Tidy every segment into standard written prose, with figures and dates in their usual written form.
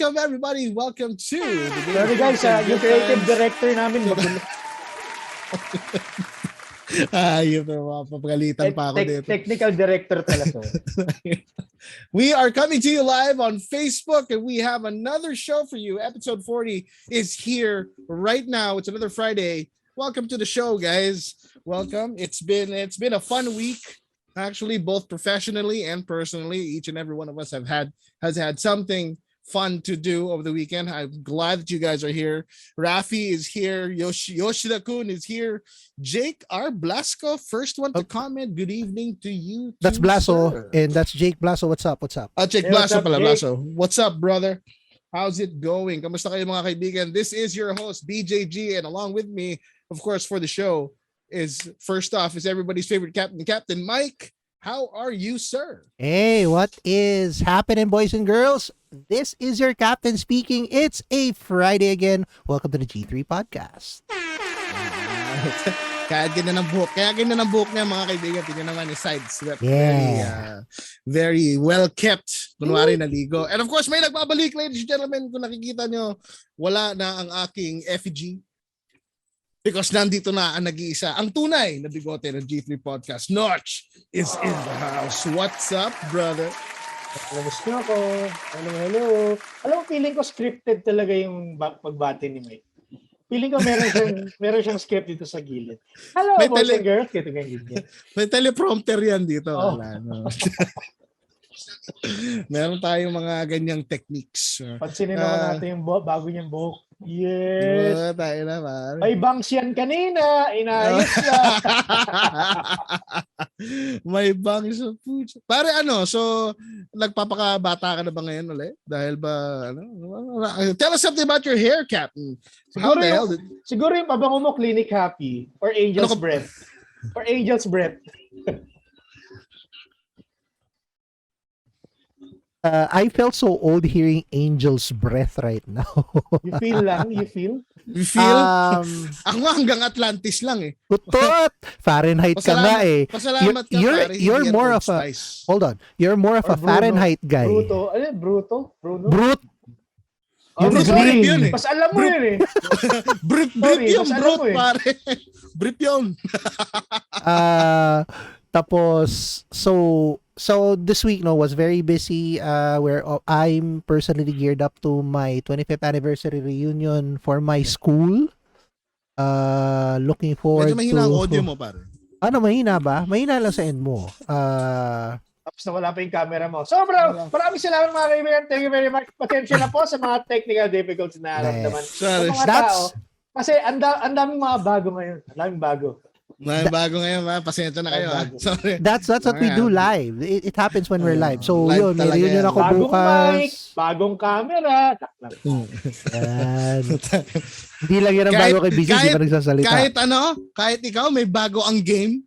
welcome everybody. Welcome to the Sorry guys, yung creative director namin. Yung papagalitan pa ako dito. Technical director pala to. We are coming to you live on Facebook, and we have another show for you. Episode 40 is here right now. It's another Friday. Welcome to the show, guys. Welcome. It's been a fun week, actually, both professionally and personally. Each and every one of us has had something fun to do over the weekend. I'm glad that you guys are here. Rafi is here. Yoshida-kun is here. Jake R. Blasco, first one to comment. Good evening to you. That's Blaso, and that's Jake Blaso. What's up? Jake Hey, Blaso pala, Jake? Blaso. What's up, brother? How's it going? Kamusta kayo mga kaibigan? This is your host, BJG, and along with me, of course, for the show is, first off, is everybody's favorite captain, Captain Mike. How are you, sir? Hey, what is happening, boys and girls? This is your captain speaking. It's a Friday again. Welcome to the G3 podcast. Kaya ganyan ang buhok niya, mga kaibigan. Tingnan naman yung sides. Yeah. Very well kept. Kunwari naligo. And of course, may nagbabalik, ladies and gentlemen. Kung nakikita nyo, wala na ang aking effigy. Because nandito na ang nag-iisa, ang tunay na bigote ng G3 Podcast. Noch is in the house. What's up, brother? Labas niyo ako. Hello. Alam mo, feeling ko scripted talaga yung pagbati ni Mike. Feeling ko meron siyang script dito sa gilid. Hello, boys and girls. Kito ganyan. May teleprompter yan dito. Oh. Wala, no? Meron tayong mga ganyang techniques. Pansinin naman natin yung bago niyang buhok. Yes. Tayo na, man. May bangs yan kanina. Inayos na. May bangs sa puso. Pare, so nagpapakabata ka na ba ngayon ulit? Dahil ba, tell us something about your hair, Captain. Siguro yung pabango mo, Clinic Happy or Angel's Breath. Or Angel's Breath. I felt so old hearing Angel's Breath right now. You feel lang? You feel? You feel? Ako hanggang Atlantis lang eh. Tutot! Fahrenheit ka nga eh. Pasalamat ka, pare. You're more of a... Hold on. You're more of a Fahrenheit guy. Bruto. Ano yun? Bruto? Bruno? Brute! Brute yun eh. Mas alam mo yun eh. Brute yun, brute, pare. Brute yun. Tapos, so this week was very busy where I'm personally geared up to my 25th anniversary reunion for my school. Looking forward Medyo mahina ang audio mo, pare. Ano, mahina ba? Mahina lang sa end mo. Tapos na wala pa yung camera mo. So bro, maraming salamat mga kaibigan. Thank you very much. Pasensya na po sa mga technical difficulties na naramdaman. Sorry. Mga tao. Kasi ang daming mga bago ngayon. Ang daming bago. May bago ngayon, pasensya na kayo. Sorry. That's what we do live. It happens when we're live. So live yun, may reunion ako Bagong bukas. mic, bagong camera. Yan. Hindi lang yan ang bago kay BJ, hindi pa nagsasalita. Kahit ikaw, may bago ang game.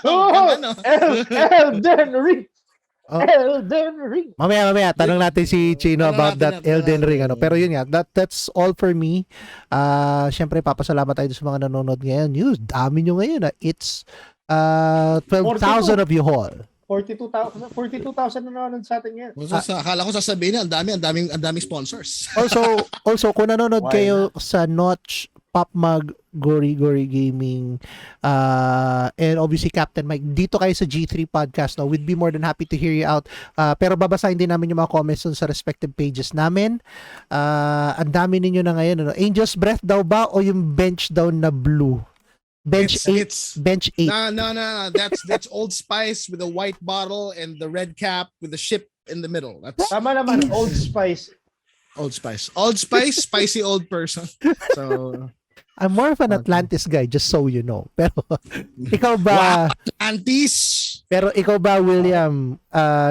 Elden Ring. Elden Ring. Mamaya, tanong natin si Chino about that Elden Ring. Pero yun nga, that's all for me. Siyempre, papasalamat tayo sa mga nanonood ngayon. Dami nyo ngayon. It's 12,000 of you all. 42,000 nanonood sa atin ngayon. Akala ko sasabihin niya, ang daming sponsors. Also, kung nanonood kayo sa Noch, Pop Mag, Gory Gaming, and obviously Captain Mike, dito kayo sa G3 Podcast. We'd be more than happy to hear you out. Pero babasahin din namin yung mga comments sa respective pages namin. Ang dami ninyo na ngayon. Angel's Breath daw ba o yung bench daw na blue? Bench 8. No. That's Old Spice with a white bottle and the red cap with the ship in the middle. Tama naman, Old Spice. Old Spice, spicy old person. So I'm more of an Atlantis guy, just so you know. Pero ikaw ba? Wow, Atlantis! Pero ikaw ba, William?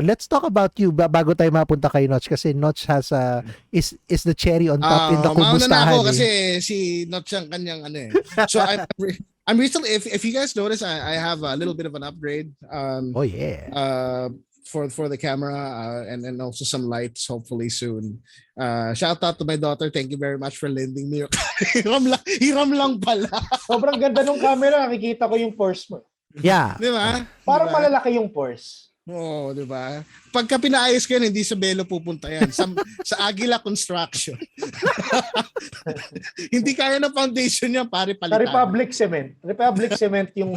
Let's talk about you bago tayo mapunta kay Notch, kasi Notch has is the cherry on top in the kumustahan. Mauna na ako kasi si Notch ang kanyang So I'm recently, if you guys notice, I have a little bit of an upgrade. Oh yeah. For the camera and also some lights hopefully soon. Shout out to my daughter. Thank you very much for lending me. Hiram lang pala. Sobrang ganda ng camera. Nakikita ko yung pores mo. Yeah. Di ba? Parang malalaki yung pores. Oo, di ba? Pagka pinaayos ko yan, hindi sa Belo pupunta yan. Sa Aguila Construction. Hindi kaya na foundation niya, pare Sa palitan. Republic Cement. Republic Cement yung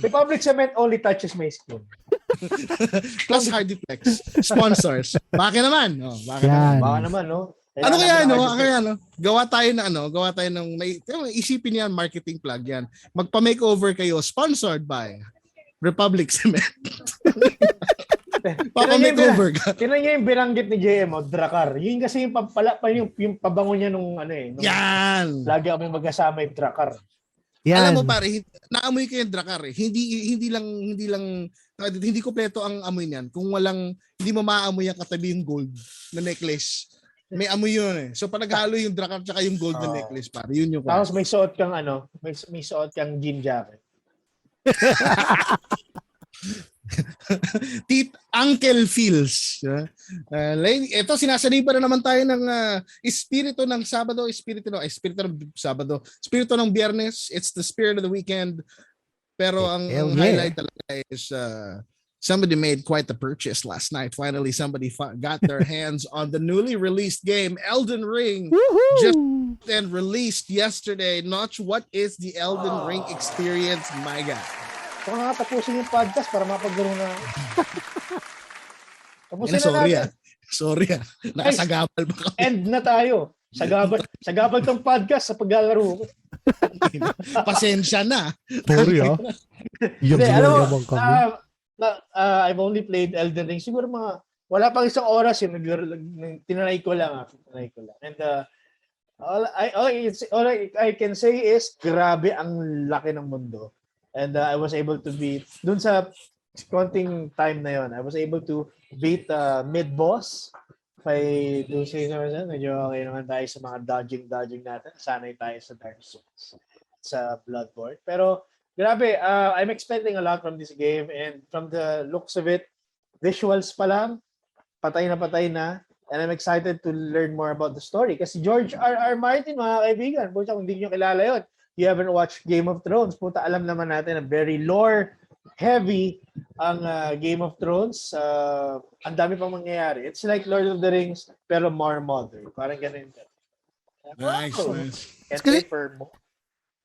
Republic Cement only touches my skin. Plus Hardiplex. Sponsors. Baka naman. Baka naman, no? Ano kaya, gawa tayo ng isipin yan, marketing plug yan. Magpa-makeover kayo, sponsored by Republic Cement. Papa-makeover ka. Tinan niyo yung binanggit ni JM, Dracar. Yun kasi yung pabango niya nung yan. Lagi kami magkasama yung Dracar. Yan. Alam mo pare, naamoy ko yung Dracar eh. Hindi kompleto ang amoy niyan kung hindi mo maamoy ang katabi yung gold na necklace. May amoy yun eh. So pag naghalo yung Dracar tsaka yung gold na necklace pare, yun yung. Tapos may suot kang may suot kang jean jacket. Uncle Feels. Ito, sinasaniba na naman tayo ng espiritu ng Sabado, espiritu ng Biyernes. It's the spirit of the weekend. Pero ang highlight talaga is somebody made quite the purchase last night. Finally, somebody got their hands on the newly released game, Elden Ring. Woohoo! Just and released yesterday. Noch, what is the Elden Ring experience, my God? Kung nakatapusin yung podcast para mapaglaro na. Tapusin na natin. Sorry. Nakasagabal ba kami? End na tayo. Sagabal tong podcast sa paglalaro ko. Pasensya na. Sorry Yung kami. I've only played Elden Ring. Siguro wala pang isang oras yung tinanay ko lang. And all I can say is grabe ang laki ng mundo. And I was able to beat dun sa konting time na yon. I was able to beat mid-boss. Medyo okay naman tayo sa mga dodging natin. Sanay tayo sa Dark Souls, sa Bloodborne. Pero grabe, I'm expecting a lot from this game, and from the looks of it, visuals pa lang, patay na. And I'm excited to learn more about the story. Kasi George R.R. Martin, mga kaibigan, kung hindi nyo kilala yun, you haven't watched Game of Thrones, alam naman natin na very lore heavy ang Game of Thrones. Ang dami pang mangyayari. It's like Lord of the Rings pero more modern. Parang ganun. Nice.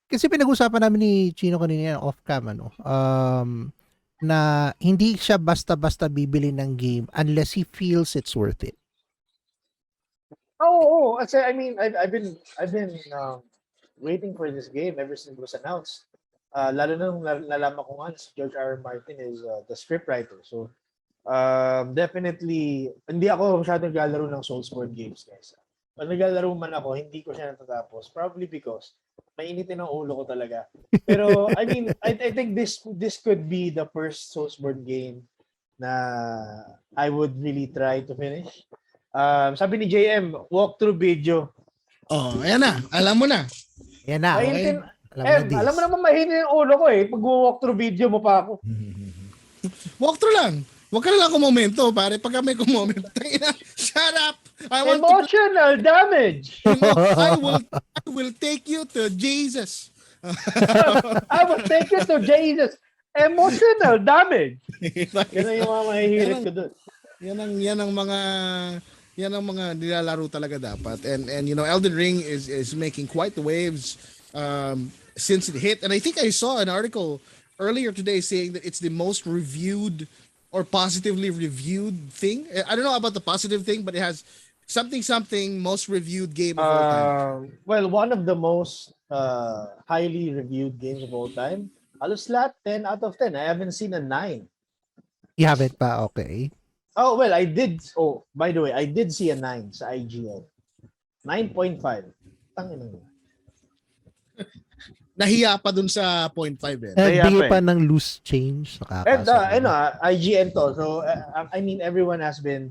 Kasi pinag-usapan namin ni Chino kanina off-cam na hindi siya basta-basta bibili ng game unless he feels it's worth it. Oh. I mean, I've been waiting for this game ever since it was announced. Lalo na nung nalaman ko nga si George R. R. Martin is the scriptwriter. So, definitely, hindi ako masyadong naglalaro ng Soulsborne games, guys. Pag naglalaro man ako, hindi ko siya natatapos. Probably because mainitin ang ulo ko talaga. Pero, I mean, I think this could be the first Soulsborne game na I would really try to finish. Sabi ni JM, walkthrough video. Oh, ayan na. Alam mo na. Yan na. Okay. Alam mo naman mahina yung ulo ko eh. Pag walkthrough video mo pa ako. Walkthrough lang. Huwag ka na lang kumomento, pare. Pagka may kumomento, shut up! Emotional damage! I will take you to Jesus. I will take you to Jesus. Emotional damage! Yan yung mga mahihirit ko doon. Yan ang mga nilalaro talaga dapat. And Elden Ring is making quite the waves since it hit. And I think I saw an article earlier today saying that it's the most reviewed or positively reviewed thing. I don't know about the positive thing, but it has something most reviewed game of all time. Well, one of the most highly reviewed games of all time. Halos lahat 10 out of 10. I haven't seen a 9. You haven't pa? Okay. Oh, well, I did. Oh, by the way, I did see a 9 sa IGN. 9.5. Tangina mo. Nahiya pa dun sa 0.5 eh. Nagbigay pa ng loose change. And IGN to. So, I mean, everyone has been,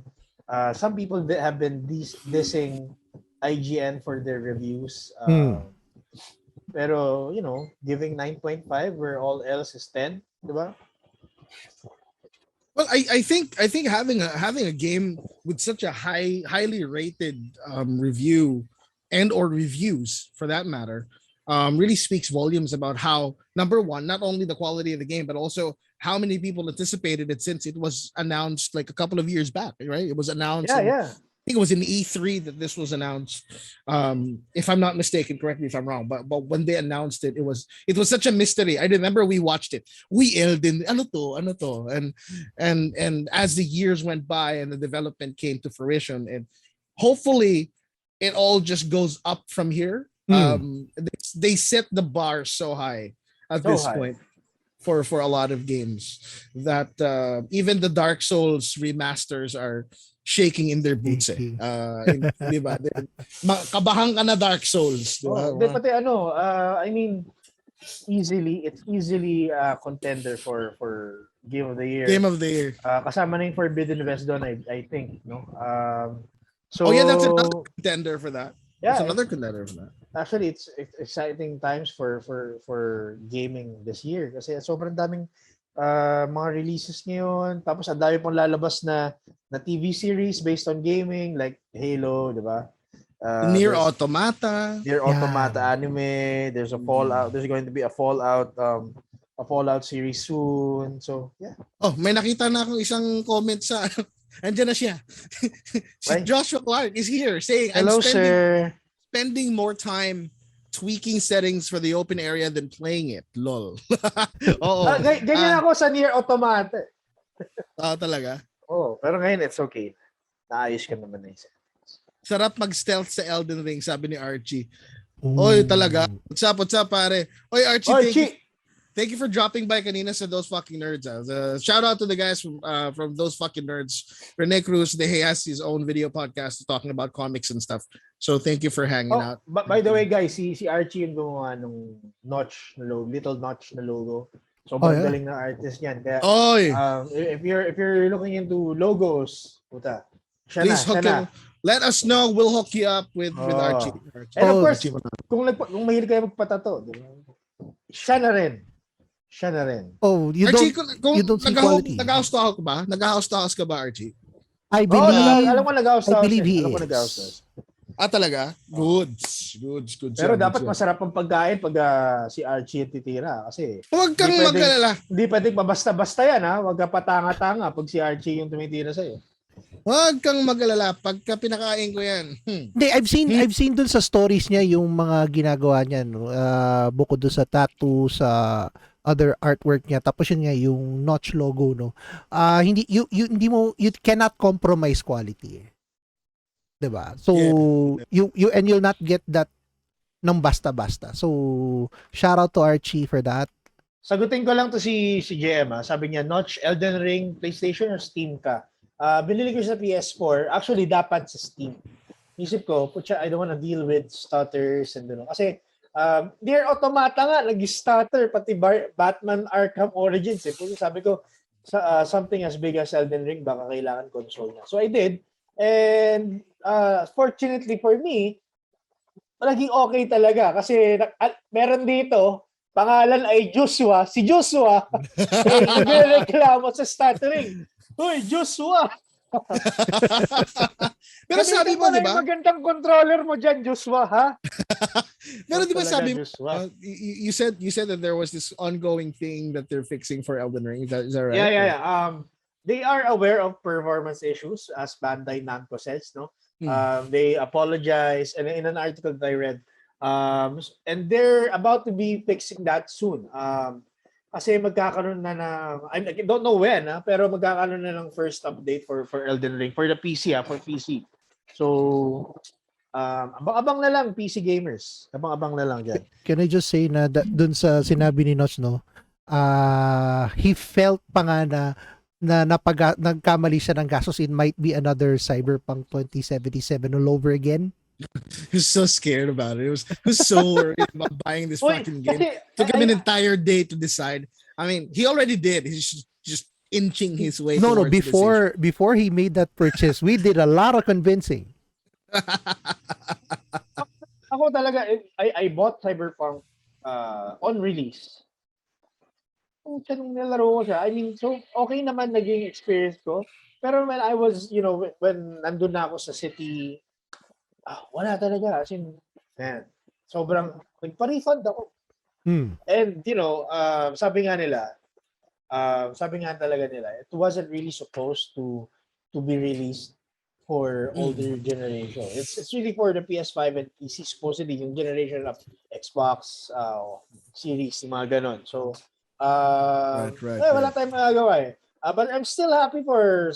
some people have been dissing IGN for their reviews. Pero, giving 9.5 where all else is 10, di ba? Well, I think having a game with such a highly rated review and or reviews for that matter really speaks volumes about how, number one, not only the quality of the game, but also how many people anticipated it since it was announced like a couple of years back, right? It was announced. Yeah. I think it was in E3 that this was announced. If I'm not mistaken, correct me if I'm wrong, but when they announced it, it was such a mystery. I remember we watched it. We Elden, ano to, and as the years went by and the development came to fruition, and hopefully it all just goes up from here. They set the bar so high at this point for a lot of games that even the Dark Souls remasters are shaking in their boots diba? Kabahan ka na Dark Souls, diba? Pati I mean, it's easily a contender for Game of the Year. Kasama na yung Forbidden West doon, I think, no? So that's another contender for that. Yeah, it's another contender for that. Actually, it's exciting times for gaming this year kasi sobrang daming mga releases ngayon. Tapos ang dami pong lalabas na TV series based on gaming like Halo, di ba? Nier Automata anime. There's a Fallout. There's going to be a Fallout series soon. So, yeah. Oh, may nakita na akong isang comment sa andyan na siya. Si Joshua Clark is here saying, hello, sir. Spending more time tweaking settings for the open area than playing it. Lol. Oo. Ganyan ako sa Nier Automata. Talaga? Pero ngayon it's okay. Naayos ka naman na isa. Sarap mag-stealth sa Elden Ring, sabi ni Archie. Oy, talaga. What's up, pare? Oy, Archie. Thank you for dropping by kanina sa Those Fucking Nerds. Shout out to the guys from Those Fucking Nerds. Rene Cruz, he has his own video podcast talking about comics and stuff. So thank you for hanging out. By the way, guys, si Archie yung gumawa nung Noch na logo, little Noch na logo. So galing na artist niyan. Kaya if you're looking into logos, puta. Please hook him. Let us know. We'll hook you up with Archie. And of course, kung mahilig kayo magpatato, di ba? Siya na rin. Oh, you Archie, don't see quality. Nag-house to house ba? Nag-house to house ka ba, Archie? I believe. Alam mo nag-house to house. I believe he is. Talaga? Goods. Pero dapat masarap ang pagkain pag si Archie titira kasi huwag kang mag-alala. Hindi pwedeng basta-basta yan, ha? Huwag ka patanga-tanga pag si Archie yung tumitira sa'yo. Huwag kang mag-alala pagka pinakain ko yan. Hindi, I've seen dun sa stories niya yung mga ginagawa niya, no? Bukod dun sa tattoo, sa other artwork niya, tapos yun nga yung Notch logo, no? You cannot compromise quality. Diba? So you'll not get that ng basta-basta. So shout out to Archie for that. Sagutin ko lang to si JM, ha? Sabi niya, Notch, Elden Ring, PlayStation or Steam ka? Binili ko sa PS4. Actually, dapat sa Steam. Isip ko, I don't wanna deal with stutters and kasi Nier Automata nga, nag-stutter, pati Batman Arkham Origins. Sabi ko, something as big as Elden Ring, baka kailangan console na. So I did. And fortunately for me, naging okay talaga. Kasi meron dito, pangalan ay Joshua. Si Joshua, nagreklamo sa stuttering. Uy, Joshua! Pero sabi mo, di ba? Magandang controller mo dyan, Joshua, ha? Pero di ba sabi mo, you said that there was this ongoing thing that they're fixing for Elden Ring. Is that right? Yeah. They are aware of performance issues, as Bandai Namco says, no? They apologize, and in an article that I read, and they're about to be fixing that soon. Kasi magkakaroon na I don't know when, pero magkakaroon na ng first update for Elden Ring for the PC, for PC. So abang-abang na lang PC gamers. Abang-abang na lang diyan. Can I just say na dun sa sinabi ni Notch, no? He felt pa nga na nagkamali siya ng gastos. It might be another Cyberpunk 2077 all over again. He was so scared about it. He was so worried about buying this fucking game. Took him an entire day to decide. I mean, he already did. He's just inching his way. No, before he made that purchase, we did a lot of convincing. Ako talaga, I bought Cyberpunk on release. Nung nilaro ko siya, I mean, so okay naman naging experience ko. Pero when I was, when nandun na ako sa city, wala talaga. As in, man, sobrang, nagpa-refund ako. And, sabi nga nila, sabi nga talaga nila, it wasn't really supposed to be released for older generation. It's really for the PS5 and PC, supposedly yung generation of Xbox series, yung mga ganon. So, wala tayong magagawa eh. But I'm still happy for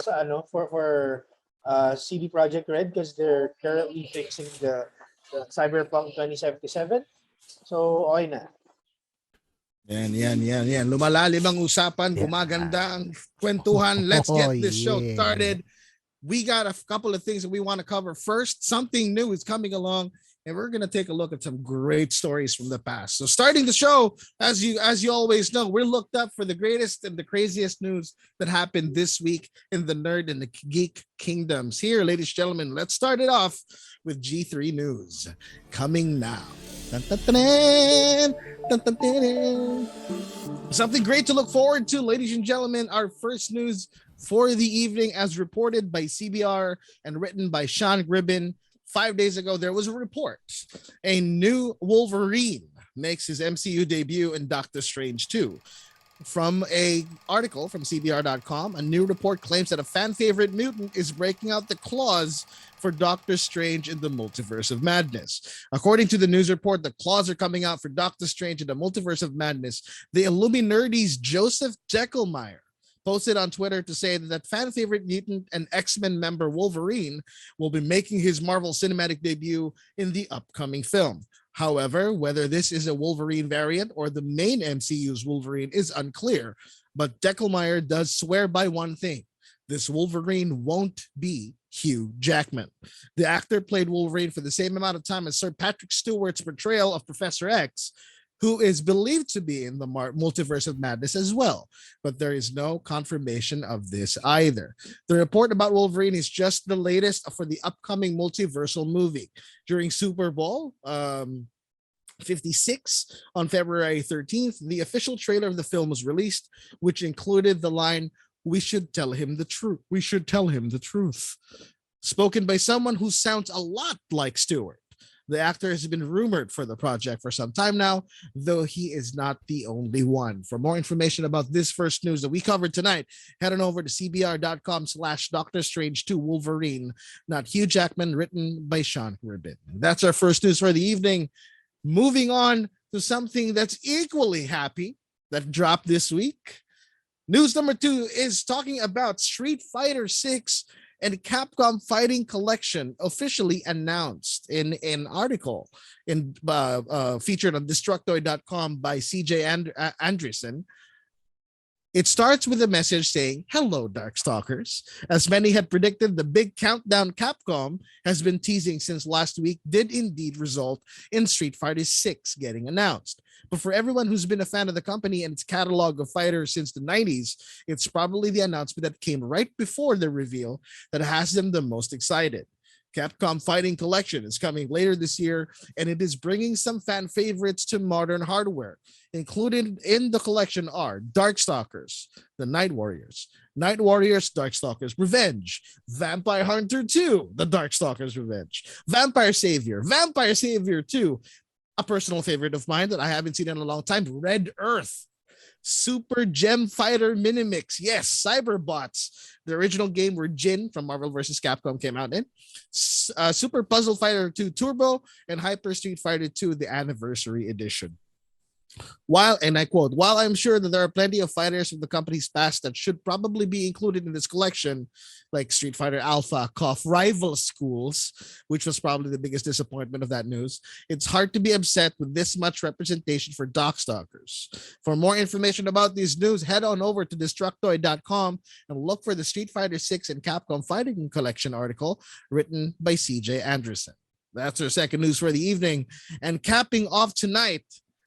CD Projekt Red because they're currently fixing the Cyberpunk 2077. So, okay na. Yan. Lumalalim ang usapan, gumaganda ang kwentuhan. Let's get this show started. We got a couple of things that we want to cover. First, something new is coming along, and we're going to take a look at some great stories from the past. So starting the show, as you always know, we're looked up for the greatest and the craziest news that happened this week in the nerd and the geek kingdoms. Here, ladies and gentlemen, let's start it off with G3 News. Coming now. Dun, dun, dun, dun, dun, dun, dun. Something great to look forward to, ladies and gentlemen. Our first news for the evening, as reported by CBR and written by Sean Gribbin 5 days ago, there was a report. A new Wolverine makes his MCU debut in Doctor Strange 2. From an article from CBR.com, a new report claims that a fan favorite mutant is breaking out the claws for Doctor Strange in the Multiverse of Madness. According to the news report, the claws are coming out for Doctor Strange in the Multiverse of Madness. The Illuminati's Joseph Deckelmeyer posted on Twitter to say that fan favorite mutant and X-Men member Wolverine will be making his Marvel Cinematic debut in the upcoming film. However, whether this is a Wolverine variant or the main MCU's Wolverine is unclear, but Deckelmeyer does swear by one thing. This Wolverine won't be Hugh Jackman. The actor played Wolverine for the same amount of time as Sir Patrick Stewart's portrayal of Professor X, who is believed to be in the Multiverse of Madness as well, but there is no confirmation of this either. The report about Wolverine is just the latest for the upcoming multiversal movie. During Super Bowl 56 on February 13th, the official trailer of the film was released, which included the line, "We should tell him the truth. We should tell him the truth," spoken by someone who sounds a lot like Stewart. The actor has been rumored for the project for some time now, though he is not the only one. For more information about this first news that we covered tonight, head on over to cbr.com/Doctor Strange 2 Wolverine, not Hugh Jackman, written by Sean Gribbin. That's our first news for the evening. Moving on to something that's equally happy that dropped this week. News number 2 is talking about Street Fighter 6 and Capcom Fighting Collection officially announced in an article featured on Destructoid.com by CJ Andreessen. It starts with a message saying, "Hello, Darkstalkers." As many had predicted, the big countdown Capcom has been teasing since last week did indeed result in Street Fighter 6 getting announced. But for everyone who's been a fan of the company and its catalog of fighters since the 90s, it's probably the announcement that came right before the reveal that has them the most excited. Capcom Fighting Collection is coming later this year, and it is bringing some fan favorites to modern hardware. Included in the collection are Darkstalkers, the Night Warriors, Darkstalkers Revenge, Vampire Hunter 2, the Darkstalkers Revenge, Vampire Savior 2, a personal favorite of mine that I haven't seen in a long time, Red Earth, Super Gem Fighter Minimix. Yes, Cyberbots, the original game where Jin from Marvel vs. Capcom came out in. Super Puzzle Fighter 2 Turbo and Hyper Street Fighter 2, the Anniversary Edition. And I quote, "While I'm sure that there are plenty of fighters from the company's past that should probably be included in this collection, like Street Fighter Alpha, KOF, Rival Schools," which was probably the biggest disappointment of that news, "it's hard to be upset with this much representation for Darkstalkers." For more information about these news, head on over to Destructoid.com and look for the Street Fighter 6 and Capcom Fighting Collection article written by CJ Andreessen. That's our second news for the evening. And capping off tonight,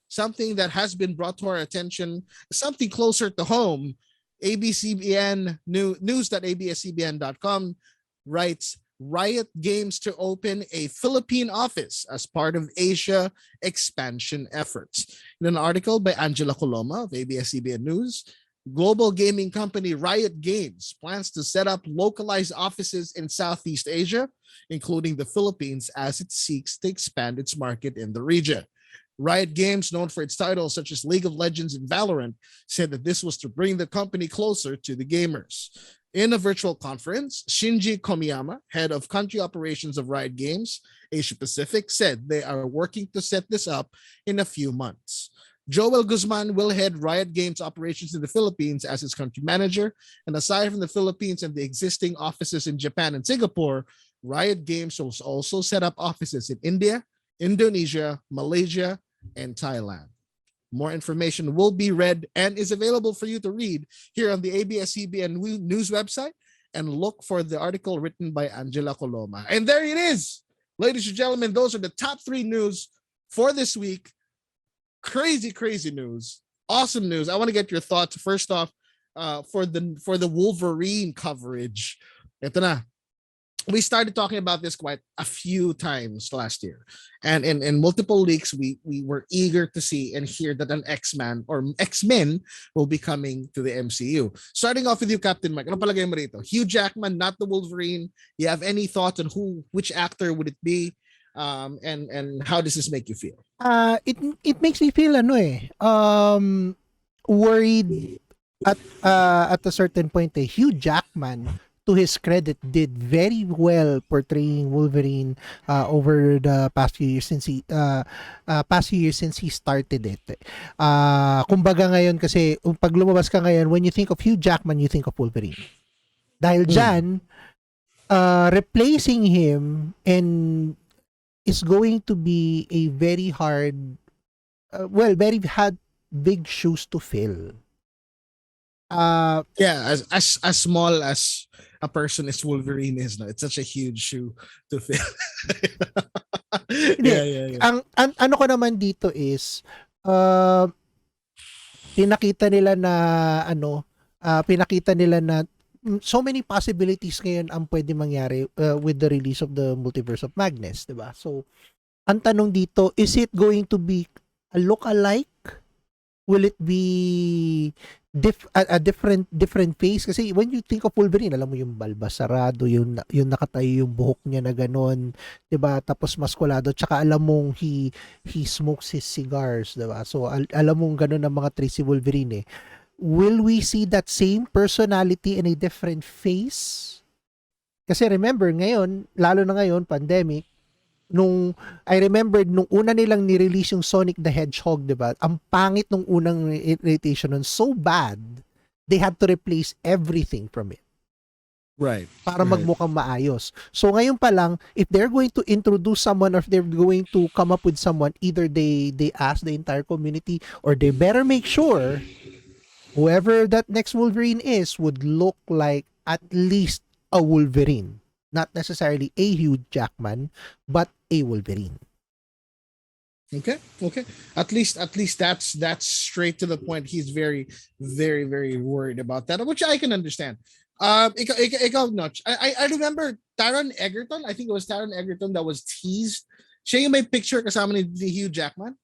something that has been brought to our attention, something closer to home. ABCBN news.abscbn.com writes, Riot Games to open a Philippine office as part of Asia expansion efforts. In an article by Angela Coloma of ABS-CBN News, global gaming company Riot Games plans to set up localized offices in Southeast Asia, including the Philippines, as it seeks to expand its market in the region. Riot Games, known for its titles such as League of Legends and Valorant, said that this was to bring the company closer to the gamers. In a virtual conference, Shinji Komiyama, head of country operations of Riot Games, Asia Pacific, said they are working to set this up in a few months. Joel Guzman will head Riot Games operations in the Philippines as its country manager. And aside from the Philippines and the existing offices in Japan and Singapore, Riot Games will also set up offices in India, Indonesia, Malaysia, and Thailand. More information will be read and is available for you to read here on the ABS-CBN news website, and look for the article written by Angela Coloma. And there it is. Ladies and gentlemen, those are the top 3 news for this week. Crazy news. Awesome news. I want to get your thoughts first off for the Wolverine coverage. Ito na. We started talking about this quite a few times last year, and in multiple leaks we were eager to see and hear that an X-Man or X-Men will be coming to the MCU. Starting off with you, Captain Mike, ano palagay mo rito? Hugh Jackman, not the Wolverine. You have any thoughts on which actor would it be, and how does this make you feel? It makes me feel worried at a certain point. Hugh Jackman, to his credit, did very well portraying Wolverine over the past few years since he started it. Kumbaga ngayon kasi pag lumabas ka ngayon, when you think of Hugh Jackman, you think of Wolverine. Dahil dyan, replacing him and is going to be a very hard, big shoes to fill. As small as a person is Wolverine is, no? It's such a huge shoe to fill. Yeah. Ang ano ko naman dito is pinakita nila na so many possibilities ngayon ang pwede mangyari with the release of the Multiverse of Madness, 'di ba? So ang tanong dito, is it going to be a look-alike? Will it be a different face? Kasi when you think of Wolverine, alam mo yung balbasarado, yung nakatayo yung buhok niya na ganon, 'di ba? Tapos maskulado, tsaka alam mong he smokes his cigars, 'di ba? So alam mong ganon ang mga traits si Wolverine eh. Will we see that same personality in a different face? Kasi remember ngayon, lalo na ngayon pandemic, I remembered nung una nilang ni-release yung Sonic the Hedgehog, 'di ba? Ang pangit nung unang iteration nun, so bad, they had to replace everything from it. Right. Para magmukhang maayos. So ngayon pa lang, if they're going to introduce someone or if they're going to come up with someone, either they ask the entire community or they better make sure whoever that next Wolverine is would look like at least a Wolverine. Not necessarily a Hugh Jackman, but a Wolverine. Okay. At least that's straight to the point. He's very, very, very worried about that, which I can understand. Ikaw, Noch. I remember Taron Egerton. I think it was Taron Egerton that was teased. Siya yung may picture kasama ni Hugh Jackman.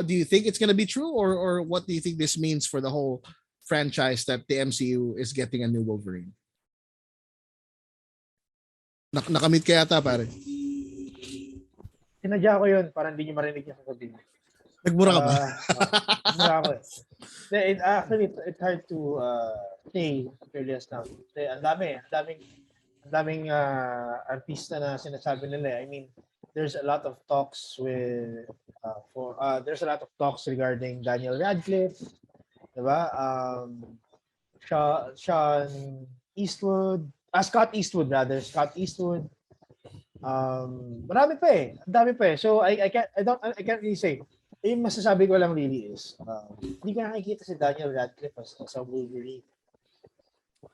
Do you think it's gonna be true, or what do you think this means for the whole franchise that the MCU is getting a new Wolverine? Nakamit kaya yata, pare. Sinadya ko yun para hindi niyo marinig yung sasabihin. Nagmura ka ba? Nagmura ako eh. Actually, it's hard to say clearly as now. Ang daming artista na sinasabi nila. I mean, there's a lot of talks there's a lot of talks regarding Daniel Radcliffe, diba? Sean Eastwood, Scott Eastwood. Marami pa eh. Ang dami pa eh. So I can't really say. Yung masasabi ko lang really is hindi ka nakikita si Daniel Radcliffe as a Wolverine.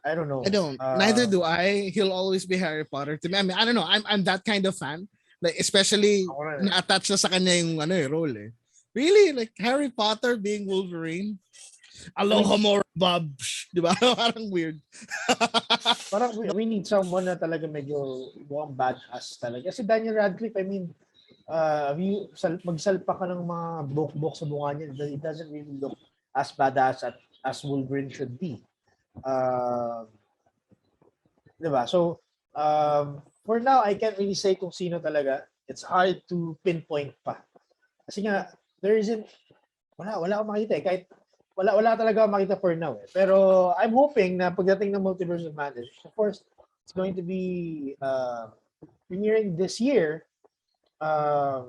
I don't know. I don't. Neither do I. He'll always be Harry Potter to me. I mean, I don't know. I'm that kind of fan. Like, especially na-attach na sa kanya yung role eh. Really? Like Harry Potter being Wolverine? Alohomora Bob. Di ba? Parang weird. Parang we need someone na talaga medyo mukhang badass talaga. Kasi Daniel Radcliffe, I mean, magsalpa ka ng mga buhok sa mukha niya, it doesn't really look as badass as Wolverine should be. Diba? So, for now, I can't really say kung sino talaga. It's hard to pinpoint pa. Kasi nga, there isn't, wala akong makita eh. Kahit, wala talaga akong makita for now eh. Pero I'm hoping na pagdating ng Multiverse of Madness, of course, it's going to be premiering this year. I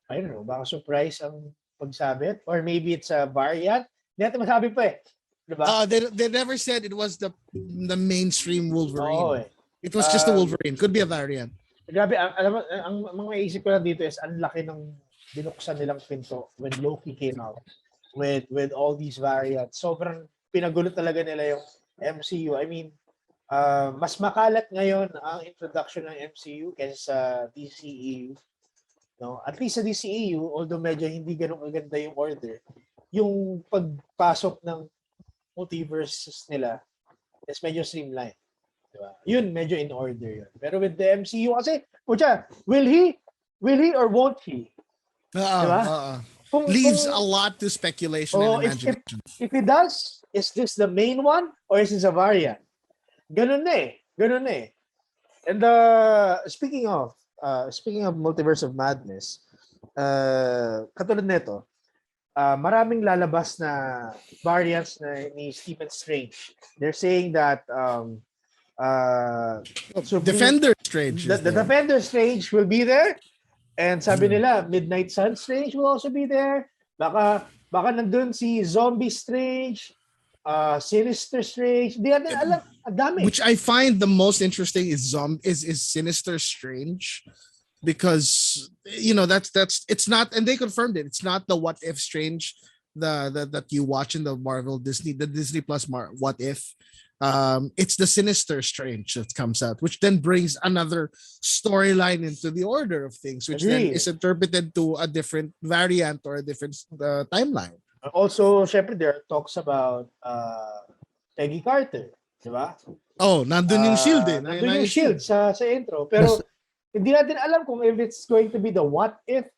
don't know, baka surprise ang pagsabit or maybe it's a variant. Hindi natin masabi pa eh. Diba? They never said it was the mainstream Wolverine. Oo eh. It was just a Wolverine. Could be a variant. Grabe, alam mo, ang mga isip ko lang dito is ang laki ng binuksan nilang pinto when Loki came out with all these variants. Sobrang pinagulo talaga nila yung MCU. I mean, mas makalat ngayon ang introduction ng MCU kaysa sa DCEU. No? At least sa DCEU, although medyo hindi ganun kaganda yung order, yung pagpasok ng multiverses nila is medyo streamlined. Diba? Yun, medyo in order yun. Pero with the MCU kasi, will he or won't he? Diba? Leaves a lot to speculation and imagination. If he does, is this the main one or is this a variant? Ganun na eh. And speaking of Multiverse of Madness, katulad nito, maraming lalabas na variants na ni Stephen Strange. They're saying that Defender Strange. The Defender Strange will be there. And sabi nila, Midnight Sun Strange will also be there. Baka nandun si Zombie Strange, Sinister Strange. Di natin alam, dami. Which I find the most interesting is Sinister Strange, because that's it's not, and they confirmed it. It's not the What If Strange that you watch in the Disney Plus What If. It's the Sinister Strange that comes out, which then brings another storyline into the order of things, which then is interpreted to a different variant or a different timeline. Also, syempre, there are talks about Peggy Carter, di ba? Oh, nandun yung shield eh. Nandun yung shield sa intro. Pero hindi natin alam kung if it's going to be the What If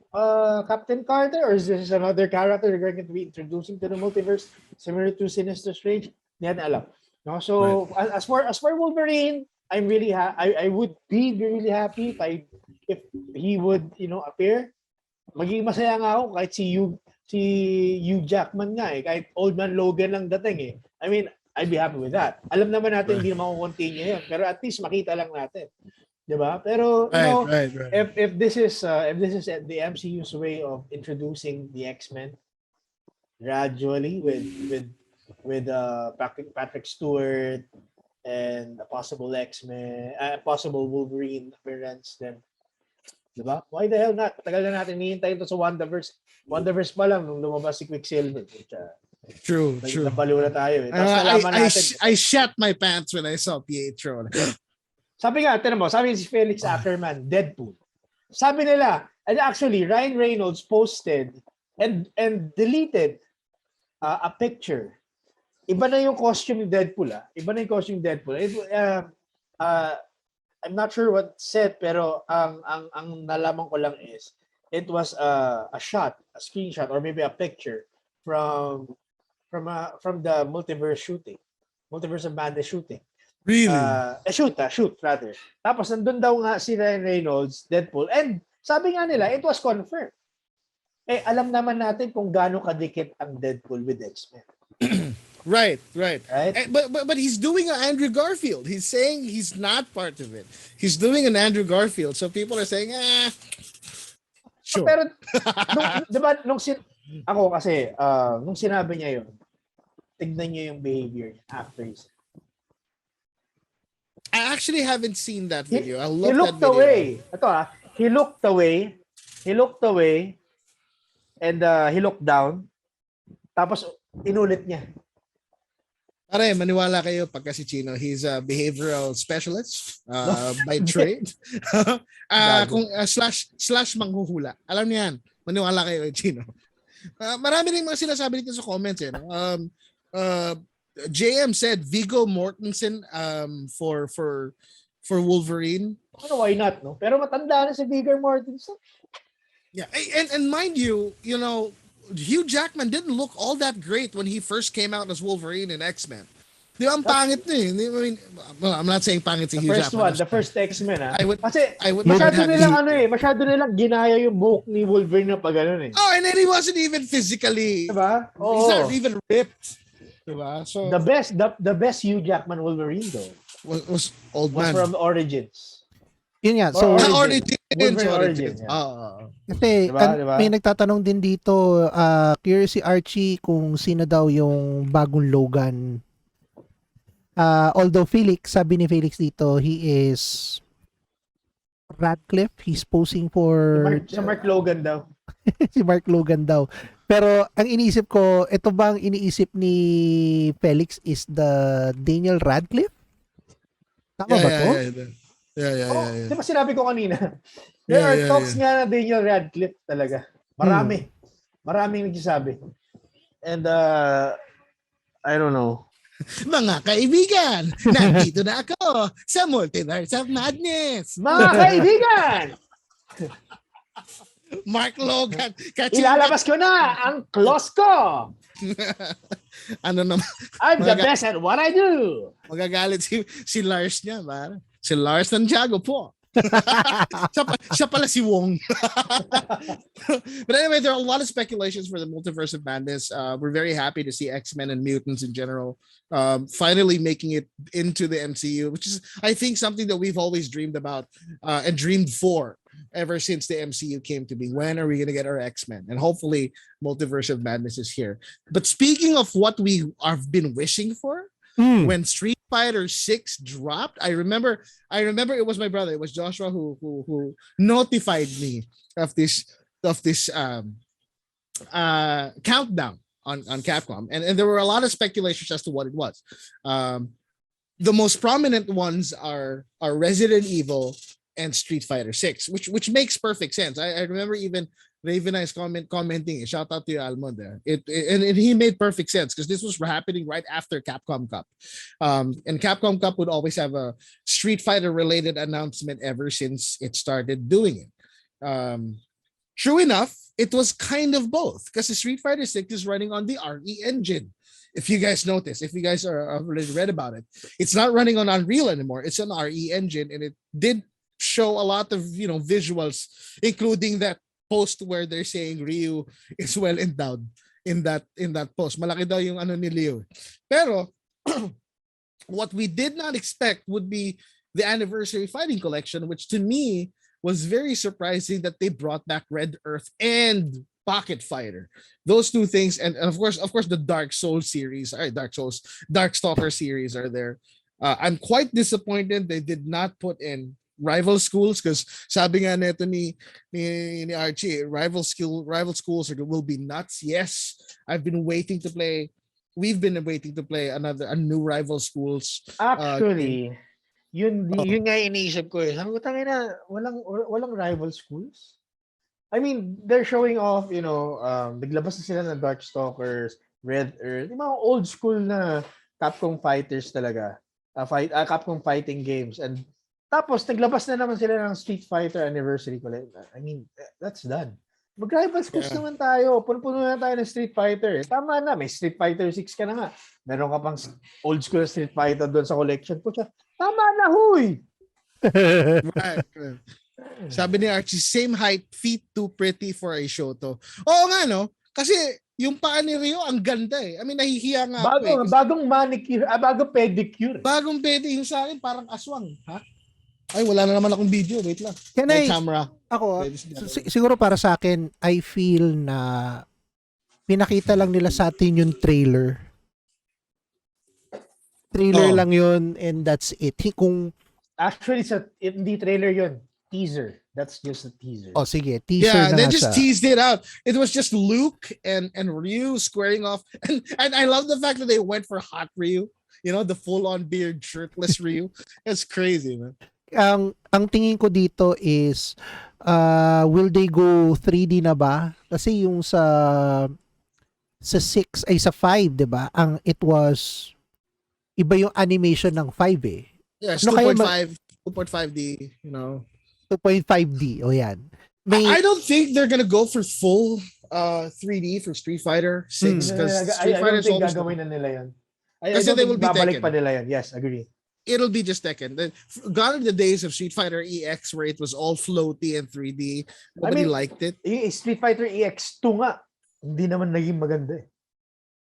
Captain Carter or is this another character they're going to be introducing to the multiverse similar to Sinister Strange. Hindi natin alam. No, so as for Wolverine, I'm really I would be really happy if he would appear. Magiging masaya nga ako kahit si Hugh Jackman nga eh, kahit Old Man Logan lang dating eh. I mean, I'd be happy with that. Alam naman natin hindi naman continue yun, pero at least makita lang natin. 'Di ba? Pero right. if this is the MCU's way of introducing the X-Men gradually with Patrick Stewart and a possible X-Men, possible Wolverine appearance, then, diba? Why the hell not? Tagal na natin hinihintay ito sa WandaVerse. WandaVerse pa lang nung lumabas si Quicksilver. True. Nabaliw na tayo eh. I shat my pants when I saw Pietro. Sabi nga, sabi si Felix Ackerman, Deadpool. Sabi nila, and actually, Ryan Reynolds posted and deleted a picture. Iba na yung costume ni Deadpool. Iba na yung costume ni Deadpool. I'm not sure what said, pero ang nalaman ko lang is it was a screenshot, or maybe a picture from the multiverse of Madness shooting. Really? Shoot rather. Tapos nandun daw nga si Ryan Reynolds, Deadpool, and sabi nga nila, it was confirmed. Alam naman natin kung gaano kadikit ang Deadpool with X-Men. Right. But he's doing an Andrew Garfield. He's saying he's not part of it. He's doing an Andrew Garfield. So people are saying, sure. Pero, diba, ako kasi, nung sinabi niya yun, tignan niyo yung behavior niya after he said. I actually haven't seen that video. I love he looked that video. Away. Ito he looked away, and he looked down, tapos inulit niya. Pare, maniwala kayo pagka si Chino, he's a behavioral specialist by trade. Kung slash manghuhula. Alam niyo yan. Maniwala kayo kay Chino. Marami rin mga sinasabi dito sa comments eh. JM said Viggo Mortensen for Wolverine. Why not, no? Pero matanda na si Viggo Mortensen. Yeah, and mind you, Hugh Jackman didn't look all that great when he first came out as Wolverine in X-Men. Di ba ang pangit na eh. I mean, well, I'm not saying pangit si The Hugh first Jackman. one, the first X-Men I would masyado have nilang his- masyado nilang ginaya yung buhok ni Wolverine na pag ganun eh. Oh, and then he wasn't even physically. Diba? He's not even ripped. Diba? So The best Hugh Jackman Wolverine though was old was man. from Origins. Yun nga. So, Origins. kasi Diba? may nagtatanong din dito, curious si Archie kung sino daw yung bagong Logan. Although sabi ni Felix dito, he is Radcliffe. He's posing for Si Mark Logan daw. si Mark Logan daw. Pero ang iniisip ko, ito bang iniisip ni Felix is the Daniel Radcliffe? Tama ba to? Yeah. Di ba sinabi ko kanina? There are talks nga na Daniel Radcliffe talaga. Maraming nagsasabi. And I don't know. Mga kaibigan, nandito na ako sa Multiverse of Madness. Mga kaibigan! Mark Logan. Ilalabas ko na ang claws ko! Ano naman? I'm the best at what I do! Magagalit si Lars niya, ba? Si Lars Santiago po. siya pala si Wong. But anyway, there are a lot of speculations for the Multiverse of Madness. We're very happy to see X-Men and mutants in general finally making it into the MCU, which is, I think, something that we've always dreamed about and dreamed for ever since the MCU came to be. When are we going to get our X-Men? And hopefully Multiverse of Madness is here. But speaking of what we have been wishing for, when Street Fighter 6 dropped, I remember it was my brother, it was Joshua who notified me of this countdown on Capcom, and there were a lot of speculations as to what it was. The most prominent ones are Resident Evil and Street Fighter 6, which makes perfect sense. I remember even Raven Eyes commenting. Shout out to you, Almond. And he made perfect sense because this was happening right after Capcom Cup. And Capcom Cup would always have a Street Fighter related announcement ever since it started doing it. True enough, it was kind of both because the Street Fighter 6 is running on the RE engine. If you guys notice, if you guys are already read about it, it's not running on Unreal anymore. It's an RE engine, and it did show a lot of visuals, including that post where they're saying Ryu is well endowed in that post. Malaki daw yung ano ni Leo. Pero what we did not expect would be the Anniversary Fighting Collection, which to me was very surprising that they brought back Red Earth and Pocket Fighter. Those two things, and of course the Dark Souls series, Darkstalker series are there. I'm quite disappointed they did not put in rival schools because sabi nga neto ni Archie, rival schools will be nuts. Yes, we've been waiting to play a new rival schools. Actually, yun nga iniisip ko eh. Sabi ko, tangina, walang rival schools. I mean, they're showing off, naglabas na sila ng Darkstalkers, Red Earth, yung mga old school na Capcom fighters talaga. Capcom fighting games, and tapos, naglabas na naman sila ng Street Fighter Anniversary Collection. I mean, that's done. Mag-rival schools naman tayo. Puno na tayo ng Street Fighter. Tama na, may Street Fighter 6 ka na nga. Meron ka pang old school Street Fighter doon sa collection. Pucha, tama na, huy! Right. Sabi ni Archie, same height, feet too pretty for a Shoto. Oo nga, no? Kasi yung paa ni Rio, ang ganda eh. I mean, nahihiya nga ako eh. Bagong manicure, bagong pedicure. Bagong pedicure. Yung sa akin, parang aswang. Ha? Ay, wala na naman akong video. Wait lang. Camera. Ako, siguro para sa akin, I feel na pinakita lang nila sa atin yung trailer. Lang yun, and that's it. Actually, hindi trailer yun. Teaser. That's just a teaser. Oh, sige. Teaser yeah, na they just teased it out. It was just Luke and Ryu squaring off. And I love the fact that they went for hot Ryu. The full-on beard, shirtless Ryu. It's crazy, man. Ang tingin ko dito is will they go 3D na ba? Kasi yung sa 6 ay sa 5, 'di ba? It was iba yung animation ng 5 eh. Yes, 2.5D, 2.5D. O yan. I don't think they're gonna go for full 3D for Street Fighter 6 because I don't think gagawin na nila yan. I Kasi don't they think will be babalik Tekken. pa nila yan. Yes, agree. It'll be just Tekken. Gone are the days of Street Fighter EX where it was all floaty and 3D. Nobody liked it. Yung Street Fighter EX2 nga, hindi naman naging maganda eh.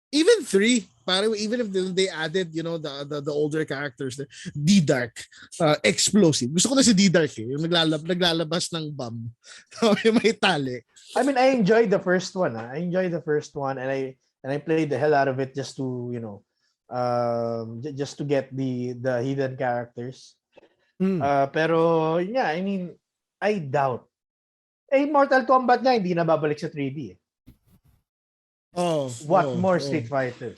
Even 3, even if they added, the older characters, D-Dark, explosive. Gusto ko na si D-Dark eh, yung naglalabas ng bomb. May tali. I mean, I enjoyed the first one. I enjoyed the first one, and I played the hell out of it just to, just to get the hidden characters. Pero yeah, I mean, I doubt. Mortal Kombat nga hindi na babalik sa 3D eh. What more Street Fighter?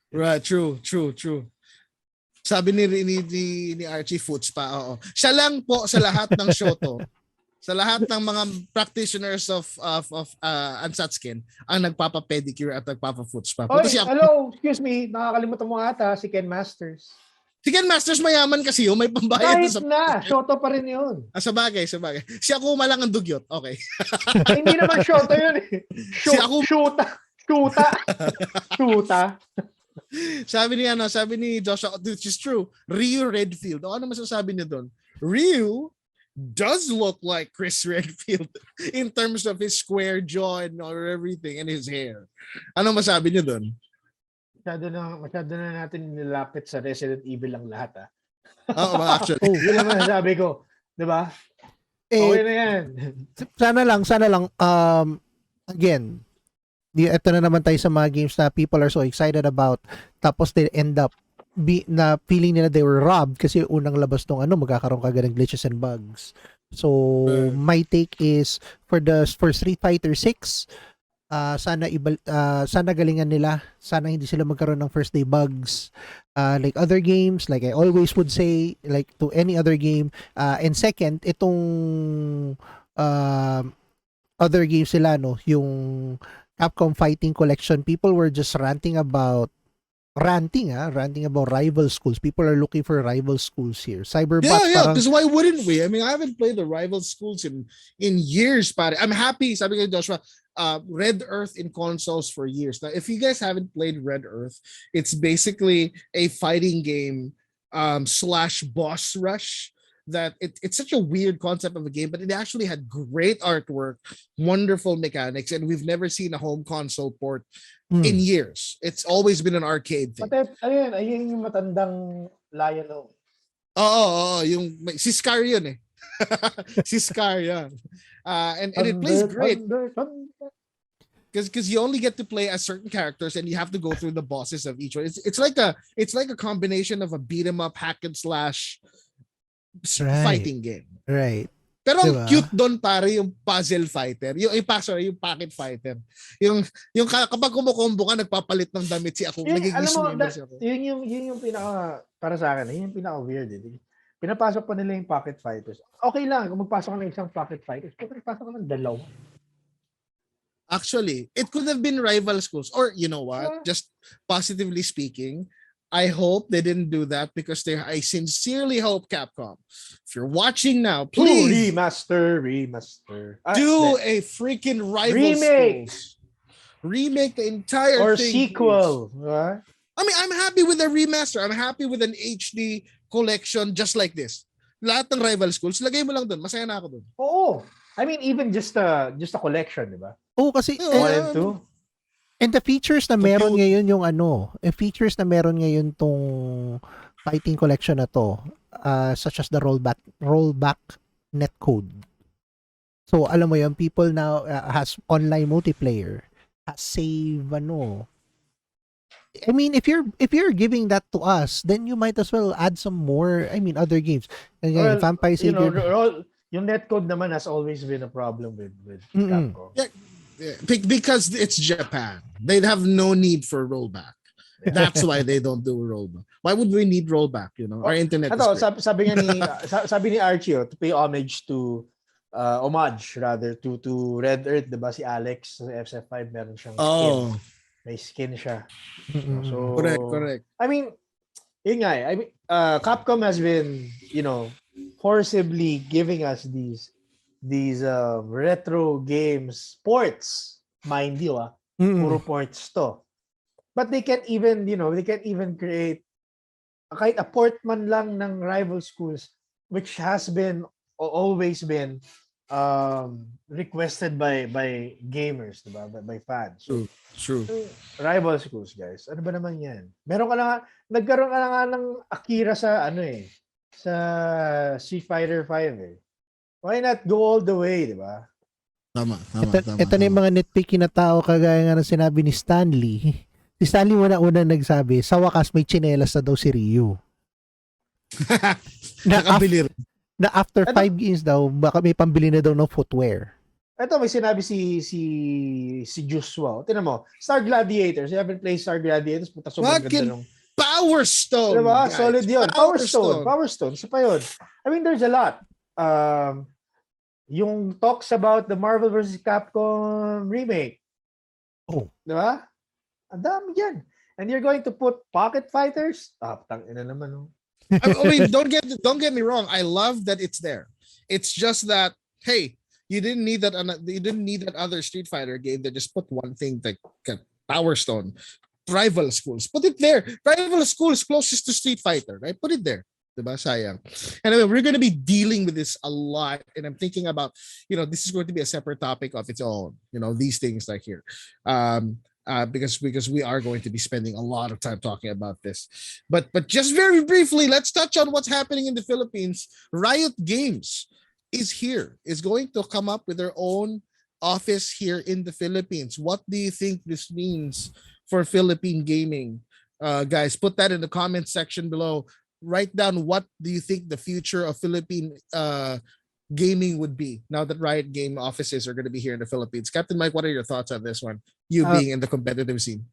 Right, true. Sabi ni Archie Foots pa, oo. Siya lang po sa lahat ng Shoto, sa lahat ng mga practitioners of Ansatskin ang nagpapa-pedicure at nagpapa-foots pa. Hello, excuse me, nakakalimutan mo ata si Ken Masters. Si Ken Masters mayaman kasi may pambayad kahit na, Shoto pa rin yun. Sa bagay. Si Akuma lang ang dugyot. Okay. Hindi naman Shoto yun eh. Shoota. Sabi ni Joshua, which is true, Ryu Redfield. Ano masasabi niya doon? Ryu does look like Chris Redfield in terms of his square jaw and everything and his hair. Ano masabi niyo doon? Masyado na natin nilapit sa Resident Evil ang lahat Oo, actually. Yun naman sabi ko. Diba? Okay na yan. Sana lang, again, ito na naman tayo sa mga games na people are so excited about, tapos they end up na feeling nila they were robbed kasi unang labas nung magkakaroon kagad ng glitches and bugs. So my take is for Street Fighter 6, sana galingan nila, sana hindi sila magkaroon ng first day bugs like other games, like I always would say, like to any other game. And second, itong other games sila, yung Capcom Fighting Collection, people were just ranting about rival schools. People are looking for rival schools here. Cyberbot. Yeah, because why wouldn't we? I mean, I haven't played the rival schools in years, pare. I'm happy, sabi kay Joshua, Red Earth in consoles for years. Now, if you guys haven't played Red Earth, it's basically a fighting game / boss rush. That it's such a weird concept of a game, but it actually had great artwork, wonderful mechanics, and we've never seen a home console port in years. It's always been an arcade thing. Ayun yung matandang lion. Yung si Scar yun eh. Si Scar yan. And it plays great. Because you only get to play as certain characters and you have to go through the bosses of each one. It's like a combination of a beat 'em up hack and slash fighting game. Right. Pero ang cute doon pare yung puzzle fighter. Yung pocket fighter. Yung kapag kumukombo ka, nagpapalit ng damit si ako. Nagiging member si ako. Yun yung pinaka, para sa akin, yun yung pinaka weird. Pinapasok pa nila yung pocket fighters. Okay lang, kung magpasok ka ng isang pocket fighters, pero magpasok ka ng dalawa. Actually, it could have been rival schools. Or, you know what? Just positively speaking, I hope they didn't do that because I sincerely hope Capcom, if you're watching now, please remaster. Do a freaking rival schools. Remake the entire or thing. Or sequel. Right? I mean, I'm happy with a remaster. I'm happy with an HD collection just like this. Lahat ng rival schools, lagay mo lang doon. Masaya na ako doon. Oo. I mean, even just a collection, di ba? Oo, kasi 1 and 2. And the features na meron ngayon yung features na meron ngayon tong fighting collection na to, such as the rollback netcode. So alam mo yun, people now has online multiplayer, has save I mean, if you're giving that to us, then you might as well add some more, other games. Again, Vampire Savior. Yung netcode naman has always been a problem with Capcom. Yeah, because it's Japan. They'd have no need for rollback. That's why they don't do rollback. Why would we need rollback? Our internet is great. sabi ni Archie, to pay homage to to Red Earth, diba si Alex sa FF5 meron siyang skin. May skin siya. So correct. I mean, yun nga Capcom has been, forcibly giving us these retro games ports, mind you, puro ports to. But they can't even, they can't even create kahit a port man lang ng rival schools, which has been always been requested by gamers, diba? By fans. So, True. Rival schools, guys. Ano ba naman 'yan? Nagkaroon ka na nga ng Akira sa sa Street Fighter 5 eh. Why not go all the way, diba? Tama. Ito na yung mga nitpicky na tao kagaya nga ng sinabi ni Stanley. Si Stanley una nagsabi, sa wakas may tsinelas na daw si Ryu. Nakabili rin. Na after 5 games daw, baka may pambili na daw ng footwear. Ito, may sinabi si Joshua. Tingnan mo, Star Gladiators. You haven't played Star Gladiators? Puta, sobrang ganda nung... Power Stone! Diba? Guys. Solid yun. Power Stone. Isa pa yun. I mean, there's a lot. Yung talks about the Marvel vs. Capcom remake. Oh. Diba? Ang dami yan. And you're going to put Pocket Fighters? Tangina naman. Oh. I mean, don't get me wrong. I love that it's there. It's just that, hey, you didn't need that. You didn't need that other Street Fighter game that just put one thing like Power Stone. Rival schools, put it there. Rival schools closest to Street Fighter, right? Put it there. Diba? Sayang. Anyway, we're going to be dealing with this a lot, and I'm thinking about, this is going to be a separate topic of its own. These things like here. Because we are going to be spending a lot of time talking about this. But just very briefly, let's touch on what's happening in the Philippines. Riot Games is going to come up with their own office here in the Philippines. What do you think this means for Philippine gaming? Guys, put that in the comment section below. Write down what do you think the future of Philippine gaming would be now that Riot Game offices are going to be here in the Philippines. Captain Mike, what are your thoughts on this one? You being in the competitive scene.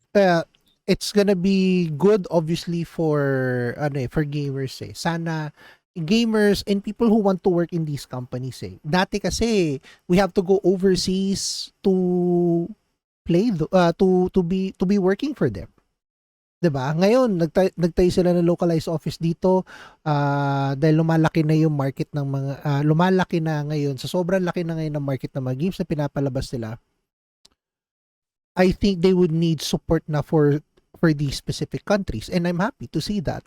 It's gonna be good, obviously, for gamers eh. Sana gamers and people who want to work in these companies eh. Dati kasi we have to go overseas to play to be working for them. 'Di ba? Ngayon nagtayo sila ng localized office dito dahil lumalaki na yung market ng mga lumalaki na ngayon. Sa sobrang laki na ngayon ng market ng mga games na pinapalabas nila. I think they would need support na for these specific countries, and I'm happy to see that.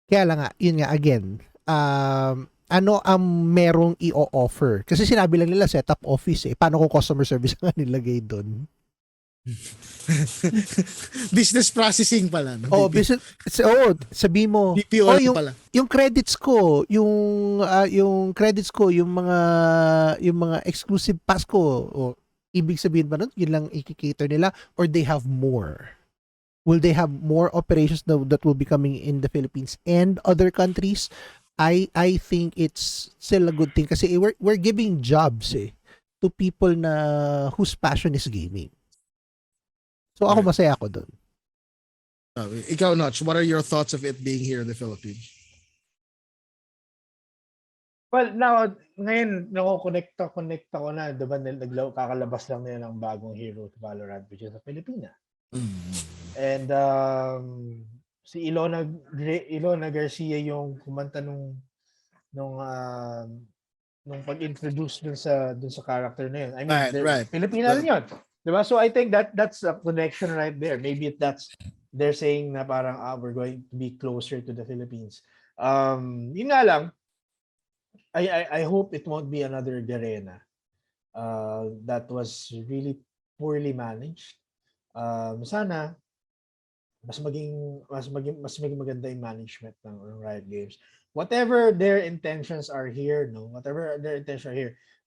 Kaya lang nga, yun nga again, ano ang merong i-offer? Kasi sinabi lang nila set up office eh. Paano kung customer service ang nilagay doon? Business processing pala, no? Sabi mo, BPO pala. Yung credits ko, yung mga exclusive pass ko, ibig sabihin ba nun, yun lang i-cater nila, or they have more? Will they have more operations that will be coming in the Philippines and other countries? I think it's still a good thing kasi we're giving jobs to people na whose passion is gaming. So ako masaya ako doon. Ikaw, Noch, what are your thoughts of it being here in the Philippines? Well, now, ngayon, connect ko na, diba, kakalabas lang nila ng bagong hero to Valorant, which is sa Pilipina. And si Ilona Garcia yung kumanta nung pag-introduce dun sa character na yun. I mean, right. Pilipina rin yun. Diba? So I think that's a connection right there. Maybe they're saying na parang we're going to be closer to the Philippines. Yun nga lang, I hope it won't be another Garena that was really poorly managed. Sana mas maging maganda yung management ng Riot Games. Whatever their intentions are here,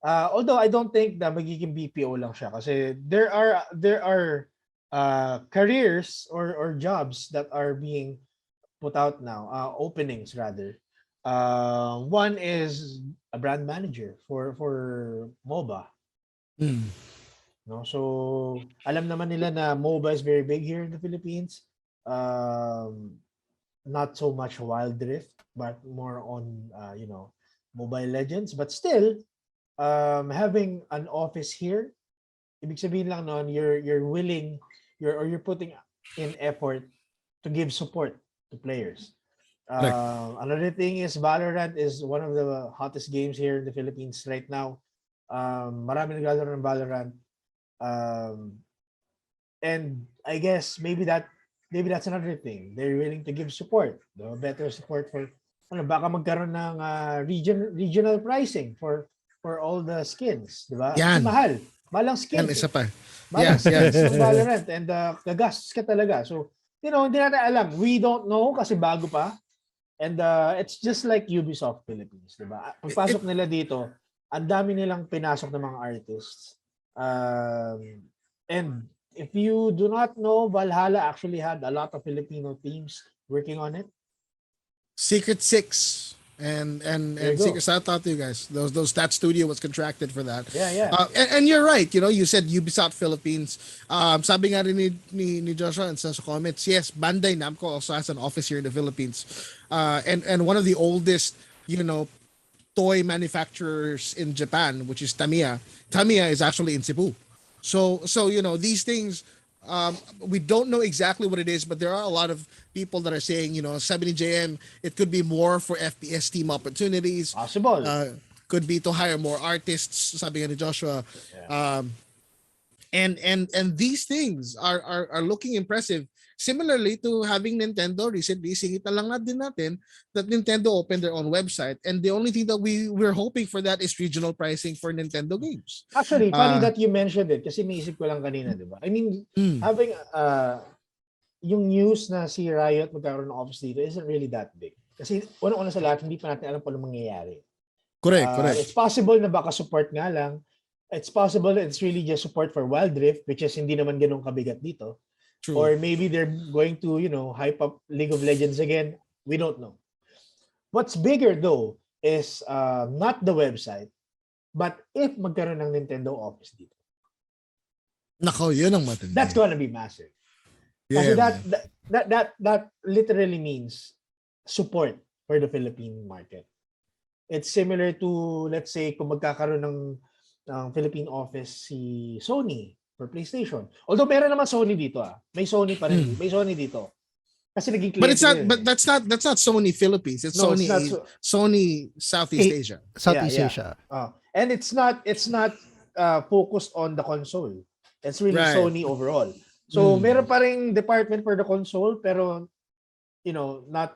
although I don't think na magiging BPO lang siya kasi there are careers or jobs that are being put out now, openings rather. One is a brand manager for MOBA. No, so alam naman nila na MOBA is very big here in the Philippines. Not so much Wild Rift, but more on Mobile Legends. But still, having an office here, ibig sabihin lang noon, you're willing, you're putting in effort to give support to players. Another thing is Valorant is one of the hottest games here in the Philippines right now. Marami naglalaro ng Valorant. And I guess maybe that's another thing. They're willing to give support, better support for baka magkaroon ng regional pricing for all the skins, di ba? Kasi Yan. mahal ang skins. Yan, isa pa. Mahal ang skins ng Valorant and gagastos ka talaga. So, hindi natin alam. We don't know kasi bago pa. And it's just like Ubisoft Philippines, di ba? Pagpasok nila dito, ang dami nilang pinasok ng mga artists. And if you do not know, Valhalla actually had a lot of Filipino teams working on it. Secret Six and Secret, shout out to you guys. Those that studio was contracted for that. Yeah. And you're right. You said Ubisoft Philippines. Sabi nga rin ni Joshua and sa comments, yes, Bandai Namco also has an office here in the Philippines. And one of the oldest, toy manufacturers in Japan, which is Tamiya. Tamiya is actually in Cebu. So these things, we don't know exactly what it is, but there are a lot of people that are saying, 70JM, it could be more for FPS team opportunities. Possible. Could be to hire more artists, sabi nga ni Joshua. Yeah. And these things are looking impressive. Similarly to having Nintendo recently, singit na lang din natin that Nintendo opened their own website, and the only thing that we're hoping for that is regional pricing for Nintendo games. Actually, funny that you mentioned it kasi naisip ko lang kanina, di ba? I mean, having yung news na si Riot magkaroon ng office dito isn't really that big. Kasi una sa lahat, hindi pa natin alam kung ano mangyayari. Correct. It's possible na baka support nga lang. It's possible that it's really just support for Wild Rift, which is hindi naman ganun kabigat dito. True. Or maybe they're going to, hype up League of Legends again. We don't know. What's bigger though is not the website, but if magkaroon ng Nintendo office dito. Nako, yun ang matindi. That's gonna be massive. Kasi that literally means support for the Philippine market. It's similar to, let's say, kung magkakaroon ng Philippine office si Sony for PlayStation. Although meron naman Sony dito May Sony pa rin. May Sony dito. Kasi naging But it's not that's not Sony Philippines. It's Sony Southeast Asia. Southeast Asia. And it's not focused on the console. It's really Sony overall. So meron pa ring department for the console pero not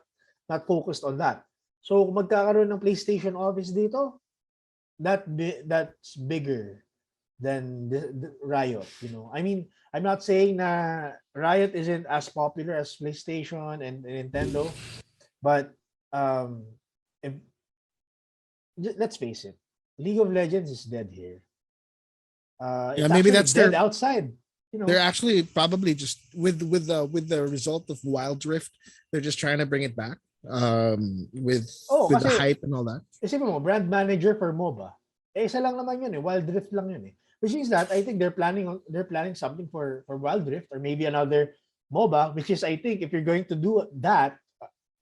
focused on that. So kung magkakaroon ng PlayStation office dito, that's bigger than the Riot, I mean, I'm not saying na Riot isn't as popular as PlayStation and Nintendo, but let's face it, League of Legends is dead here. Maybe that's dead outside. They're actually probably just with the result of Wild Rift, they're just trying to bring it back with the hype and all that. Isipin mo, brand manager for MOBA. Isa lang naman yun Wild Rift lang yun Which means that I think they're planning something for Wild Rift or maybe another MOBA, which is I think if you're going to do that,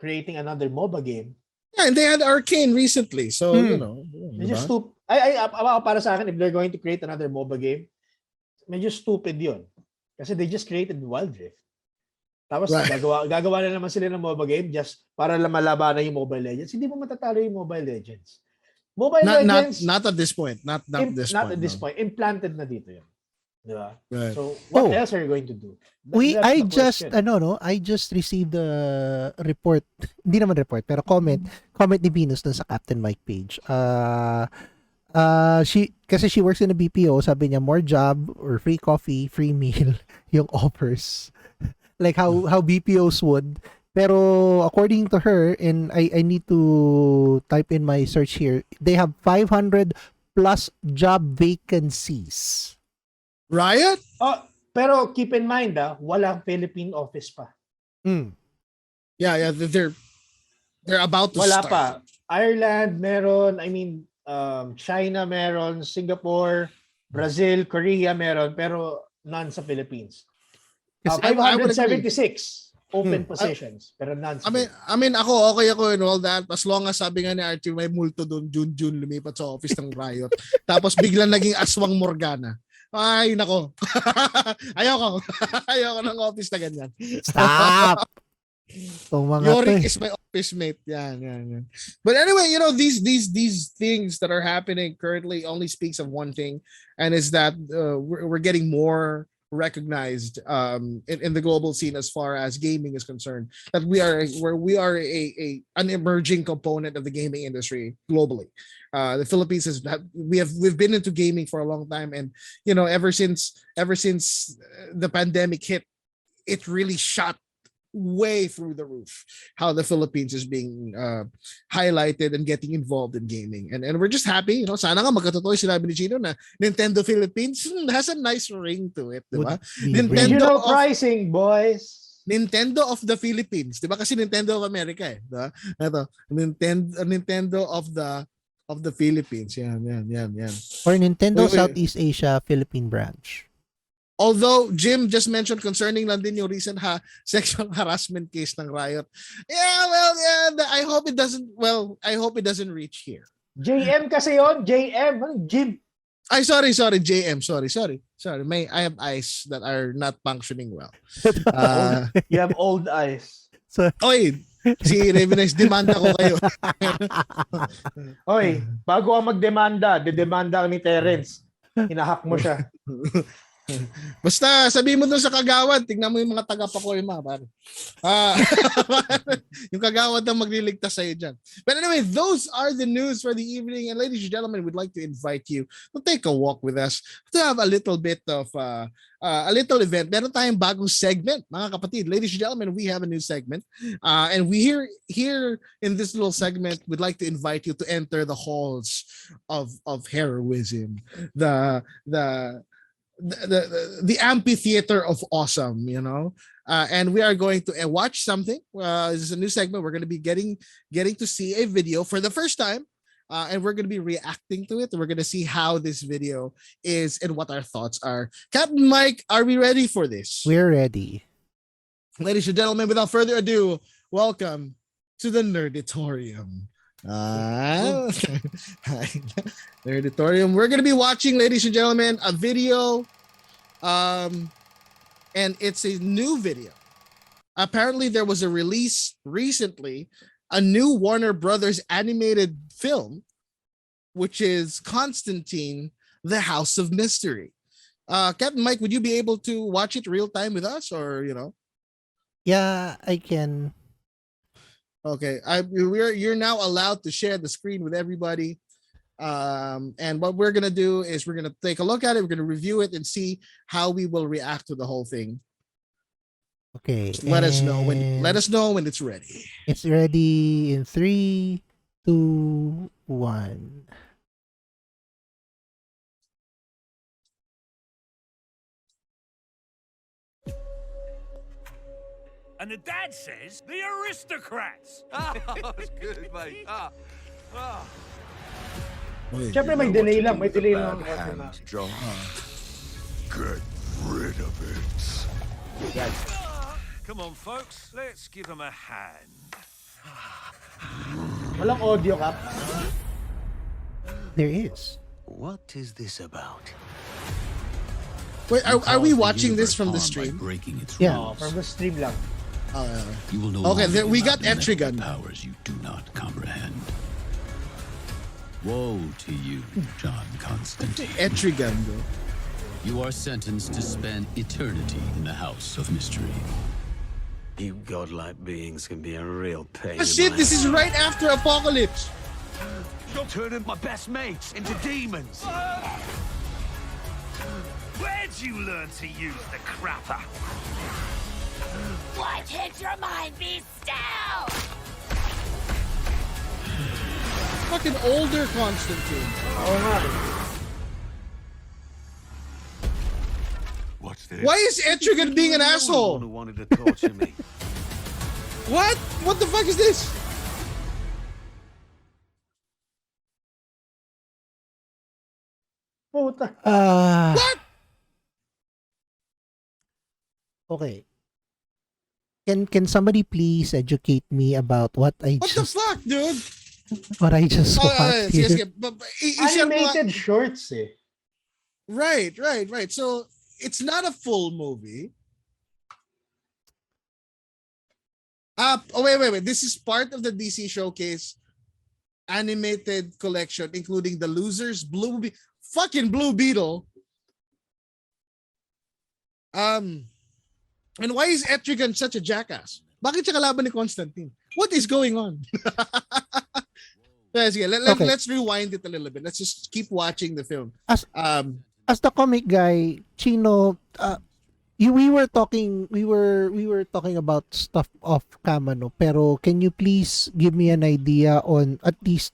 creating another MOBA game. Yeah, and they had Arcane recently, so They just para sa akin, if they're going to create another MOBA game, medyo stupid yun. Kasi they just created Wild Rift. Tapos gagawa na naman sila ng MOBA game just para malabanan yung Mobile Legends. Hindi mo matatalo yung Mobile Legends. Mobile Legends not at this point. Not at this point. Implanted na dito yun. Diba? Right. So what else are you going to do? I just received a report. Hindi naman report, pero comment ni Venus dun sa Captain Mike page. Kasi she works in a BPO, sabi niya more job or free coffee, free meal yung offers. Like how BPOs would. Pero according to her, and I need to type in my search here, they have 500 plus job vacancies. Riot? Pero keep in mind, walang Philippine office pa. Yeah, they're about to start. Wala pa. Ireland meron, China meron, Singapore, Brazil, Korea meron, pero none sa Philippines. 576 open positions, pero none. Ako okay ako and all that, as long as sabi nga ni Archie may multo doon, June lumipat sa office ng Riot. Tapos biglang naging Aswang Morgana. Ay, nako. Ayoko ng office na ganyan. Stop! Yorick is my office mate. Yan. But anyway, these things that are happening currently only speaks of one thing, and is that we're getting more recognized in the global scene as far as gaming is concerned. That we are an emerging component of the gaming industry globally. The Philippines we've been into gaming for a long time, and ever since the pandemic hit, it really shot way through the roof how the Philippines is being highlighted and getting involved in gaming, and we're just happy. Sana nga magkatotoo yung sinabi ni Chino na Nintendo Philippines has a nice ring to it, di ba? Regional pricing, boys. Nintendo of the Philippines, di ba? Kasi Nintendo of America, di ba? Ito, Nintendo of the Philippines. Yan. Or Nintendo Southeast Asia Philippine branch. Although Jim just mentioned concerning lang din yung recent sexual harassment case ng Riot. I hope it doesn't reach here. JM kasi yon, JM, Jim. Ay, sorry, JM. Sorry. I have eyes that are not functioning well. You have old eyes. Oy, si Ravenous, demanda ko kayo. Oy, bago ka magdemanda, dedemanda ka ni Terence. Hinahack mo siya. Basta sabihin mo doon sa kagawad, tignan mo yung mga taga-Pacoima, pare. Yung kagawad ang magliligtas sa'yo dyan. But anyway, those are the news for the evening. And ladies and gentlemen, we'd like to invite you to take a walk with us, to have a little bit of a little event. Meron tayong bagong segment, mga kapatid. Ladies and gentlemen, we have a new segment. And we here in this little segment, we'd like to invite you to enter the halls of heroism. The amphitheater of awesome, and we are going to watch something. This is a new segment. We're going to be getting to see a video for the first time, and we're going to be reacting to it. We're going to see how this video is and what our thoughts are. Captain Mike, are we ready for this? We're ready. Ladies and gentlemen, without further ado, welcome to the Nerditorium. Nerditorium. We're gonna be watching, ladies and gentlemen, a video, and it's a new video. Apparently, there was a release recently, a new Warner Brothers animated film, which is Constantine: The House of Mystery. Captain Mike, would you be able to watch it real time with us, or Yeah, I can. Okay, you're now allowed to share the screen with everybody, and what we're gonna do is we're gonna take a look at it. We're gonna review it and see how we will react to the whole thing. Okay, let us know when it's ready. It's ready in 3, 2, 1. And the dad says, the aristocrats. That's good, mate. Siyempre may delay lang. Hand, John. Get rid of it. Come on, folks. Let's give him a hand. Walang audio, Cap. There is. What is this about? Wait, are we watching this from the stream? Yeah, from the stream lang. You will no okay, longer we got be Etrigan. Powers you do not comprehend. Woe to you, John Constantine. Etrigan, bro. You are sentenced to spend eternity in the House of Mystery. You godlike beings can be a real pain. Oh shit, this is right after Apocalypse. You're turning my best mates into demons. Where'd you learn to use the crapper? What hit your mind? Be still! Fucking older Constantine. Oo nga. What's this? Why is Etrigan being an You're the one asshole? who wanted to torture me. What? What the fuck is this? Puta. What? Okay. Can somebody please educate me about what I What the just fuck, dude? watched here? Sige. I-share mo nga- Animated shorts eh. Right. So it's not a full movie. Wait. This is part of the DC Showcase animated collection, including The Losers, fucking Blue Beetle. And why is Etrigan such a jackass? Bakit siya kalaban ni Constantine? What is going on? Sige, let's rewind it a little bit. Let's just keep watching the film. As the comic guy, Chino, we were talking about stuff off cam, no? Pero can you please give me an idea on at least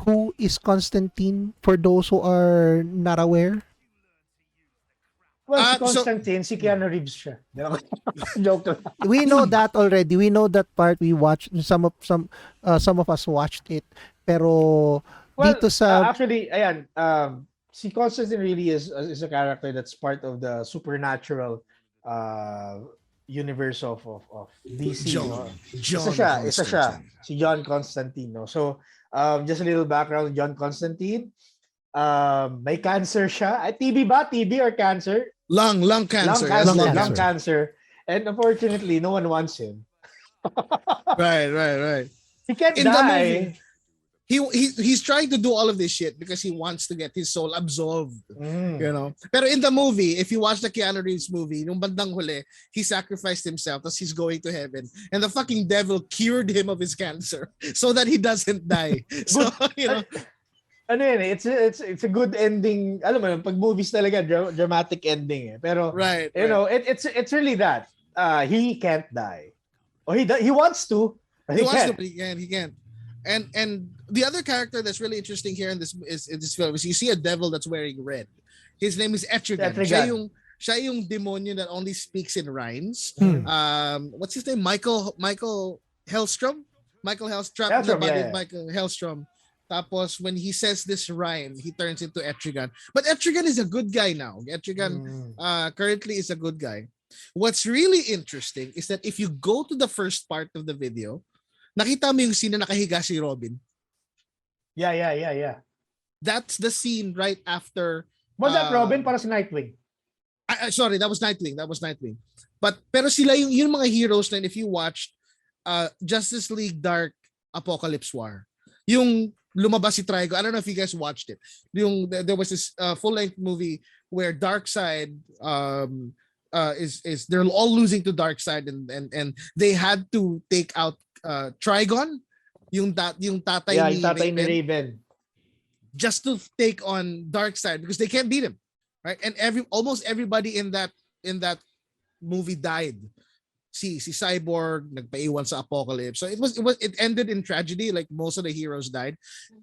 who is Constantine for those who are not aware? Well, si Constantine, si Keanu Reeves siya. Joke lang. We know that already. We know that part. We watched some of us watched it. Pero dito sa actually, ayan, si Constantine really is a character that's part of the supernatural universe of DC. Isa siya, si John Constantine. No? So, just a little background, John Constantine. May cancer siya. TB ba? TB or cancer? Lung cancer. Lung cancer. And unfortunately, no one wants him. Right. He can't In die. The movie, he's trying to do all of this shit because he wants to get his soul absolved. You know? Pero in the movie, if you watch the Keanu Reeves movie, nung bandang huli, he sacrificed himself as he's going to heaven. And the fucking devil cured him of his cancer so that he doesn't die. So, you know. Ano yun eh, it's a good ending. Alam mo, pag movies talaga dramatic ending eh. Pero you know, it's really that. He can't die. Or he wants to, but he can't. And the other character that's really interesting here in this film is you see a devil that's wearing red. His name is Etrigan. Siya yung demonyo that only speaks in rhymes. What's his name? Michael Hellstrom? Michael Hellstrom. Michael Hellstrom. Tapos when he says this rhyme, he turns into Etrigan. But Etrigan is a good guy now. Etrigan currently is a good guy. What's really interesting is that if you go to the first part of the video, nakita mo yung scene na nakahiga si Robin. Yeah. That's the scene right after. Was that Robin para si Nightwing? Sorry, that was Nightwing. Pero sila yung mga heroes na if you watched Justice League Dark Apocalypse War, yung lumabas si Trigon. I don't know if you guys watched it. There was this full-length movie where Darkseid is they're all losing to Darkseid and they had to take out Trigon, yung tatay ni Raven, just to take on Darkseid because they can't beat him, right? And almost everybody in that movie died. Si Cyborg nagpaiwan sa Apocalypse. So it ended in tragedy, like most of the heroes died.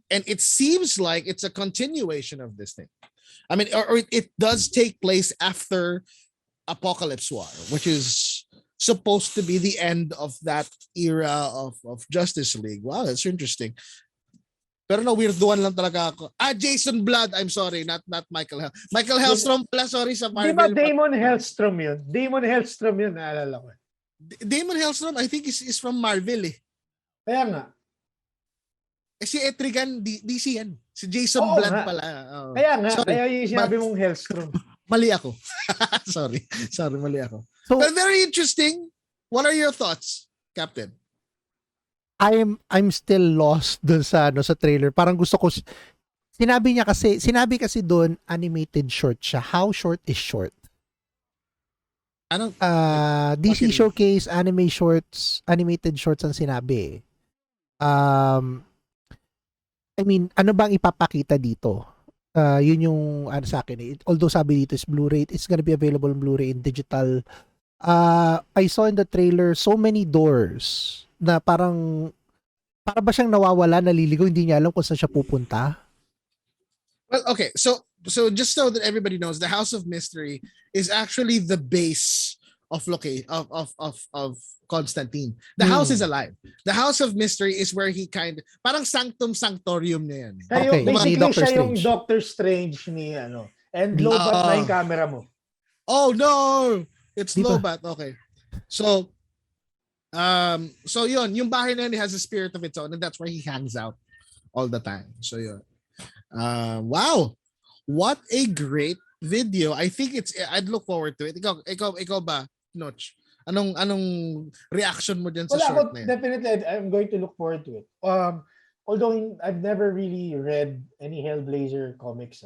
And it seems like it's a continuation of this thing. I mean, or it does take place after Apocalypse War, which is supposed to be the end of that era of Justice League. Wow, that's interesting. Pero na weirdoan lang talaga ako. Jason Blood. I'm sorry, not Michael Hellstrom pala, sorry sa Marvel. Di ba Damon Hellstrom yun, naalala ko. Damon Hellstrom, I think is from Marvel eh. Kaya nga. Si Etrigan, DC yan. Si Jason Blood pala. Kaya nga, kaya yung sinabi mong Hellstrom. Mali ako. Sorry, mali ako. So, but very interesting. What are your thoughts, Captain? I'm still lost dun sa trailer. Parang gusto ko sinabi kasi doon animated short siya. How short is short? DC Showcase animated shorts ang sinabi. I mean, ano bang ipapakita dito? Yun yung sa akin eh. Although sabi dito is Blu-ray, it's gonna be available in Blu-ray in digital. I saw in the trailer so many doors na para ba siyang nawawala, naliligaw, hindi niya alam kung saan siya pupunta. Well, okay. So just so that everybody knows, the House of Mystery is actually the base of Constantine. The house is alive. The House of Mystery is where he parang sanctum sanctorium niya yan. Okay. Basically, siya yung Doctor Strange ni and low-bat na yung camera mo. Oh no! It's low-bat. Okay. So yun, yung bahay na yun has a spirit of its own and that's where he hangs out all the time. So yun. Wow. What a great video. I think I'd look forward to it. Ikaw ba, Noch? Anong reaction mo dyan sa short na yun? Definitely, I'm going to look forward to it. Although I've never really read any Hellblazer comics.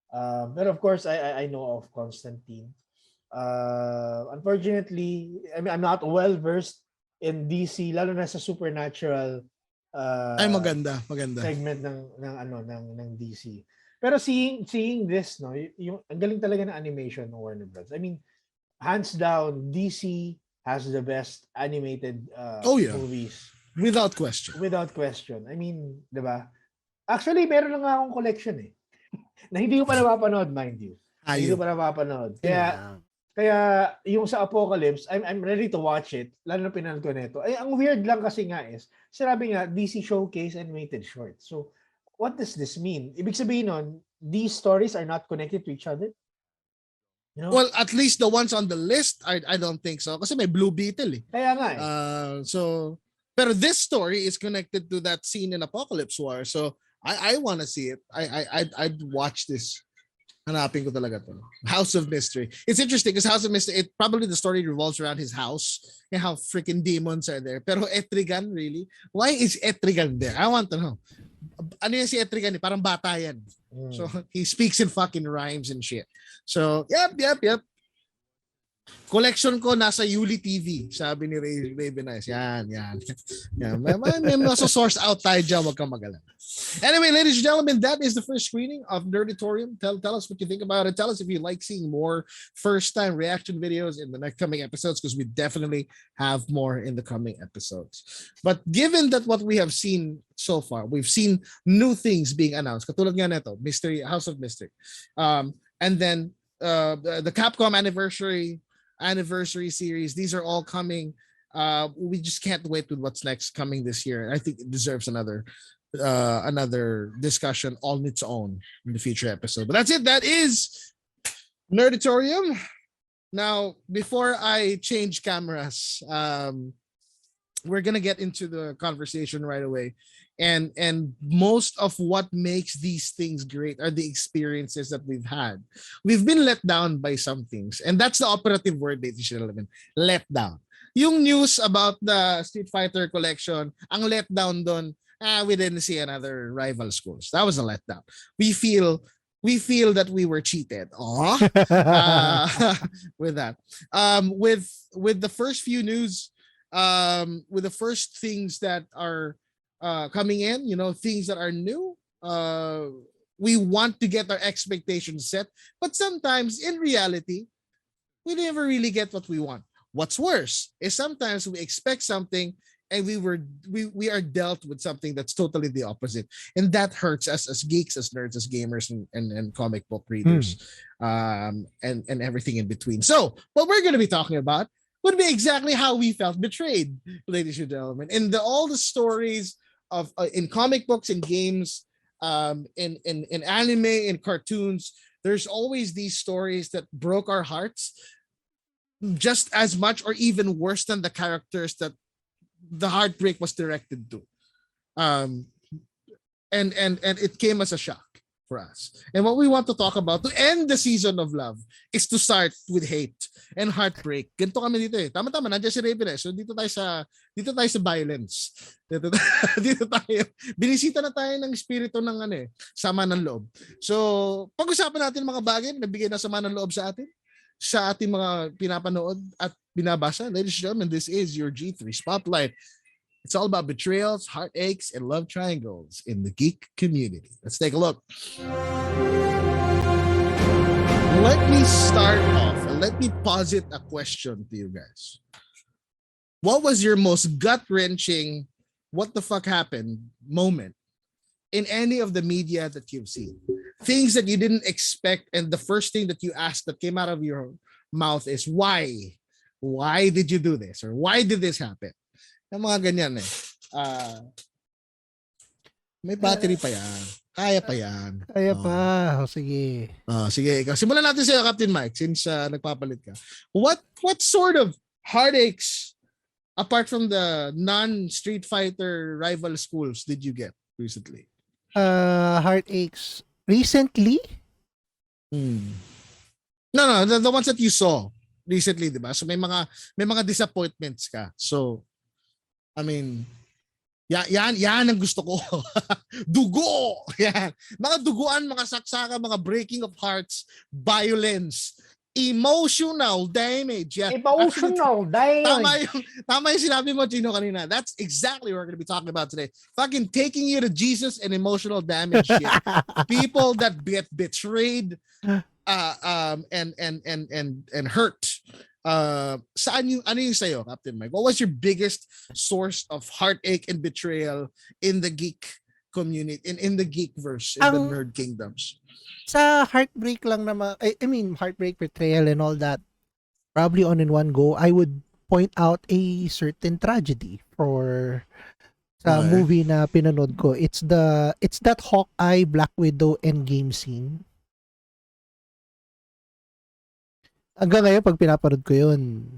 But of course, I know of Constantine. Unfortunately, I mean, I'm not well versed in DC, lalo na sa supernatural Ay, maganda. segment ng DC. Pero seeing this, no, yung ang galing talaga ng animation ng Warner Bros. I mean, hands down, DC has the best animated movies. Without question. Without question. I mean, 'di ba? Actually, meron lang akong collection na hindi ko pa napapanood, mind you. Hindi ko pa napapanood. Kaya yung sa Apocalypse, I'm ready to watch it. Lalo na pinanood ko nito. Ay, ang weird lang kasi nga is, sinabi nga, DC Showcase Animated Short. So, what does this mean? Ibig sabihin nun, these stories are not connected to each other? You know? Well, at least the ones on the list, I don't think so. Kasi may Blue Beetle Kaya nga pero this story is connected to that scene in Apocalypse War. So, I want to see it. I'd watch this. Hanapin ko talaga to. House of Mystery. It's interesting because House of Mystery, probably the story revolves around his house and how freaking demons are there. Pero Etrigan, really? Why is Etrigan there? I want to know. Ano yan si Etrigan? Parang bata yan. So, he speaks in fucking rhymes and shit. So, yep. Collection ko nasa Yuli TV, sabi ni Raven Eyes. Yan. May source out tayo dyan, wag kang magalang. Anyway, ladies and gentlemen, that is the first screening of Nerditorium. Tell us what you think about it. Tell us if you like seeing more first-time reaction videos in the next coming episodes, because we definitely have more in the coming episodes. But given that what we have seen so far, we've seen new things being announced. Katulad nga nito, Mystery, House of Mystic. And then the Capcom anniversary series, these are all coming. We just can't wait with what's next coming this year. I think it deserves another discussion on its own in the future episode. But that's it. That is Nerditorium. Now, before I change cameras, we're gonna get into the conversation right away. And most of what makes these things great are the experiences that we've had. We've been let down by some things. And that's the operative word, ladies and gentlemen. Let down. Yung news about the Street Fighter collection, ang let down doon, we didn't see another rival schools. That was a letdown. We feel that we were cheated. With that. With the first few news, with the first things that are coming in, things that are new, we want to get our expectations set, but sometimes in reality we never really get what we want. What's worse is sometimes we expect something and we are dealt with something that's totally the opposite, and that hurts us as geeks, as nerds, as gamers, and comic book readers, and everything in between. So what we're going to be talking about would be exactly how we felt betrayed, ladies and gentlemen, in all the stories of in comic books and games, in anime, in cartoons. There's always these stories that broke our hearts just as much or even worse than the characters that the heartbreak was directed to. And it came as a shock for us. And what we want to talk about to end the season of love is to start with hate and heartbreak. Ganito kami dito eh. Tama-tama, nandiyan si Raven eh. So dito tayo sa violence. Dito tayo. Binisita na tayo ng espiritu ng sama ng loob. So, pag-usapan natin mga bagay na nagbigay na sama ng loob sa atin, sa ating mga pinapanood at binabasa. Ladies and gentlemen, this is your G3 Spotlight. It's all about betrayals, heartaches, and love triangles in the geek community. Let's take a look. Let me start off and let me posit a question to you guys. What was your most gut-wrenching, what the fuck happened moment in any of the media that you've seen? Things that you didn't expect, and the first thing that you asked that came out of your mouth is, why? Why did you do this? Or why did this happen? Yung mga ganyan eh. May battery pa yan. Kaya pa yan. Kaya pa. Sige. Sige, ikaw. Simulan natin sa'yo, Captain Mike, since nagpapalit ka. What sort of heartaches, apart from the non-Street Fighter rival schools, did you get recently? Heartaches. Recently? No, the ones that you saw recently, diba? So may mga disappointments ka. So, I mean, yan ang gusto ko. Dugo! Yan. Mga duguan, mga saksakan, mga breaking of hearts, violence, Emotional damage. Yeah. Emotional damage. Tama yung sinabi mo, Gino, kanina. That's exactly what we're going to be talking about today. Fucking taking you to Jesus and emotional damage shit. People that get betrayed and hurt. Saan yung, ano yung sa'yo, Captain Mike? What was your biggest source of heartache and betrayal in the geek community, in the geekverse, in the nerd kingdoms? Sa heartbreak lang naman, I mean, heartbreak, betrayal, and all that, probably on in one go, I would point out a certain tragedy for sa movie na pinanood ko. It's that Hawkeye, Black Widow, Endgame scene. Hanggang ngayon, pag pinapanood ko yun.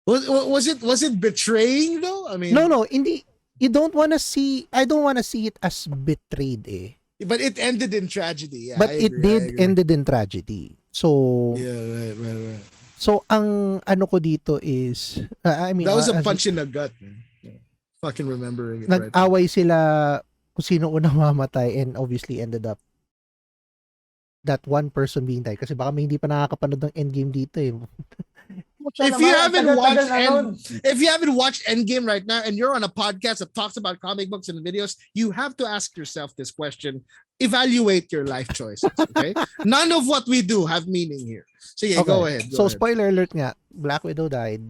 Was it betraying though? I mean, No, hindi. I don't wanna see it as betrayed eh. But it ended in tragedy. Yeah, But it did ended in tragedy. So yeah, right. So ang ano ko dito is I mean that was a punch in the gut, man. Yeah. Fucking remembering it. Nag-away sila kung sino unang mamatay and obviously ended up that one person being died kasi baka may hindi pa nakakapanood ng Endgame dito eh. If you haven't watched Endgame right now and you're on a podcast that talks about comic books and videos, you have to ask yourself this question. Evaluate your life choices, okay? None of what we do have meaning here. So yeah, go ahead. Spoiler alert nga, Black Widow died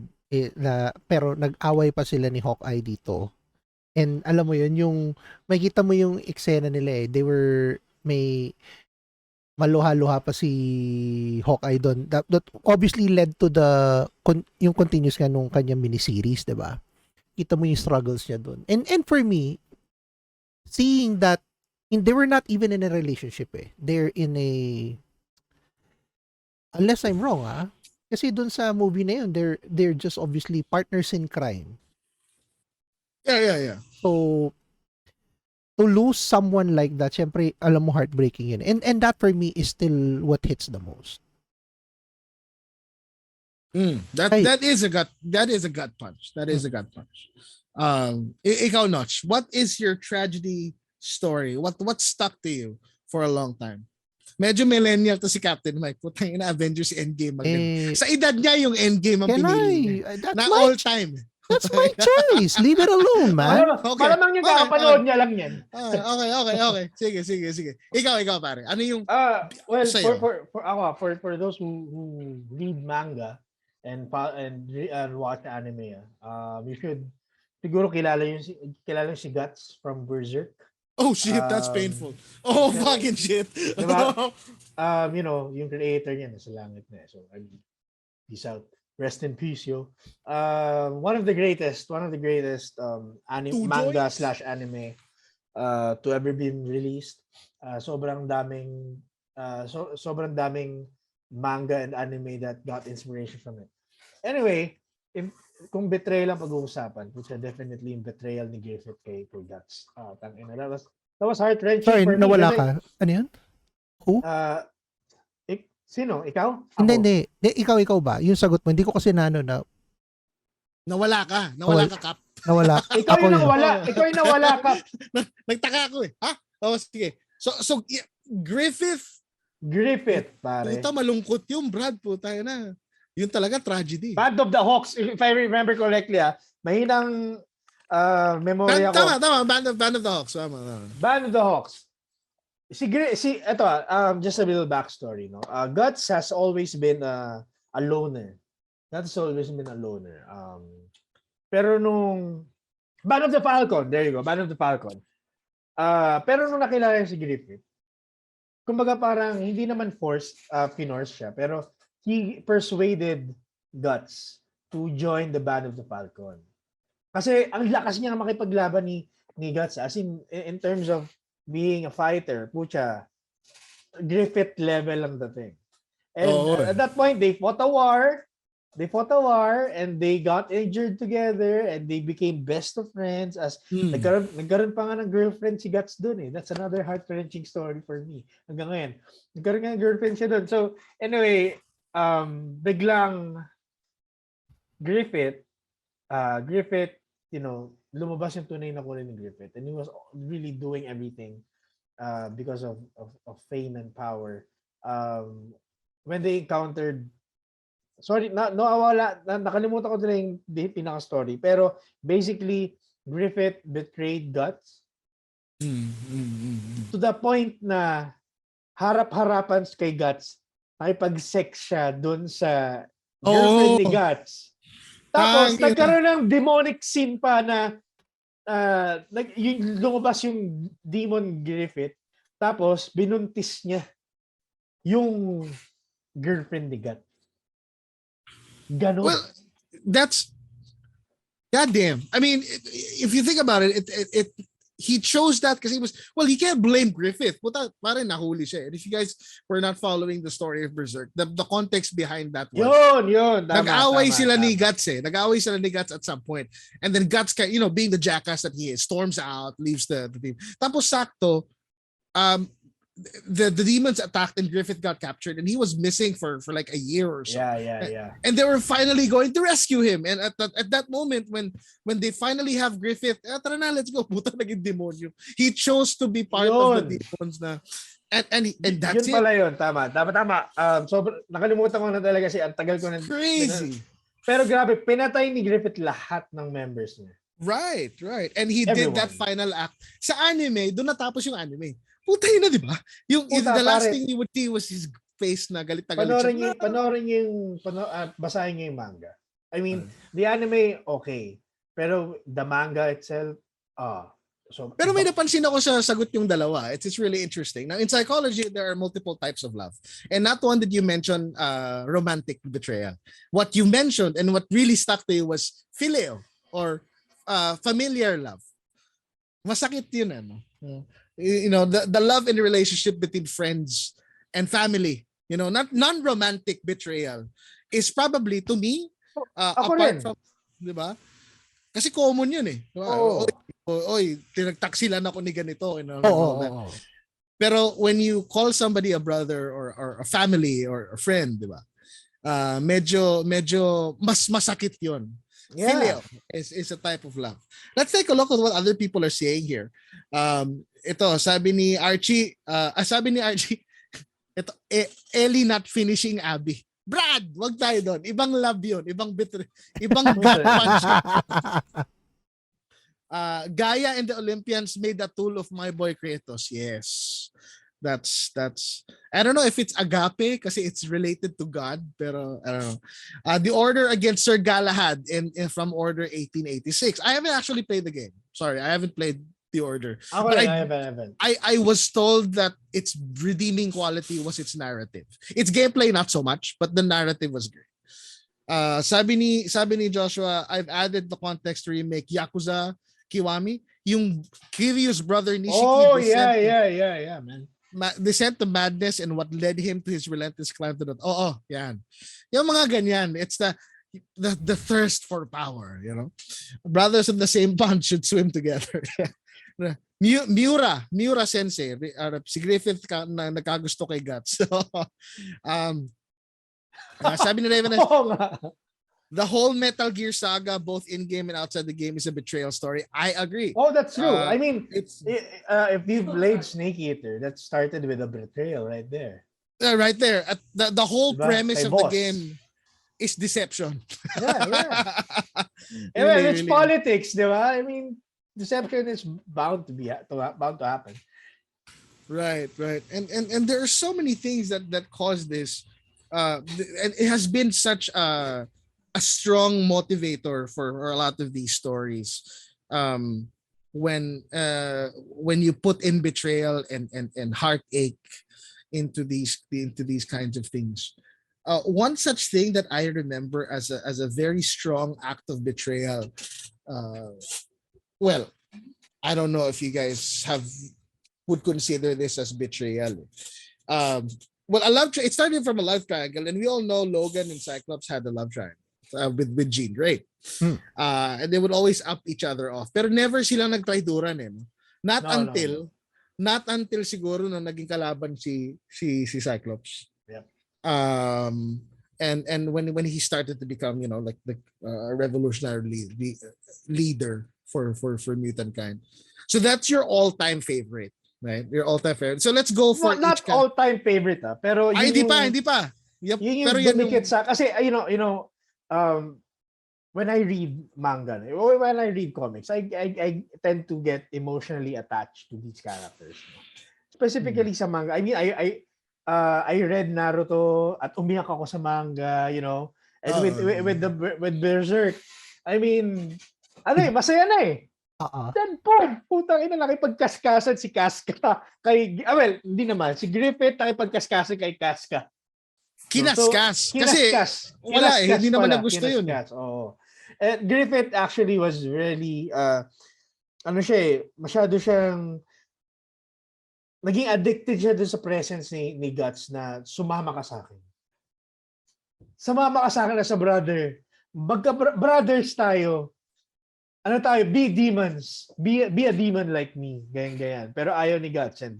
pero nag-away pa sila ni Hawkeye dito. And alam mo yun, yung makita mo yung eksena nila eh. May maluha-luha pa si Hawkeye doon. That obviously led to yung continuous nga nung kanyang miniseries, 'di ba? Kita mo yung struggles niya doon. And for me, seeing that they were not even in a relationship eh. They're in a, unless I'm wrong kasi doon sa movie na yun, they're just obviously partners in crime. Yeah. So to lose someone like that, syempre, alam mo, heartbreaking yun. And that for me is still what hits the most. That is a gut punch. That is a gut punch. Ikaw, Noch, what is your tragedy story? What stuck to you for a long time? Medyo millennial to si Captain Mike. Putang ina, Avengers Endgame. Sa edad niya yung Endgame ang pinili niya. Na all time. That's my choice. Leave it alone, man. Malamang yung kakapanood niya lang yan. Okay. Sige. Ikaw pare. Ano yung for those who read manga and watch anime, you should siguro kilala si Guts from Berserk. Oh shit, that's painful. Oh fucking shit. Diba? Yung creator niya nasa langit na. So peace out. Rest in peace, yo. One of the greatest manga/anime to ever been released. Sobrang daming manga and anime that got inspiration from it. Anyway, kung betrayal ang pag-uusapan, which are definitely yung betrayal ni Griffith kay Guts. That was heart-wrenching. Sorry, for me. nawala ka. Ano yun? Who? Sino? Ikaw? Hindi. Ikaw ba? Yung sagot mo. Hindi ko kasi na. Nawala ka, Kap. Nawala. Ikaw yung nawala, Kap. Nagtaka ako eh. Ha? Oh, sige. So Griffith, pare. Puta, malungkot yung Brad, puta na. Yun talaga tragedy. Band of the Hawks, if I remember correctly, mahinang memory ako. Tama. Band of the Hawks. Tama. Band of the Hawks. Just a little backstory, no? Guts has always been a loner. Pero nung Band of the Falcon, there you go, Band of the Falcon. Pero nung nakilala si Griffith, kumbaga parang hindi naman finorce siya, pero he persuaded Guts to join the Band of the Falcon. Kasi ang lakas niya makipaglaban ni Guts, as in terms of being a fighter, pucha, Griffith level lang dating. And at that point, they fought a war, and they got injured together, and they became best of friends. As nagkaroon pa nga ng girlfriend si Guts dun eh. That's another heart-wrenching story for me. Hanggang ngayon, nagkaroon nga ng girlfriend siya dun. So anyway, biglang Griffith, lumabas yung tunay na kulay ni Griffith, and he was really doing everything because of fame and power. when they encountered, sorry, nakalimutan ko na yung pinaka-story. Pero basically, Griffith betrayed Guts to the point na harap-harapan kay Guts, nakipag-sex siya dun sa girlfriend ni Guts. Tapos, nagkaroon ng demonic scene pa na lumabas yung demon Griffith. Tapos, binuntis niya yung girlfriend ni Guts. Ganon. Well, that's goddamn. I mean, if you think about it, he chose that because he can't blame Griffith. Puta, parang nahuli siya. And if you guys were not following the story of Berserk, the context behind that was yun. Nag-away sila ni Guts eh. Nag-away sila ni Guts at some point. And then Guts, being the jackass that he is, storms out, leaves the team. Tapos sakto, the demons attacked and Griffith got captured and he was missing for like a year or so. Yeah. And they were finally going to rescue him. And at that moment when they finally have Griffith, tara na, let's go. Puta, naging demonyo. He chose to be part of the demons na. And that's yun pala yun. Tama. So nakalimutan ko na talaga ang tagal ko na. Crazy. Pero grabe, pinatay ni Griffith lahat ng members niya. Right. And he did that final act. Sa anime, doon natapos yung anime. Putay na, di ba? The last thing you would see was his face na galit na galit. Basahin niyo yung manga. I mean, the anime, okay. Pero the manga itself, pero may napansin ako sa sagot yung dalawa. It's really interesting. Now, in psychology, there are multiple types of love. And not one that you mentioned, romantic betrayal. What you mentioned and what really stuck to you was phileo or familiar love. Masakit yun, ano? The love in the relationship between friends and family, not non-romantic betrayal is probably to me apart from, di ba? Kasi common yun eh. Oy, tinagtaksilan ako ni ganito. Pero when you call somebody a brother or a family or a friend, di ba? Medyo mas masakit yun. Filial is a type of love. Let's take a look at what other people are saying here. Ito, sabi ni Archie, ito, Ellie not finishing Abby. Brad, wag tayo doon. Ibang love yun. Ibang gut punch. Gaia and the Olympians made a tool of my boy Kratos. Yes. That's I don't know if it's agape kasi it's related to God, pero I don't know. The order against Sir Galahad in from Order 1886. I haven't actually played the game. Sorry, I haven't played the order. I haven't. I was told that its redeeming quality was its narrative. Its gameplay not so much, but the narrative was great. Sabi ni Joshua, I've added the context to remake Yakuza Kiwami, yung Kiryu's brother Nishiki. Yeah, man. Descent to madness and what led him to his relentless climb to the yan. Yung mga ganyan, it's the thirst for power, Brothers in the same pond should swim together. Miura sensei, si Griffith na nagkagusto kay Guts. So, sabi ni Raven, the whole Metal Gear saga, both in-game and outside the game, is a betrayal story. I agree. Oh, that's true. I mean, if you've played Snake Eater, that started with a betrayal right there. Right there. The whole premise of the game is deception. Yeah. It's politics, di ba? I mean, deception is bound to happen. Right. And there are so many things that cause this. And it has been such a strong motivator for a lot of these stories. When you put in betrayal and heartache into these kinds of things. One such thing that I remember as a very strong act of betrayal. Well, I don't know if you guys would consider this as betrayal. Well, it started from a love triangle, and we all know Logan and Cyclops had a love triangle with Jean Grey. And they would always up each other off. Pero never silang nagtraiduran eh. Not until siguro na naging kalaban si Cyclops. Yep. And when he started to become, like the revolutionary leader for mutant kind. So that's your all-time favorite, right? Your all-time favorite. So let's go for not all-time favorite, pero hindi pa. Yep. Yun yung Pero yan dumikit sa, kasi when I read manga, or when I read comics, I tend to get emotionally attached to these characters. Specifically sa manga. I mean, I read Naruto at umiyak ako sa manga, and with Berserk, I mean, masaya na eh. Then putang ina, nakipagkaskasan si Casca kay, hindi naman, si Griffith nakipagkaskasan kay Casca. Kinaskas. Kinaskas. Kasi wala eh, hindi naman pala, na gusto yun. Oo. Griffith actually was really, masyado siyang, naging addicted siya dun sa presence ni Guts na sumama ka sa akin. Sumama ka sa akin as a brother. Brothers tayo. Be demons. Be a demon like me. Ganyan. Pero ayaw ni Guts, and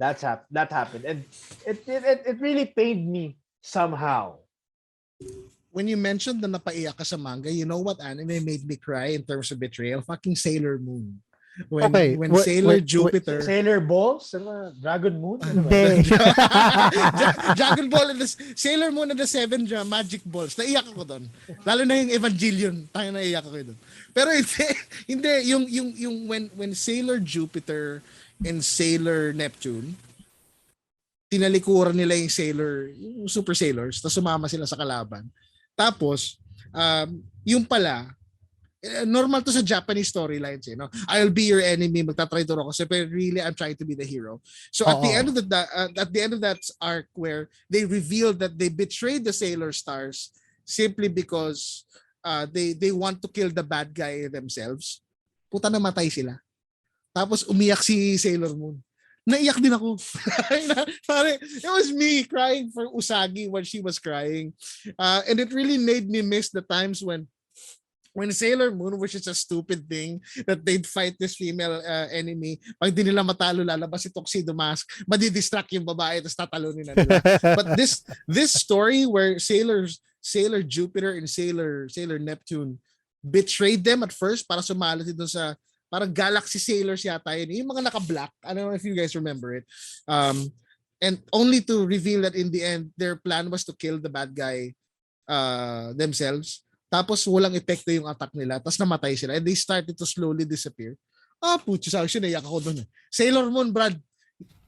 that happened. And it really pained me somehow. When you mentioned na napaiyak ka sa manga, you know what anime made me cry in terms of betrayal? Fucking Sailor Moon. When Jupiter... Sailor Balls? Dragon Moon? Dragon Ball and the Sailor Moon and the Seven Magic Balls. Naiyak ako doon. Lalo na yung Evangelion. Tayo naiyak ako doon. Pero hindi yung when Sailor Jupiter and Sailor Neptune, tinalikuran nila yung Super Sailors, tapos sumama sila sa kalaban. Tapos, yung pala, normal to sa Japanese storylines, I'll be your enemy, magtatraitor ako, pero really I'm trying to be the hero. So at the end of that arc where they revealed that they betrayed the Sailor Stars simply because they want to kill the bad guy themselves. Puta, namatay sila. Tapos umiyak si Sailor Moon. Naiyak din ako. It was me crying for Usagi when she was crying. And it really made me miss the times when Sailor Moon, which is a stupid thing, that they'd fight this female enemy, pag di nila matalo, lalabas si Tuxedo Mask, madidistract yung babae, tapos tatalunin na nila. But this story where Sailor Jupiter and Sailor Neptune betrayed them at first para sumali doon sa parang Galaxy Sailors yata yun. Yung mga naka-black. I don't know if you guys remember it. And only to reveal that in the end, their plan was to kill the bad guy themselves. Tapos walang epekto yung attack nila. Tapos namatay sila. And they started to slowly disappear. Putyo sa action, naiyak ako doon. Sailor Moon, Brad.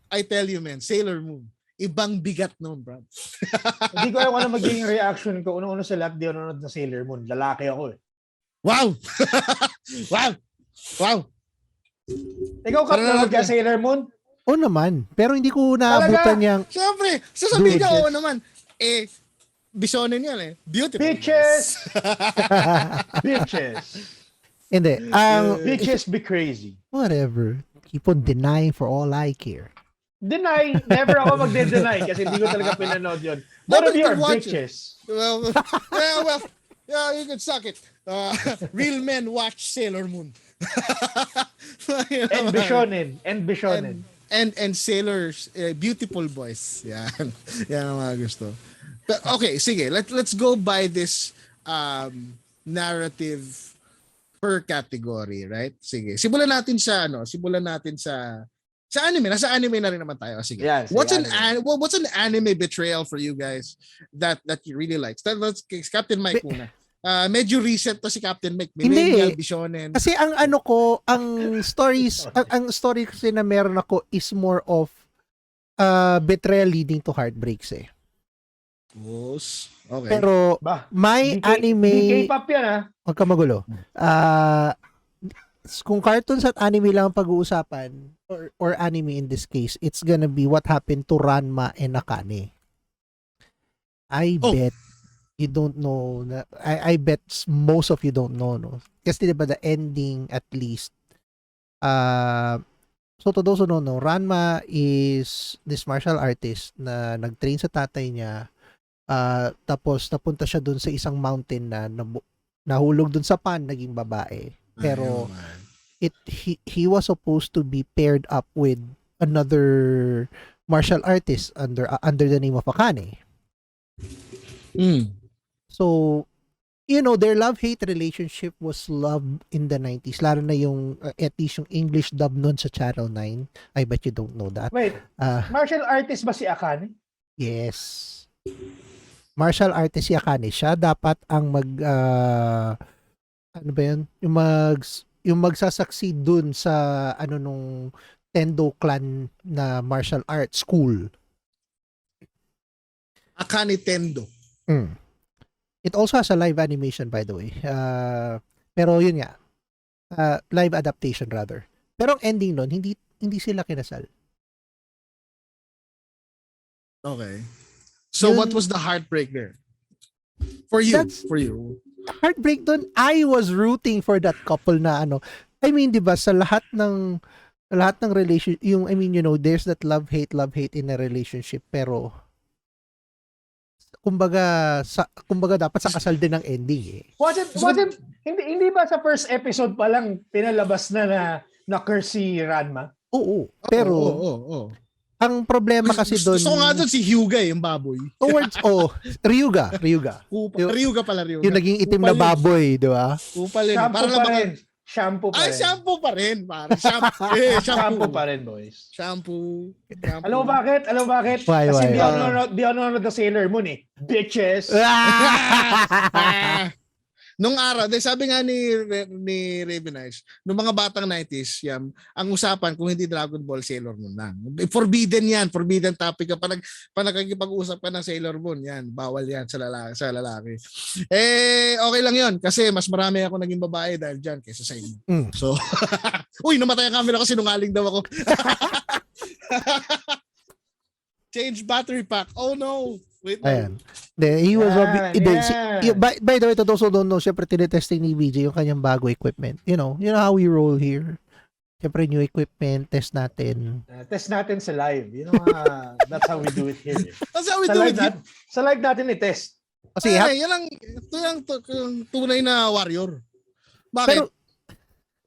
I tell you, man. Sailor Moon. Ibang bigat noon, Brad. Hindi ko alam kung magiging reaction ko. Una-una sa lahat, di ako nanonood na Sailor Moon. Lalaki ako eh. Wow! Wow! Ikaw ka nanonood ka Sailor Moon? Oo naman. Pero hindi ko naabutan niyang... Siyempre, sasabihin ka, oo naman. Bisonin yan eh. Beautiful. Bitches! Bitches. Hindi. Bitches be crazy. Whatever. Keep on denying for all I care. Deny. Never ako magde-deny kasi hindi ko talaga pinanood yun. Both of you are bitches. Well, yeah, you can suck it. Real men watch Sailor Moon. And Bishonen. And sailors, beautiful boys. Yan. Yan ang mga gusto. But, okay, sige. Let's go by this narrative per category, right? Sige. Simulan natin sa anime. Nasa anime na rin naman tayo. Sige. Yeah, what's an anime betrayal for you guys that you really like? Let's Captain Mike muna. Medyo recent to si Captain Mike. Millennial, Bishonen. Kasi ang story kasi na meron ako is more of betrayal leading to heartbreaks eh. Okay. Pero may anime... K-pop yan ha? Huwag ka magulo. Kung cartoons at anime lang ang pag-uusapan, or anime in this case, it's gonna be what happened to Ranma and Akane. I bet you don't know. I bet most of you don't know, no? Kasi diba the ending at least, so to those who don't know, Ranma is this martial artist na nag-train sa tatay niya. Tapos napunta siya dun sa isang mountain na nahulog dun sa pan, naging babae. Pero he was supposed to be paired up with another martial artist under the name of Akane. So, their love-hate relationship was love in the 90s. Lalo na yung, at least yung English dub nun sa Channel 9. I bet you don't know that. Wait, martial artist ba si Akane? Yes. martial artist si Akane, siya dapat ang ano ba yun? Yung magsasucceed dun sa nung Tendo clan na martial arts school. Akane Tendo. It also has a live animation, by the way. Pero yun nga, live adaptation rather. Pero ang ending nun, hindi sila kinasal. Okay. So what was the heartbreak there? For you. Heartbreak dun, I was rooting for that couple na I mean, 'di ba, sa lahat ng relation, there's that love hate in a relationship, pero kumbaga dapat sa kasal din ang ending eh. Hindi ba sa first episode pa lang pinalabas na curse si Ranma? Oo. Pero ang problema kasi doon, gusto nga doon si Hyuga yung baboy. Towards Ryuga. Ryuga pala. Yung naging itim na baboy, di ba? Upal yun. Shampoo pa rin. Shampoo pa rin, boys. Shampoo. Alam mo bakit? Why? Kasi di ako nanonood ng Sailor Moon eh. Bitches! Nung araw, sabi nga ni Ravenice, nung mga batang 90s, ang usapan kung hindi Dragon Ball, Sailor Moon lang. Forbidden topic ka. Pa nakikipag-usap ka ng Sailor Moon, yan. Bawal yan sa lalaki. Okay lang yon kasi mas marami ako naging babae dahil dyan kaysa sa inyo. So, uy, namatay ang camera ko, sinungaling daw ako. Change battery pack. Oh no. Wait. Ayan. He was by the way, to those who don't know, syempre tinetesting ni BJ yung kanyang bago equipment. You know how we roll here. Syempre new equipment, test natin. Test natin sa live. That's how we do it here. That's how we do it here. Sa live natin i-test. Kasi yan ang tunay na warrior. Bakit? Pero,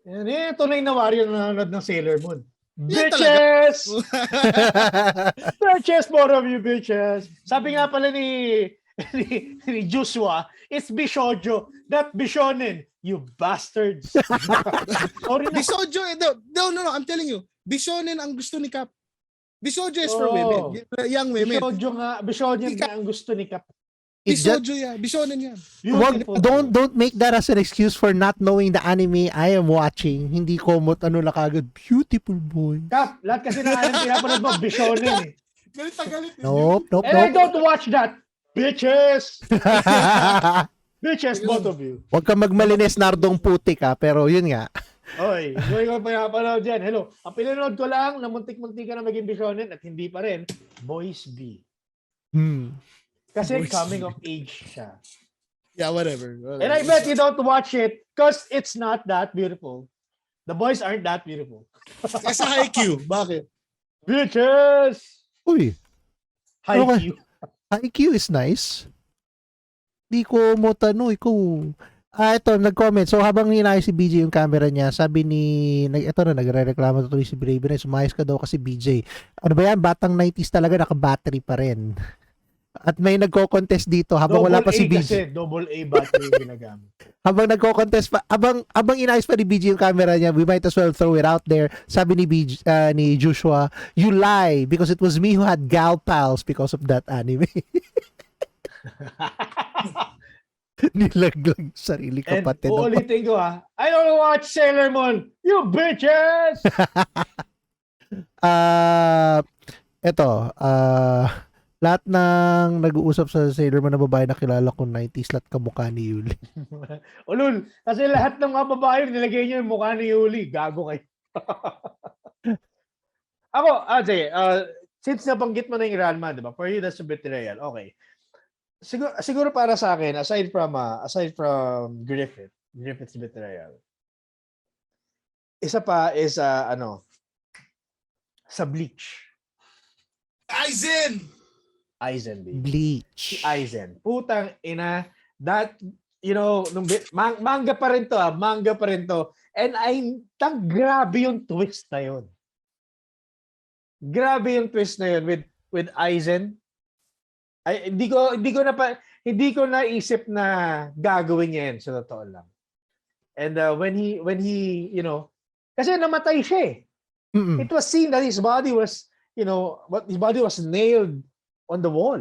yan tunay na warrior na nanonood ng Sailor Moon. Bitches! Bitches, more of you bitches. Sabi nga pala ni Joshua, it's Bishojo, not Bishonen, you bastards. Bishojo, no, I'm telling you, Bishonen ang gusto ni Cap. Bishojo is for women, young women. Bishojo nga ang gusto ni Cap. Bishonen yan. Don't make that as an excuse for not knowing the anime I am watching. Hindi ko kagad, beautiful boy. Kap, lahat kasi na anime pinapanood mo, Bishonen eh. Galit. Nope. And I don't watch that. Bitches! Bitches, both of you. Huwag ka magmalines nardong putik pero yun nga. Oy, hindi ko pinapanood dyan. Hello, ang pinanood ko lang, namuntik-muntik ka na maging Bishonen at hindi pa rin, Boys B. Kasi coming of age siya. Yeah, whatever. And I bet you don't watch it because it's not that beautiful. The boys aren't that beautiful. Kasi Haikyuu. Bakit? Bitches! Uy. Haikyuu. Haikyuu is nice. Di ko mo tanong kung... ito, nag-comment. So, habang ninayos si BJ yung camera niya, sabi nagre-reklamo tuloy si Braven. Sumayos ka daw kasi BJ. Ano ba yan? Batang 90s talaga, naka-battery pa rin. At may nagko-contest dito habang wala pa si BJ. Kasi double A battery yung ginagamit. Habang nagko-contest pa, habang inayos pa ni BJ yung camera niya, we might as well throw it out there. Sabi ni ni Joshua, you lie because it was me who had gal pals because of that anime. Nilaglag sarili kapatid. And uulitin ko I don't watch Sailor Moon, you bitches! Lahat ng nag-uusap sa Sailor Moon na babae na kilala ko 90s, lahat kamukha ni Yuli. Ulul, kasi lahat ng mga babae nilagay niyo yung mukha ni Yuli. Gago kayo. Ako, sige, since nabanggit mo na yung Ranma, diba? For you, that's a betrayal. Okay. Siguro para sa akin, aside from Griffith's betrayal, isa pa is, sa Bleach. Aizen, baby. Bleach. Aizen. Putang ina. That, manga pa rin to. And grabe yung twist na yun. With Aizen. Hindi ko naisip na gagawin niya yan sa totoo lang. And when he, kasi namatay siya eh. It was seen that his body was, his body was nailed on the wall.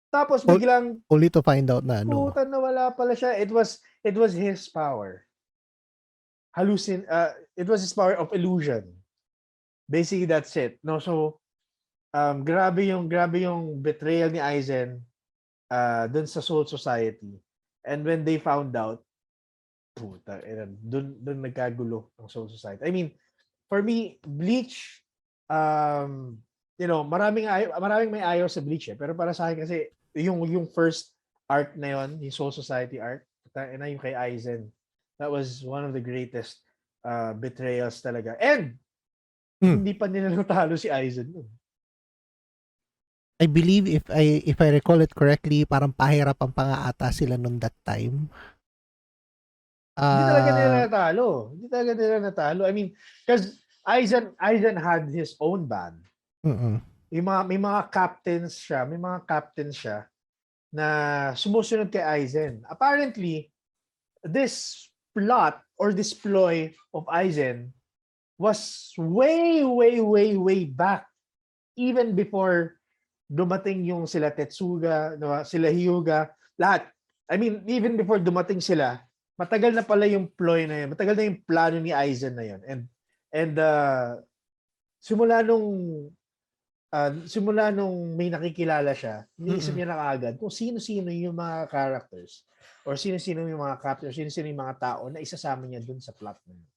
Tapos biglang Only to find out na ano. puta na wala pala siya. It was his power. It was his power of illusion. Basically that's it. No, so grabe yung betrayal ni Aizen dun sa Soul Society. And when they found out, puta, dun nagkagulo ang Soul Society. I mean, for me, Bleach, maraming may ayaw sa Bleach eh. Pero para sa akin kasi yung first arc na yon, yung Soul Society arc, na yung kay Aizen, that was one of the greatest betrayals talaga. And hindi pa nila natalo si Aizen nun. I believe if I recall it correctly, parang pahirapan pa nga ata sila nung that time. Hindi talaga nila natalo. I mean, because Aizen had his own band. May mga captains siya na sumusunod kay Aizen. Apparently, this plot or this ploy of Aizen was way, way, way, way back. Even before dumating yung sila Tetsuga, sila Hyuga, lahat. I mean, even before dumating sila, matagal na pala yung ploy na yun. Matagal na yung plano ni Aizen na yun. And simula nung may nakikilala siya, iniisip niya na kaagad kung sino-sino yung mga characters or sino-sino yung mga captors, sino-sino yung mga tao na isasama niya dun sa plot na yun.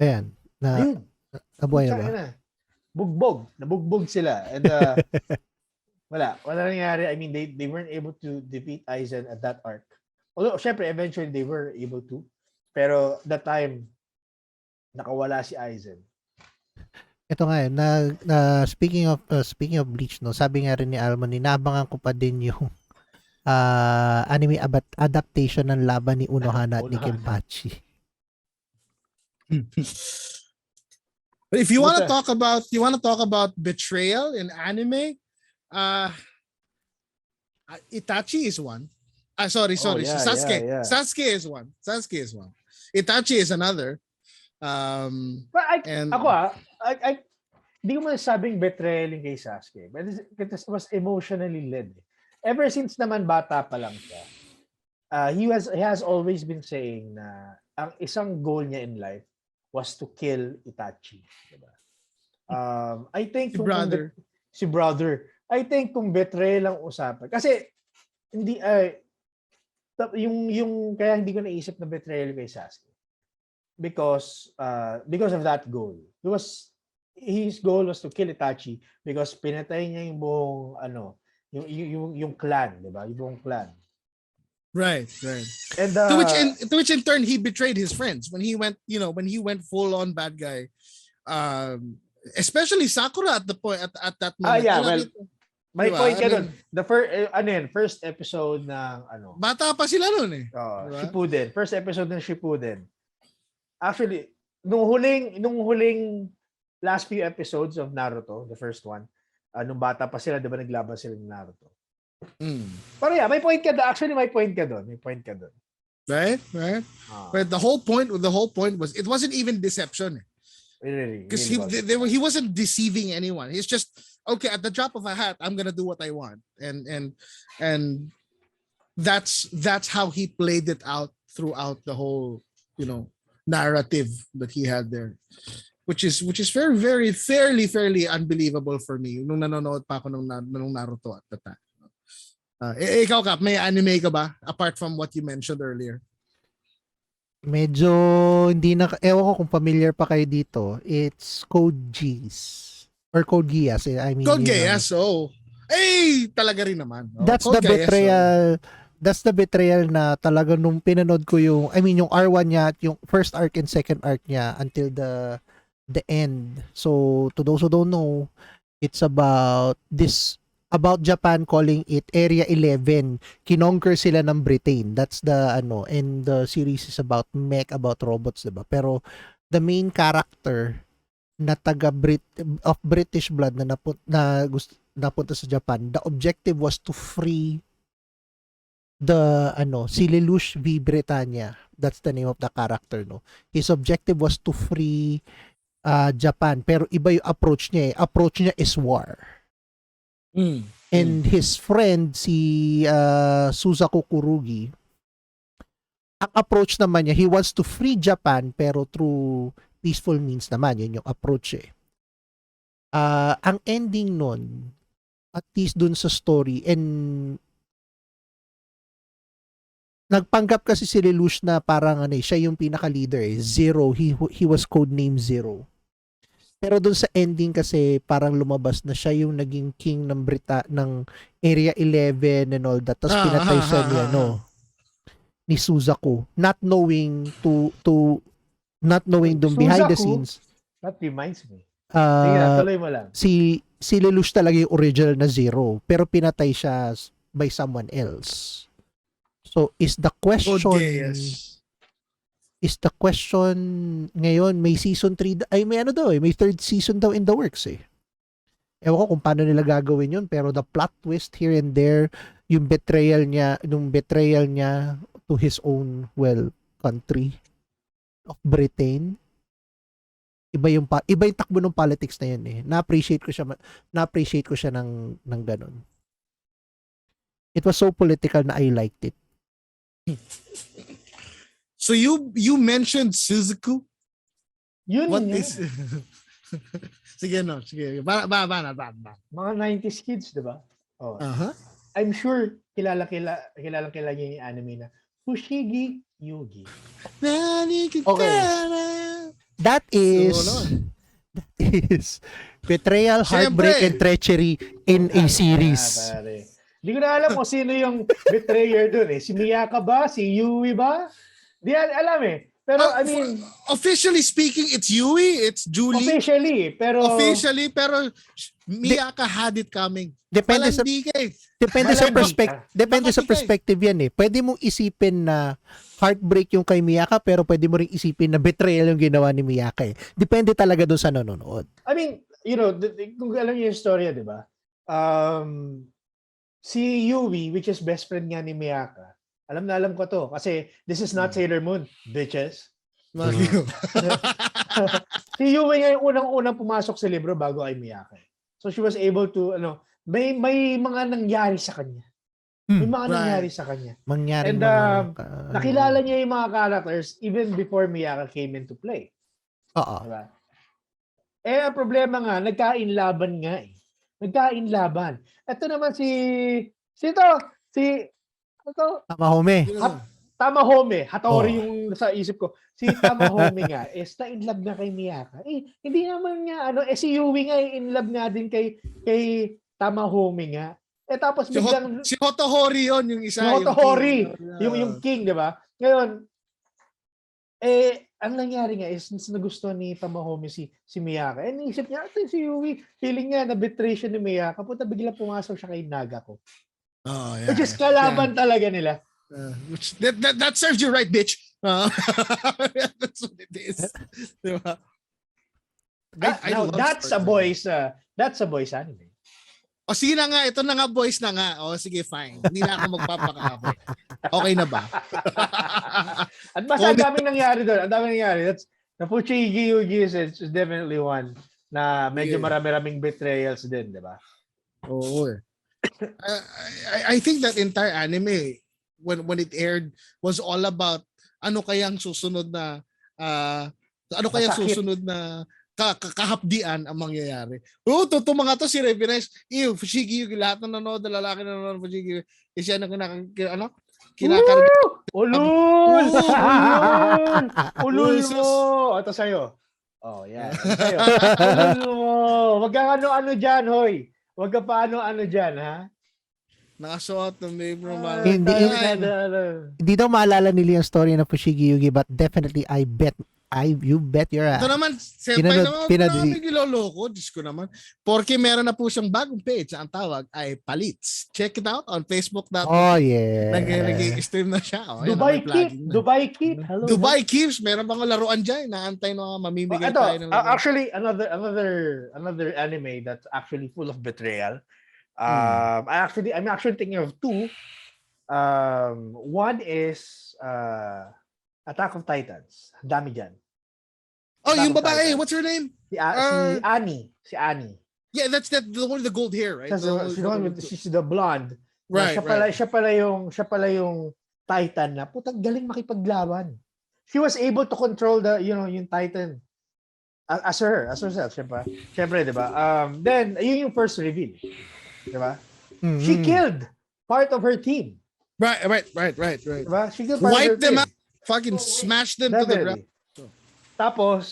Ayan. Nabuhay na ba? Nabugbog sila. And wala nangyari. I mean, they weren't able to defeat Aizen at that arc. Although, syempre, eventually they were able to. Pero that time, nakawala si Aizen. Ito nga speaking of Bleach, no, sabi nga rin ni Almond, inabangan ko pa din yung anime adaptation ng laban ni Unohana at ni Kenpachi. But if you want to talk about betrayal in anime, Itachi is one. Sorry. Sasuke. Yeah. Sasuke is one. Itachi is another. But hindi ko masasabing betrayal kay Sasuke. But it was emotionally led. Ever since naman bata pa lang siya, he has always been saying na ang isang goal niya in life was to kill Itachi. Diba? I think si brother. I think kung betrayal ang usapan. Kasi hindi yung kaya hindi ko naisip na betrayal kay Sasuke. Because of that goal. His goal was to kill Itachi because pinatay niya yung buong yung clan, 'di ba? Yung buong clan. Right. And to which in turn he betrayed his friends when he went full on bad guy. Especially Sakura at that moment. My point ka doon. The first episode ng bata pa sila noon eh. Diba? Shippuden. First episode ng Shippuden. Actually, nung huling last few episodes of Naruto, the first one, nung bata pa sila, 'di ba naglaban sila ng Naruto? Pero yeah, may point ka doon. Actually, may point ka doon. Right. But the whole point was it wasn't even deception. Because he wasn't deceiving anyone. He's just okay at the drop of a hat. I'm gonna do what I want, and that's how he played it out throughout the whole narrative that he had there, which is very very fairly unbelievable for me. Nung nanonood pa ako nung Naruto at the time. Ikaw, Kap, may anime ka ba apart from what you mentioned earlier? Medyo hindi na, ewan ko kung familiar pa kayo dito. It's Code Geass or Code Geass. I mean, Code Geass, talaga rin naman. That's the betrayal. That's the betrayal na talaga nung pinanood ko yung R1 niya at yung first arc and second arc niya until the end. So to those who don't know, it's about Japan calling it Area 11. Kinonquer sila ng Britain. That's the and the series is about mech, about robots, diba? Pero the main character na of British blood na napunta sa Japan, the objective was to free si Lelouch v Britannia. That's the name of the character, no. His objective was to free Japan, pero iba yung approach niya. Approach niya is war. And his friend, si Suzaku Kurugi, ang approach naman niya, he wants to free Japan pero through peaceful means naman. Yun yung approach eh. Ang ending nun, at least dun sa story, and nagpanggap kasi si Lelouch na parang siya yung pinaka-leader eh. Zero. He was codenamed Zero. Pero dun sa ending kasi parang lumabas na siya yung naging king ng ng Area 11 and all that. Tapos pinatay siya ni Suzaku. Not knowing not knowing dun behind the scenes. That reminds me. Tuloy mo lang. Si Lelouch talaga yung original na Zero. Pero pinatay siya by someone else. So is the question ngayon may season 3 ay may may third season daw in the works eh. Ewan ko kung paano nila gagawin yun, pero the plot twist here and there, yung betrayal niya to his own country of Britain. Iba yung takbo ng politics na yun eh. Na-appreciate ko siya ng ganun. It was so political na I liked it. So you mentioned Suzaku? Yun What yun. is Sige. Ba. Mga 90s kids, 'di ba? Oh. Uh-huh. I'm sure kilala niya yung anime na Fushigi Yugi. Okay. That is betrayal, heartbreak, and treachery in a series. Hindi ko na alam kung sino yung betrayer doon eh. Si Miyaka ba? Si Yui ba? Di alam eh. Pero I mean, officially speaking, it's Yui, it's Julie. Officially, pero Miyaka had it coming. Depende sa perspective yan eh. Pwede mong isipin na heartbreak yung kay Miyaka, pero pwede mo ring isipin na betrayal yung ginawa ni Miyaka eh. Depende talaga doon sa nanonood. I mean, kung alam niyo yung storya, di ba? Si Yui, which is best friend nga ni Miyaka, alam ko to. Kasi this is not Sailor Moon, bitches. Si Yui nga yung unang-unang pumasok sa libro bago ay Miyaka. So she was able to, may mga nangyari sa kanya. May mga nangyari sa kanya. And nakilala niya yung mga characters even before Miyaka came into play. Oo. Diba? Ang problema nga, nagkainlaban nga eh. Nagkainlaban. Ito naman Tamahome. Hattori yung sa isip ko. Si Tamahome nga is na-inlove na kay Miyaka. Hindi naman nga si Yui nga in love nga din kay Tamahome nga. Tapos biglang si Hotohori yon yung isa. Si Hotohori, yung king, 'di ba? Ngayon ang nangyari nga is nagustuhan ni Tamahome si Miyaka. Naisip niya, si Yui, feeling niya na betray siya ni Miyaka. Punta bigla pumasok siya kay Nagako. Oh, yeah. Which is kalaban talaga nila. That serves you right, bitch. That's what it is. Diba? That's a boys anime. O sige na nga, ito na nga boys na nga. O sige, fine. Hindi na ako magpapakapoy. Okay na ba? At basta ang daming nangyari doon. That's the Fushigi Yugi is definitely one na medyo marami-raming betrayals din, di ba? Oo. I think that entire anime when it aired was all about ano kayang susunod na kahapdian ang mangyayari. Mga to si Reverence, Fushigi Yugi, lahat na nanonood na lalaki na nanonood Fushigi Yugi, siya na kinakarga. Ulul mo! Ito sa'yo. Oh, yan. Ito sa'yo. Ulul mo! Wag kang ano-ano dyan, hoy. Wag ka pa ano-ano dyan, ha? Nakasuot ng libro. Hindi daw maalala nila yung story ng Fushigi Yugi, but definitely you bet your ass. Ito naman, senpai naman niloloko. Diyos ko naman. Porque meron na po siyang bagong page. Ang tawag ay Plights. Check it out on Facebook.com. Oh, yeah. Nag-stream na siya. Dubai Keep. Hello. Dubai Keeps. Meron bang laruan dyan. Naantay na mamimigay tayo ng laruan. Actually, another anime that's actually full of betrayal. I'm actually thinking of two. One is Attack of Titans. Dami dyan. Oh, yung babae. What's her name? Si Annie. Yeah, that's the one with the gold hair, right? She's the blonde. Right, Siya pala yung Titan na putang galing makipaglaban. She was able to control yung Titan as herself, syempre, 'di ba? Then yun yung first reveal, 'di ba? She killed part of her team. Right. Diba? She killed part Wipe of her them team. out, fucking smash them to the ground. Tapos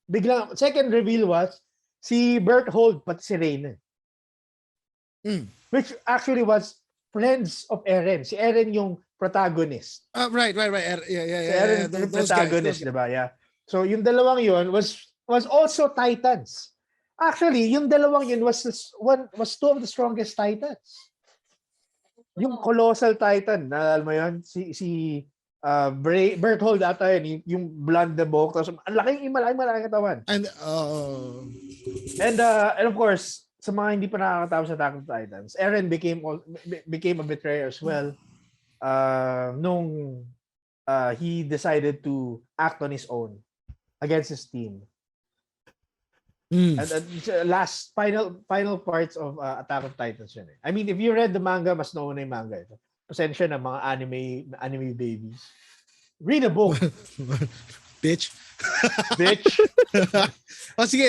biglang second reveal was si Berthold pati si Reina. Which actually was friends of Eren. Si Eren yung protagonist. Right. Yeah. Si Eren yung protagonist, diba? Yeah. So yung dalawang yun was also Titans. Actually, yung dalawang yun was two of the strongest Titans. Yung Colossal Titan, naalala mo yun? Si Berthold ata yun, yung blonde na buhok. Ang malaking katawan. And of course, sa mga hindi pa nakakatawa sa Attack on Titans, Eren became a betrayer as well nung he decided to act on his own against his team. And last final parts of Attack on Titans yun. I mean, if you read the manga, mas nauna yung manga ito. Pasensya na mga anime babies. Read a book. Bitch. Sige.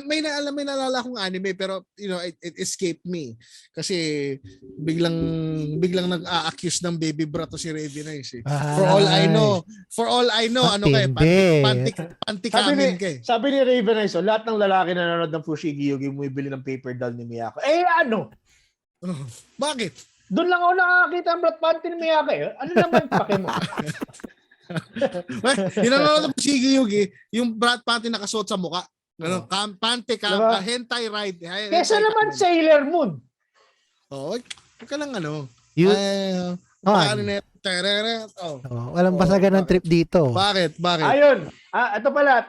May naalala akong anime pero it escaped me kasi biglang nag-a-accuse ng baby bra to si Raven na eh. For all I know ano kay panty-kamin kay. Sabi ni Raven so lahat ng lalaki na nanonood ng Fushigi Yugi bumibili ng paper doll ni Miyako. Bakit? Doon lang ako nakakita ang brat panty ni Miyako eh. Ano naman pake mo? Yung nanonood ng Fushigi Yugi, yung brat panty nakasuot sa mukha. Pante ka, diba? Hentai ride. Kesa naman Sailor Moon. Huwag ka lang walang basagan ng trip dito. Bakit? Ayun. Ito pala,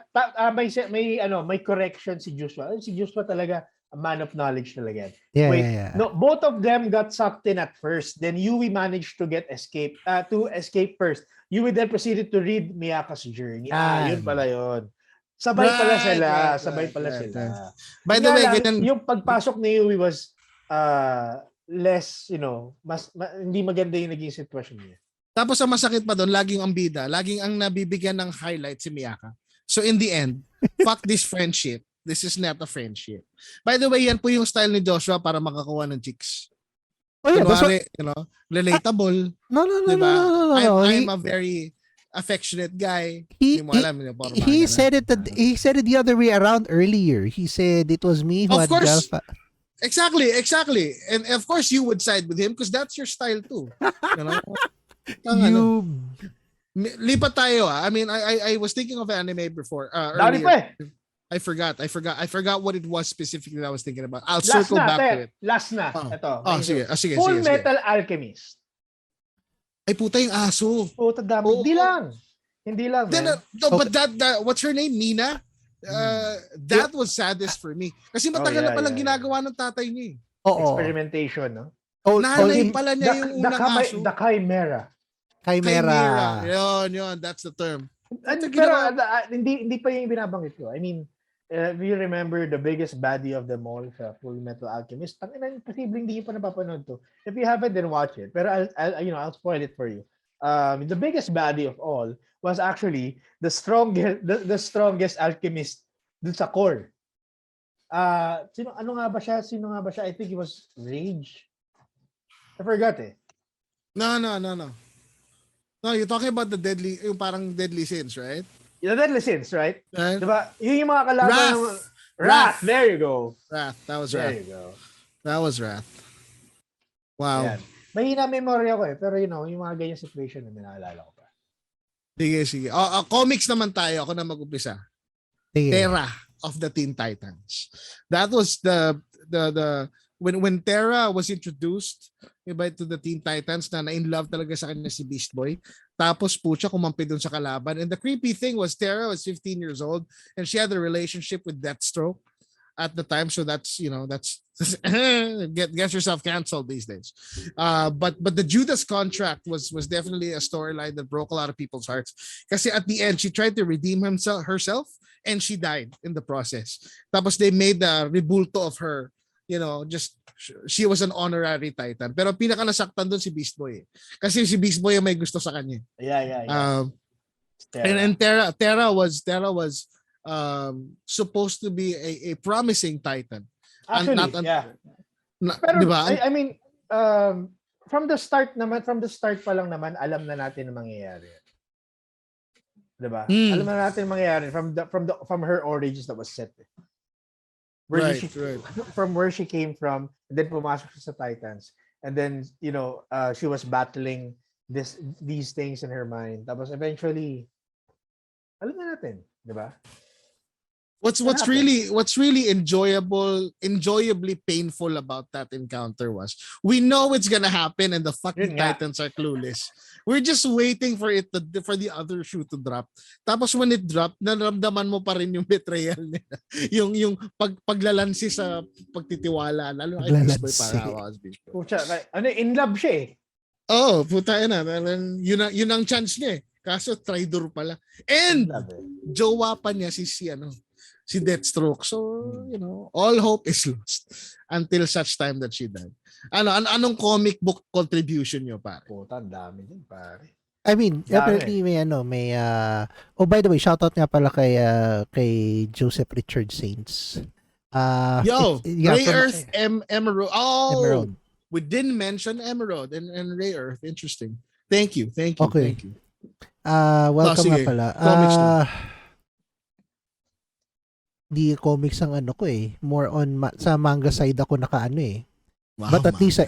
may correction si Joshua. Si Joshua talaga, a man of knowledge talaga. Yeah. No, both of them got sucked in at first. Then Yui managed to escape first. Yui then proceeded to read Miyaka's journey. Yun pala yun. Sabay pala sila. By the way, yung pagpasok ni Yui was less, hindi maganda yung naging sitwasyon niya. Tapos ang masakit pa doon, laging ang bida, laging ang nabibigyan ng highlight si Miyaka. So in the end, fuck this friendship. This is not a friendship. By the way, yan po yung style ni Joshua para makakuha ng chicks. Kunwari, relatable. No. I'm a very affectionate guy. He said it the other way around earlier. He said it was me who of had course. Exactly. And of course you would side with him because that's your style too. Lipat tayo. I mean, I was thinking of anime before earlier. I forgot what it was specifically that I was thinking about. I'll circle back to it. Last na. Ito. Sige. Full Metal Alchemist. Ay puta yung aso. Puta dami. Hindi lang. But that what's her name? Mina? That was saddest for me. Kasi matagal na palang ginagawa ng tatay niya. Experimentation, no? Nanay pala niya yung unang aso. The Chimera. Yun. That's the term. Pero hindi pa yung binabanggit ko. I mean, if you remember the biggest baddie of them all sa Full Metal Alchemist, posibleng hindi nyo pa napapanood to. If you haven't, then watch it. Pero I'll spoil it for you. The biggest baddie of all was actually the strongest alchemist dun sa core. Sino nga ba siya? I think it was Rage. I forgot eh. No. No, you're talking about yung parang deadly sins, right? The deadly sins, right? Diba? Yung mga kalaban. Wrath. There you go. Wrath. That was Wrath. There you go. That was Wrath. Wow. Ayan. Mahina memory ako eh. Pero yung mga ganyan situation na naalala ko pa. Sige. Comics naman tayo. Ako na mag-umpisa. Terra of the Teen Titans. That was the when Terra was introduced to the Teen Titans na in love talaga sa kanya si Beast Boy. Tapos pucha kumampi dun sa kalaban. And the creepy thing was Terra was 15 years old and she had a relationship with Deathstroke. at the time, so that's get yourself canceled these days. But the Judas contract was definitely a storyline that broke a lot of people's hearts. Because at the end, she tried to redeem herself, and she died in the process. Tapos they made the rebulto of her, just she was an honorary Titan. Pero pinaka nasaktan doon si Beast Boy. Kasi si Beast Boy yung may gusto sa kanya. Yeah. And Terra was supposed to be a promising Titan. Actually, Pero diba? I mean, from the start pa lang naman, alam na natin ang mangyayari. Diba? Alam na natin ang mangyayari from her origins that was set. Right. From where she came from, and then pumasok siya sa Titans, and then she was battling these things in her mind. Tapos eventually, alam na natin, di ba? What's really enjoyably painful about that encounter was we know it's gonna happen, and the fucking Titans are clueless. We're just waiting for for the other shoe to drop. Tapos when it dropped, naramdaman mo pa rin yung betrayal nila. yung paglalansi sa pagtitiwala, lalo kay Beast Boy para Pucha, in love siya eh. Oh, puta na. Yun ang chance niya eh. Kaso traitor pala. And jowa pa niya si Deathstroke. So, all hope is lost until such time that she died. Anong comic book contribution niyo, pare? Puta, ang dami din, pare. I mean, definitely may by the way, shoutout nga pala kay Joseph Richard Saints. Ray Earth Emerald. Oh, Emerald. We didn't mention Emerald and Ray Earth. Interesting. Thank you. Okay. Thank you. Welcome nga pala. Comics di comics ang ko eh. More on sa manga side ako eh. Wow, but at least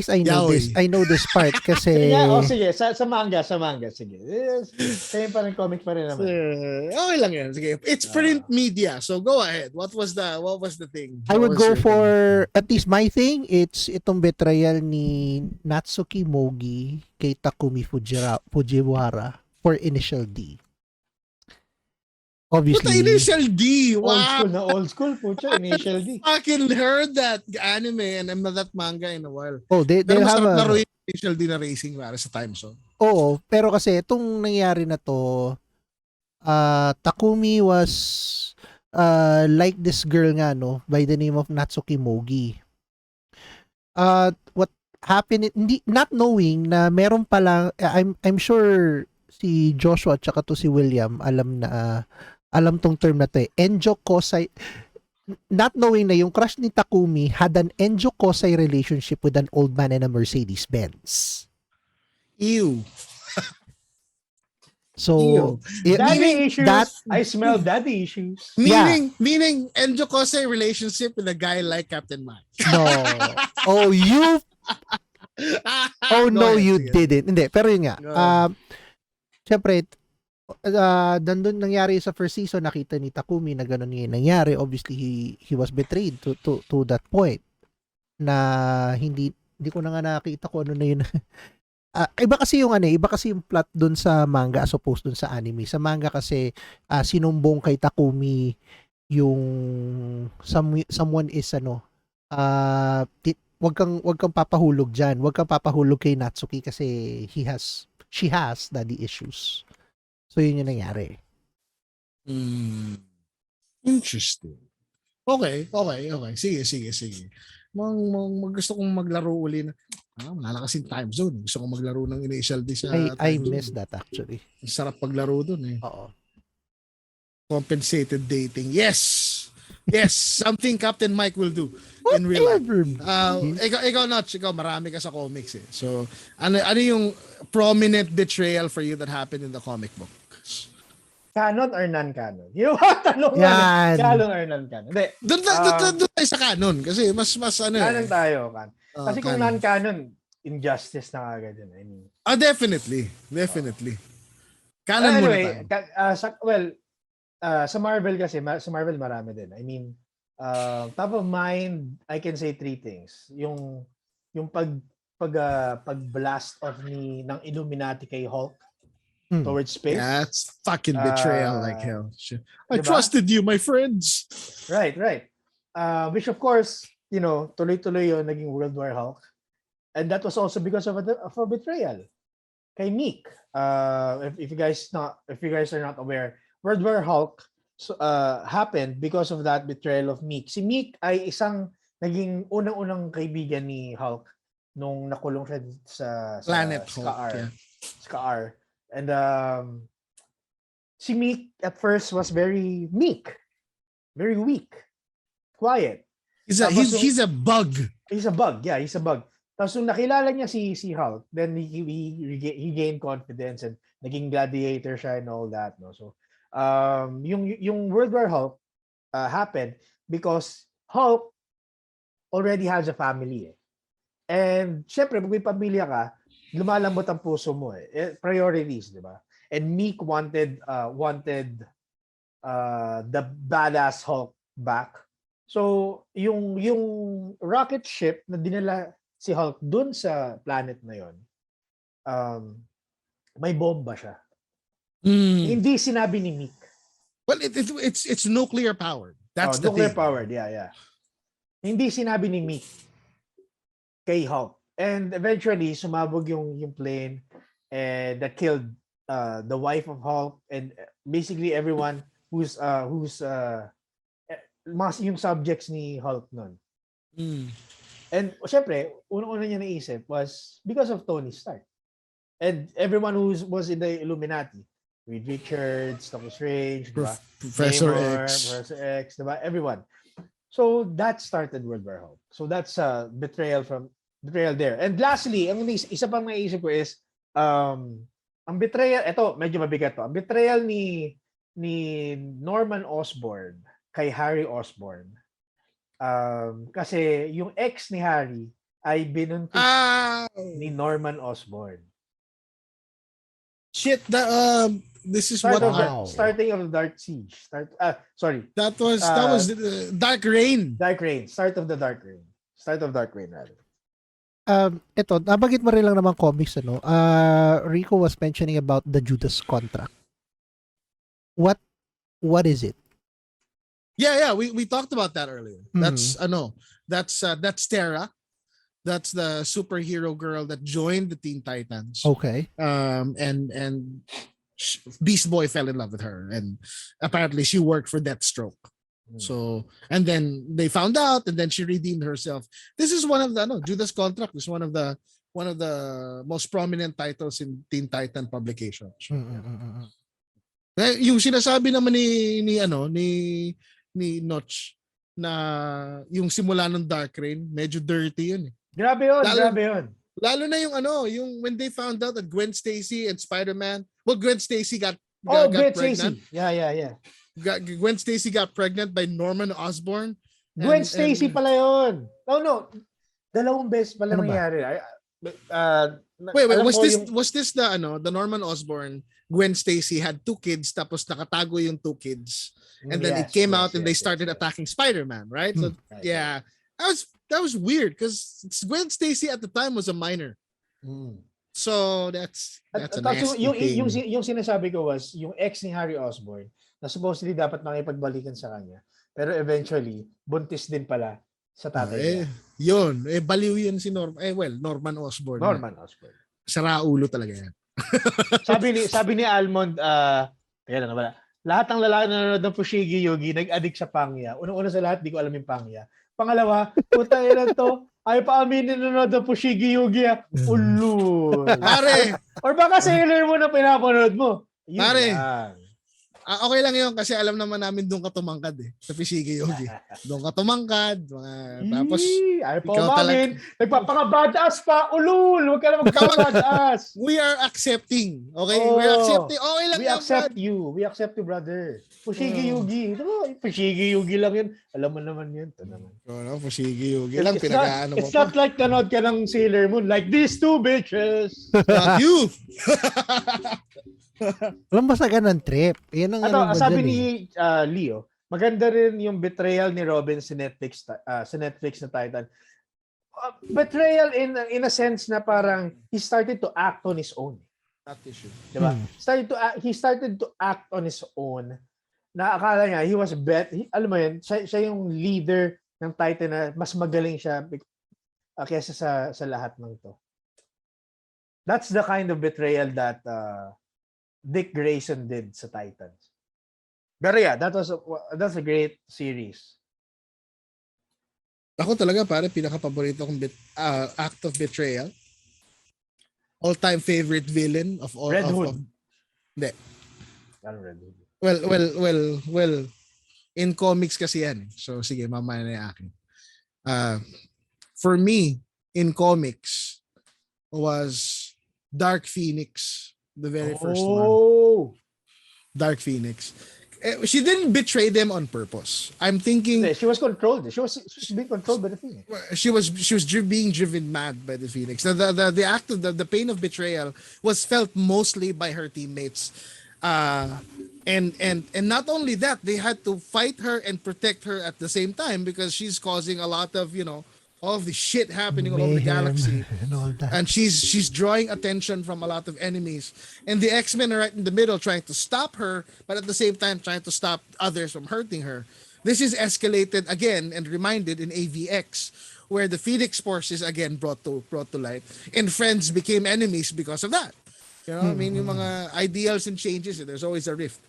I know this. I know this part kasi sige, sa manga sige. Same pa rin, comic pa rin naman. Okay lang yan. Sige. It's print media. So go ahead. What was the thing? I would go for at least my thing. It's itong betrayal ni Natsuki Mogi kay Takumi Fujiwara for Initial D. Obviously. What the Initial D? Wow. Old school po siya, Initial D. Fucking heard that anime and that manga in a while. Oh, they have a laro yung Initial D na racing para sa time zone. Oo, pero kasi itong nangyari na to, Takumi was like this girl nga by the name of Natsuki Mogi. What happened, not knowing na meron pala, I'm sure si Joshua at saka to si William alam tong term na to eh. Enjo Kosei, not knowing na yung crush ni Takumi had an Enjo Kosei relationship with an old man and a Mercedes-Benz. Ew. So, daddy issues. I smell daddy issues. Meaning Enjo Kosei relationship with a guy like Captain Mike. No. Oh, you no, you didn't. Hindi, pero yun nga. Siyempre, nandun nangyari sa first season, nakita ni Takumi na gano'n yung nangyari. Obviously, he was betrayed to that point na hindi ko na nga nakita ko ano na yun. Iba kasi yung plot dun sa manga as opposed dun sa anime. Sa manga kasi sinumbong kay Takumi yung someone is wag kang papahulog diyan. Wag kang papahulog kay Natsuki kasi she has daddy issues. So, yun yung nangyari. Interesting. Okay. Sige. Gusto kong maglaro uli na. Malalakas yung time zone. Gusto kong maglaro ng Initial D sa I miss that actually. Sarap paglaro dun eh. Oo. Compensated dating. Yes, something Captain Mike will do in real life. Ikaw Notch, marami ka sa comics eh. So, ano yung prominent betrayal for you that happened in the comic book? Canon or non-canon? You know what? Canon or non-canon? Doon tayo sa canon kasi mas canon tayo. Kasi kung non-canon, injustice na agad yun. I mean, definitely. Canon anyway, muna tayo. Sa Marvel kasi, marami din. I mean, top of mind, I can say 3 things. Yung pag-blast off ng Illuminati kay Hulk. towards space. Yeah, it's fucking betrayal like hell. Shit. I Diba? trusted you, my friends. Right. Which of course, tuloy-tuloy yun, naging World War Hulk. And that was also because of a betrayal. Kay Meek. If you guys are not aware, World War Hulk happened because of that betrayal of Meek. Si Meek ay isang naging unang-unang kaibigan ni Hulk nung nakulong siya sa Planet Scar. Hulk, yeah. Scar. And si Meek at first was very meek, very weak, quiet. He's a bug. He's a bug. Yeah, he's a bug. Tapos nung nakilala niya si Hulk, then he gained confidence and naging gladiator siya and all that. No? So, yung World War Hulk happened because Hulk already has a family. And syempre, pag may pamilya ka, lumalambot ang puso mo priorities, di ba? And Meek wanted the badass Hulk back. So, yung rocket ship na dinala si Hulk dun sa planet na yon, may bomba siya. Hindi sinabi ni Meek. Well, it's nuclear powered. That's the nuclear thing. powered, yeah. Hindi sinabi ni Meek kay Hulk. And eventually, sumabog yung plane and that killed the wife of Hulk and basically everyone who's yung subjects ni Hulk nun. And syempre, una niya naisip was because of Tony Stark. And everyone who was in the Illuminati, Reed Richards, Doctor Strange, Professor Namor, X. Professor X, diba? Everyone. So that started World War Hulk. So that's betrayal there. And lastly, ang isa pang naisip ko is ang betrayal, ito medyo mabigat to. Ang betrayal ni Norman Osborn kay Harry Osborn. Kasi yung ex ni Harry ay binuntis ni Norman Osborn. Shit, this is starting of the Dark Siege. That was Dark Reign. Start of Dark Reign rather. Ito, nabagit mo rin lang naman comics, ano? Rico was mentioning about the Judas contract. What is it? Yeah, we talked about that earlier. That's that's Terra. That's the superhero girl that joined the Teen Titans. Okay. And Beast Boy fell in love with her, and apparently she worked for Deathstroke. So, and then they found out, and then she redeemed herself. This is one of the Judas Contract is one of the most prominent titles in Teen Titan publications. Yung sinasabi naman ni Noch na yung simula ng Dark Reign, medyo dirty yun. Grabe yun. Lalo na yung when they found out that Gwen Stacy and Spider-Man, Gwen Stacy got Gwen pregnant. Stacy. Yeah. Gwen Stacy got pregnant by Norman Osborn. Gwen Stacy pala yun. No. Dalawang beses pala nangyari. Wait, was this the Norman Osborn? Gwen Stacy had 2 kids tapos nakatago yung 2 kids. And then it came out and they started attacking Spider-Man, right? So yeah. That was weird because Gwen Stacy at the time was a minor. So that's a nasty thing. Yung sinasabi ko was yung ex ni Harry Osborn na supposedly dapat makipagbalikan sa kanya. Pero eventually, buntis din pala sa tatay niya. Yun. Baliw yun si Norman Osborn. Sara ulo talaga yan. sabi ni Almond, lahat ng lalaki na nanonood ng Fushigi Yugi, nag-addict sa pangya. Unang-una sa lahat, di ko alam yung pangya. Pangalawa, puta ilan to, ay pa aminin nanonood ng Fushigi Yugi. Ulul. Pare! Or baka Sailor Moon na pinapanood mo. Yun pare! lang. Okay lang yun kasi alam naman namin doon ka tumangkad sa Fushigi Yogi. Doon ka tumangkad. Tapos ay po mamin. Nagpapaka-badass pa. Ulul. Huwag ka na magpapaka-badass. We are accepting. Okay? We are accepting. Okay lang We accept you. We accept you, brother. Fushigi Yugi. Fushigi Yugi lang yun. Alam mo naman yun. Ito naman. Fushigi Yugi lang. Pinag-aano mo It's not like nanood ka ng Sailor Moon. Like these 2 bitches. Not you. Walang basagan ng trip. Yan ang sabi ni Leo, maganda rin yung betrayal ni Robin sa Netflix na Titan. Betrayal in a sense na parang he started to act on his own. That issue. Diba? He started to act on his own. Na akala niya, he was alam mo yun, siya yung leader ng Titan na mas magaling siya kesa sa lahat ng to. That's the kind of betrayal that Dick Grayson did sa Titans. Pero yeah, that's a great series. Ako talaga pare, pinaka-paborito kong act of betrayal. All-time favorite villain of all Red Hood. Hindi. Red Hood. Well, in comics kasi yan. So sige, mamaya na yung akin. For me, in comics, was Dark Phoenix, the very first one. Dark Phoenix. She didn't betray them on purpose. I'm thinking she was controlled. She was being controlled by the Phoenix. She was being driven mad by the Phoenix. The act of the pain of betrayal was felt mostly by her teammates. And not only that, they had to fight her and protect her at the same time because she's causing a lot of, all of the shit happening all over the galaxy. And she's drawing attention from a lot of enemies. And the X-Men are right in the middle trying to stop her, but at the same time trying to stop others from hurting her. This is escalated again and reminded in AVX, where the Phoenix Force is again brought to light. And friends became enemies because of that. I mean, yung mga ideals and changes, there's always a rift.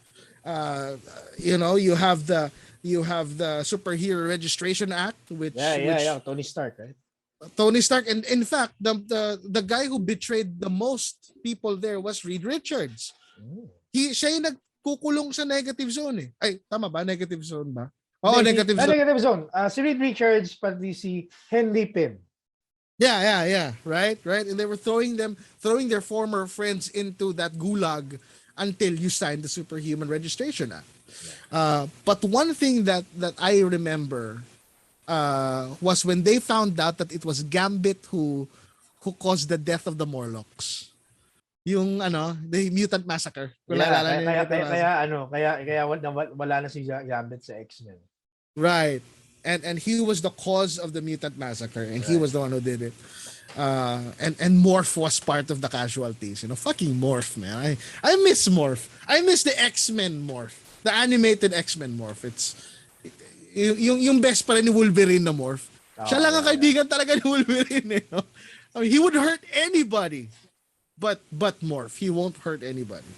You have the Superhero Registration Act, which Tony Stark, right? Tony Stark, and in fact, the guy who betrayed the most people there was Reed Richards. Siya yung nagkukulong sa negative zone eh. Ay, tama ba? Negative zone ba? Oo, negative zone. Negative zone. Si Reed Richards, pati si Henry Pym. Yeah. Right. And they were throwing their former friends into that gulag until you signed the Superhuman Registration Act. But one thing that I remember was when they found out that it was Gambit who caused the death of the Morlocks. Yung the Mutant Massacre. Kaya wala na si Gambit sa X-Men. Right. And he was the cause of the Mutant Massacre, and he was the one who did it. And Morph was part of the casualties. Fucking Morph, man. I miss Morph. I miss the X-Men Morph, the animated X-Men Morph. It's yung best pa rin ni Wolverine na Morph. Siya lang ang kaibigan talaga ni Wolverine. I mean, he would hurt anybody, but Morph, he won't hurt anybody.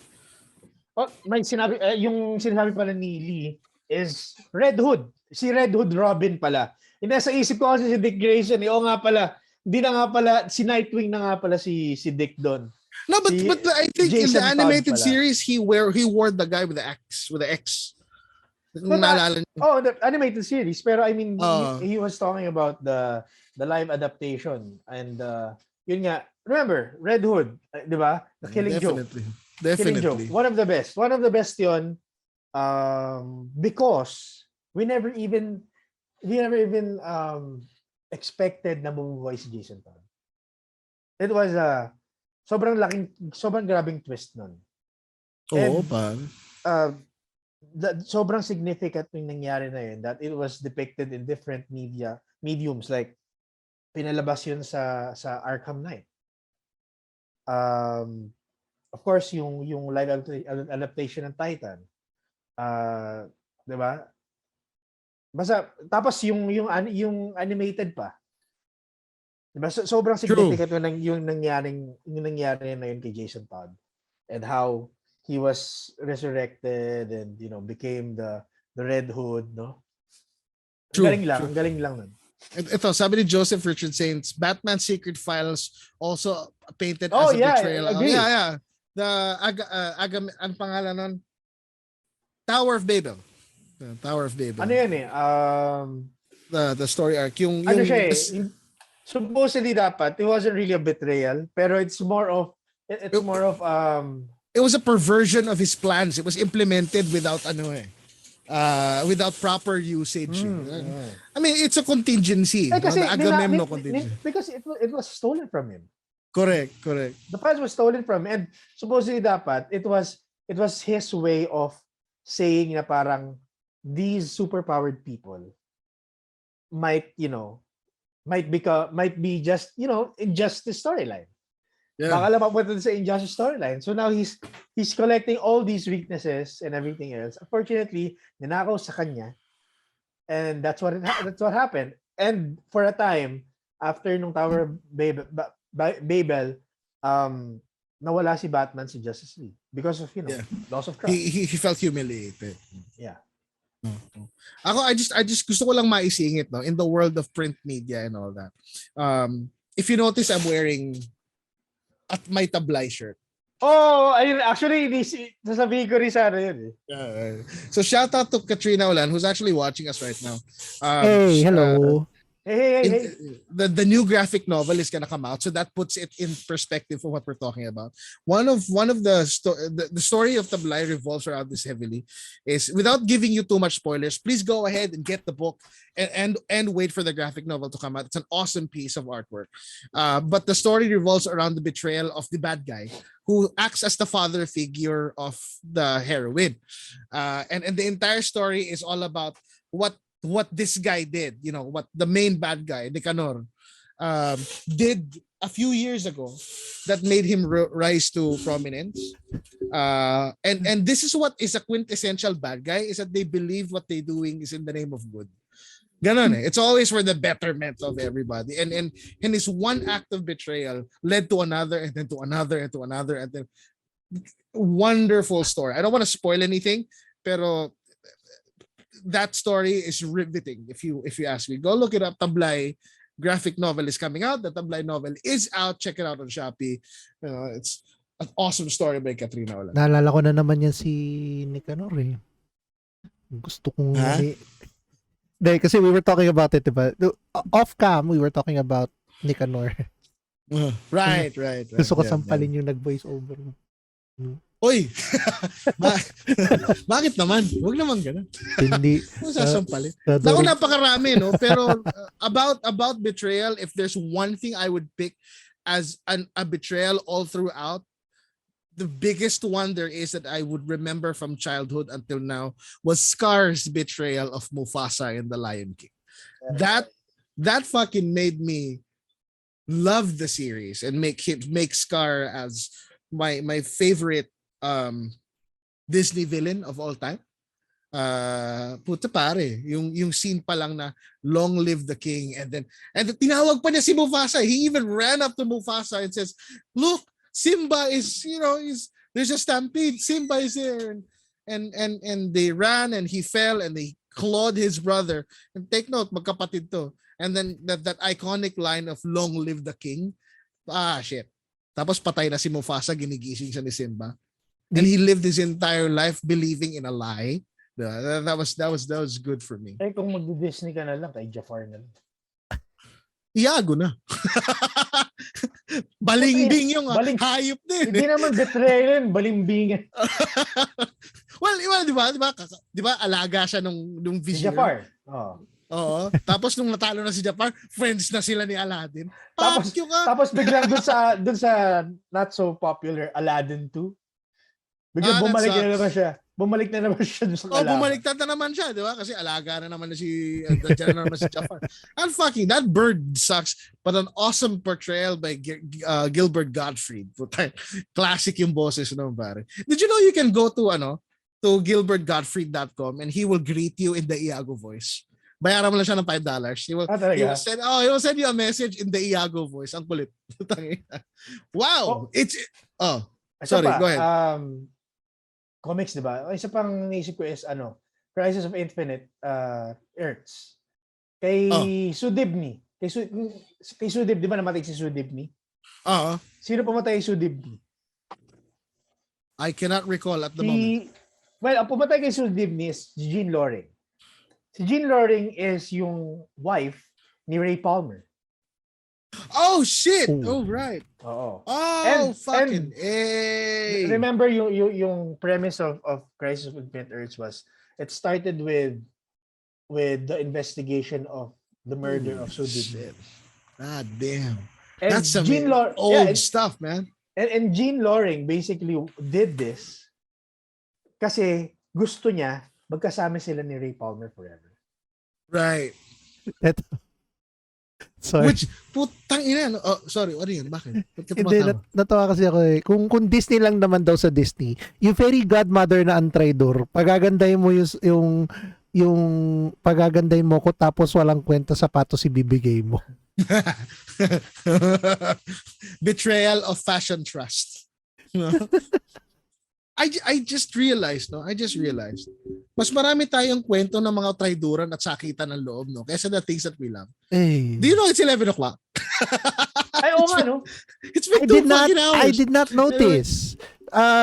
Yung sinabi pala ni Lee is Red Hood. Si Red Hood Robin pala. Nasa isip ko kasi si Dick Grayson. nga pala, hindi na nga pala, si Nightwing na nga pala si Dick doon. No, but I think Jason in the animated series, he wore the guy with the X. The animated series. Pero I mean, he was talking about the live adaptation. And yun nga, remember, Red Hood, di ba? The Killing Joke. Definitely. Killing Joke. One of the best yun. Because we never even expected na mabubuhay si Jason Todd. It was sobrang grabing twist nun. Oo, pa. Sobrang significant yung nangyari na yun, that it was depicted in different mediums, like pinalabas yun sa Arkham Knight. Of course, yung live adaptation ng Titan. Diba? Basta tapos yung animated pa. Diba? Sobrang significant yung nangyari na yun kay Jason Todd, and how he was resurrected and became the Red Hood, no? Ang galing lang nun. Ito, sabi ni Joseph Richard Saints, Batman's Secret Files also painted as a betrayal. Agree. Yeah. The ang pangalan nun? Tower of Babel. Ano yan eh? The story arc. Yung supposedly dapat, it wasn't really a betrayal, pero it's more of it was a perversion of his plans. It was implemented without without proper usage. I mean, it's a contingency. Kasi Agamemnon contingency. Because it was stolen from him. Correct. The plans was stolen from him, and supposedly dapat it was his way of saying na parang these superpowered people might be just injustice storyline. Baka lang mapunta sa Injustice storyline. So now he's collecting all these weaknesses and everything else. Unfortunately, ninakaw sa kanya. And that's what happened. And for a time, after nung Tower Babel, nawala si Batman si Justice League because of, loss of trust. He felt humiliated. Yeah. Ako, I just gusto ko lang maisingit, no, in the world of print media and all that. If you notice, I'm wearing at my tablay shirt. Oh, ayun, actually, sasabihin ko rin sana yun. So shout out to Katrina Olan, who's actually watching us right now. Hey, hello. Hey. The new graphic novel is gonna come out, so that puts it in perspective for what we're talking about. One of the story of Tablay revolves around this heavily. Is, without giving you too much spoilers, please go ahead and get the book and wait for the graphic novel to come out. It's an awesome piece of artwork. But the story revolves around the betrayal of the bad guy who acts as the father figure of the heroine. And the entire story is all about what this guy did, what the main bad guy, Nicanor, did a few years ago that made him rise to prominence. And this is what is a quintessential bad guy, is that they believe what they're doing is in the name of good. Ganon eh. It's always for the betterment of everybody. And his one act of betrayal led to another, and then to another, and to another, and then wonderful story. I don't want to spoil anything, pero that story is riveting. If you ask me, go look it up. Tablay graphic novel is coming out. The Tablay novel is out. Check it out on Shopee. It's an awesome story by Katrina Olan. Naalala ko na naman yan si Nicanor eh. Gusto kong... Dahil kasi we were talking about it, diba? Off cam, we were talking about Nicanor. Right. Gusto ko sampalin yung nag-voice over. Oy! Bakit naman? Huwag naman ganun. Hindi. Huwag sasampalin. Naku, napakarami, no? Pero about betrayal, if there's one thing I would pick as a betrayal all throughout, the biggest one there is that I would remember from childhood until now was Scar's betrayal of Mufasa in The Lion King. That fucking made me love the series and make Scar as my favorite Disney villain of all time. Puta pare, yung scene pa lang na long live the king, and tinawag pa niya si Mufasa. He even ran up to Mufasa and says, "Look, Simba is, there's a stampede. Simba is there." And they ran and he fell and they clawed his brother. And take note, magkapatid to. And then that iconic line of "Long live the king." Shit. Tapos patay na si Mufasa, ginigising siya ni Simba. And he lived his entire life believing in a lie. That was good for me. Eh kung mag-Disney ka na lang, kay Jafar na lang. Iago na. Balimbing yung hayop din. Hindi naman betrayal yun, balimbing. well, di ba alaga siya nung vision. Si Jafar. Oo. Tapos nung natalo na si Jafar, friends na sila ni Aladdin. Tapos biglang dun sa not so popular Aladdin 2. Biglang bumalik na naman siya dun sa kalaban. Bumaliktad na naman siya, di ba? Kasi alaga na naman si Jafar. And fucking, that bird sucks, but an awesome portrayal by Gilbert Gottfried. Classic yung boses naman, pare. Did you know you can go to gilbertgottfried.com and he will greet you in the Iago voice? Bayaran mo lang siya ng $5. He will send you a message in the Iago voice. Ang kulit. Wow. Sorry, go ahead. Comics, di ba? Isa pang naisip ko is Crisis of Infinite Earths. Kay Sudibni. Kay Sudib, di ba namatay si Sudibni? Sino pumatay kay Sudibni? I cannot recall at the moment. Well, ang pumatay kay Sudibni is Jean Loring. Si Jean Loring is yung wife ni Ray Palmer. Oh shit! Oh right. Oo. Fucking. Remember yung premise of Crisis of Infinite Earths was it started with the investigation of the murder of Sudib. God damn. And that's some old stuff, man. And Jean Loring basically did this kasi gusto niya magkasama sila ni Ray Palmer forever. Right. Sorry. Which, putang ina. No? Oh, sorry, ano yun? Bakit? Ba't ka Hindi, tumatawa? natawa kasi ako eh. Kung Disney lang naman daw sa Disney, yung fairy godmother na Untraidor, pagagandahin mo yung pagagandahin mo ko tapos walang kwenta sapatos ibibigay mo. Betrayal of fashion trust. No? I just realized, mas marami tayong kwento ng mga traiduran at sakitan ng loob, no? Kaysa the things that we love. Hey. Do you know it's 11 o'clock? Ay, oo nga, no? It's been 2 fucking hours. I did not notice.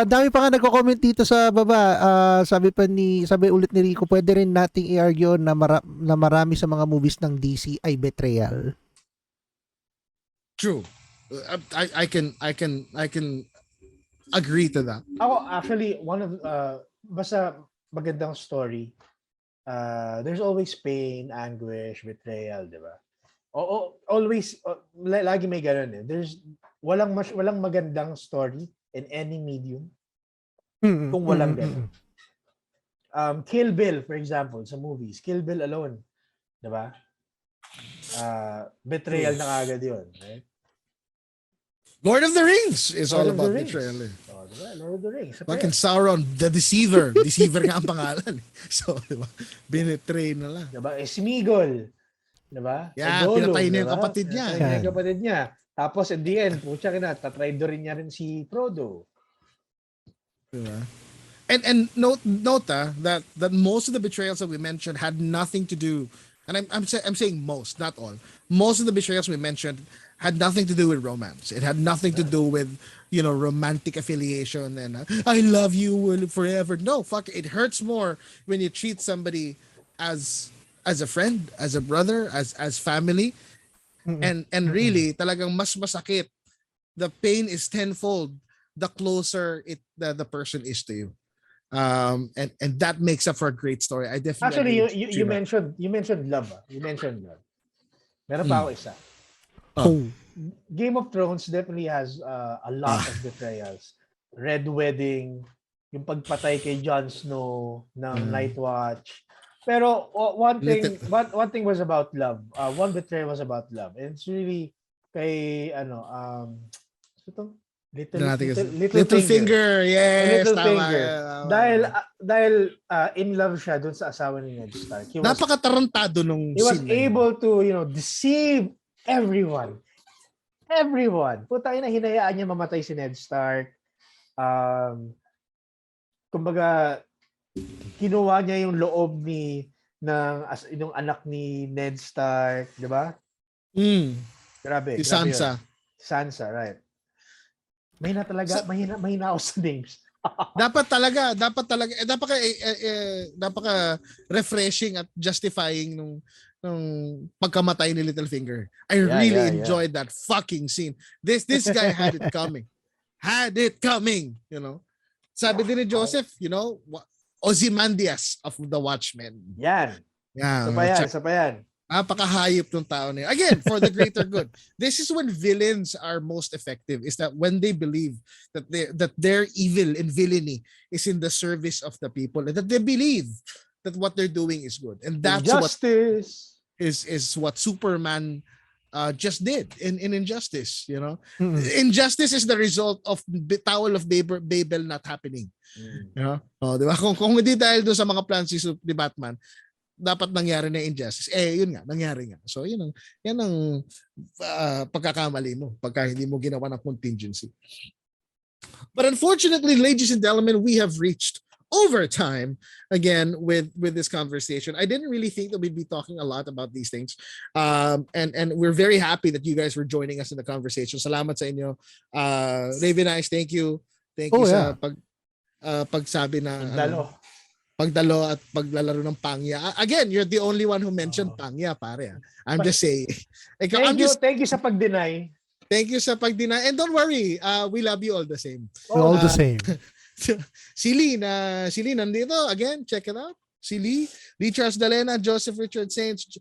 Dami pa nga nagko-comment dito sa baba. Sabi ulit ni Rico, pwede rin nating i-argue na marami sa mga movies ng DC ay betrayal. True. I can agree to that. Ako, actually, basta magandang story, there's always pain, anguish, betrayal, di ba? Always, lagi may ganun eh. Walang magandang story in any medium kung walang ganun. Kill Bill, for example, sa movies. Kill Bill alone, di ba? Betrayal na kagad yun, right? Lord of the Rings is all about betrayal. Oh, diba? Lord of the Rings. Fucking Sauron, the Deceiver. Deceiver nga ang pangalan. So, diba? Binetray na lang. Diba? Smigol. Diba? Yeah, pinatay niya yung kapatid niya. Pinatay niya yung kapatid niya. Tapos, at the end, pucha kina, tatraidorin niya rin si Frodo. Diba? And note that most of the betrayals that we mentioned had nothing to do, and I'm saying most, not all. Most of the betrayals we mentioned had nothing to do with romance. It had nothing to do with, romantic affiliation and I love you forever. No, fuck, it hurts more when you treat somebody as a friend, as a brother, as family. And really, talagang mas masakit. The pain is tenfold the closer the person is to you. And that makes up for a great story. I definitely you mentioned love. You mentioned love. Meron pa ako isa. Game of Thrones definitely has a lot of betrayals. Red Wedding, yung pagpatay kay Jon Snow ng Night Watch. Pero one thing was about love. One betrayal was about love. And it's really kay Little Finger. Yes, Little tama. Finger. Dahil in love siya dun sa asawa ni Ned Stark. Napakatarantado nung he was scene na yun. able to, deceive everyone. Puta ina, hinayaan niya mamatay si Ned Stark. Kumbaga, kinuha niya yung loob ng anak ni Ned Stark, di ba? Grabe. Si Sansa. Sansa, right. Mahina talaga, mahina ako sa names. dapat refreshing at justifying nung pagkamatay ni Littlefinger. I really enjoyed that fucking scene. This guy had it coming. Sabi din ni Joseph, Ozymandias of the Watchmen. Yan. Yeah. Isa pa yan. Napakahayop ng tao na yun. Again, for the greater good. This is when villains are most effective, is that when they believe that their evil and villainy is in the service of the people, and that they believe that what they're doing is good. And that's Injustice. is what Superman just did in Injustice, Injustice is the result of Tower of Babel not happening. Diba? Kung hindi dahil doon sa mga plans ni Batman, dapat nangyari na Injustice. Yun nga, nangyari nga. So, yan ang pagkakamali mo pagka hindi mo ginawa ng contingency. But unfortunately, ladies and gentlemen, we have reached overtime again with this conversation. I didn't really think that we'd be talking a lot about these things. And we're very happy that you guys were joining us in the conversation. Salamat sa inyo. Raven Eyes, thank you. Thank you sa pagsabi na pagdalo at paglalaro ng pangya. Again, you're the only one who mentioned pangya, pare. I'm just saying. Thank you sa pag-deny. Thank you sa pag-deny. And don't worry, we love you all the same. All the same. Si Lee nandito. Again, check it out. Si Lee Charles Dalena, Joseph Richard Saints,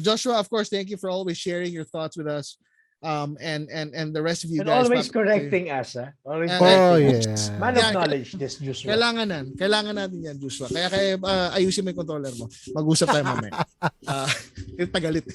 Joshua, of course, thank you for always sharing your thoughts with us. And the rest of you and guys. Always correcting us. Always yeah. Man of knowledge, this Joshua. Kailangan natin yan, Joshua. Kaya ayusin mo yung controller mo. Mag-usap tayo mamaya. Tagalit.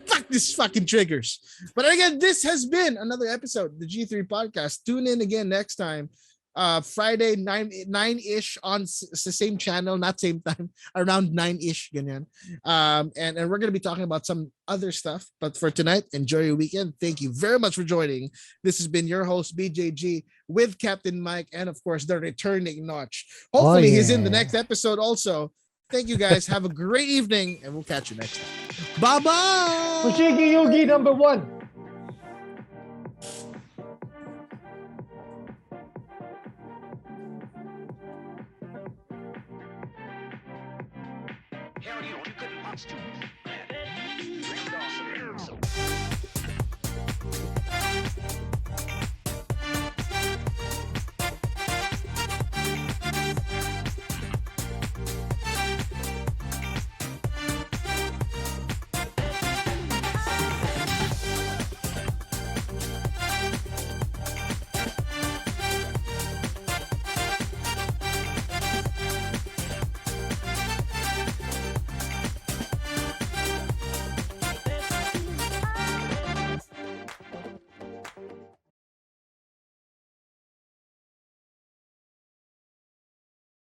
Fuck This fucking triggers. But again, this has been another episode of the G3 podcast. Tune in again next time. Friday 9-ish on the same channel, not same time, around 9-ish ganyan. And we're going to be talking about some other stuff, but for tonight, enjoy your weekend. Thank you very much for joining. This has been your host BJG with Captain Mike and of course the returning Noch. Hopefully he's in the next episode also. Thank you guys. Have a great evening and we'll catch you next time. Bye-bye. Fushigi Yugi #1.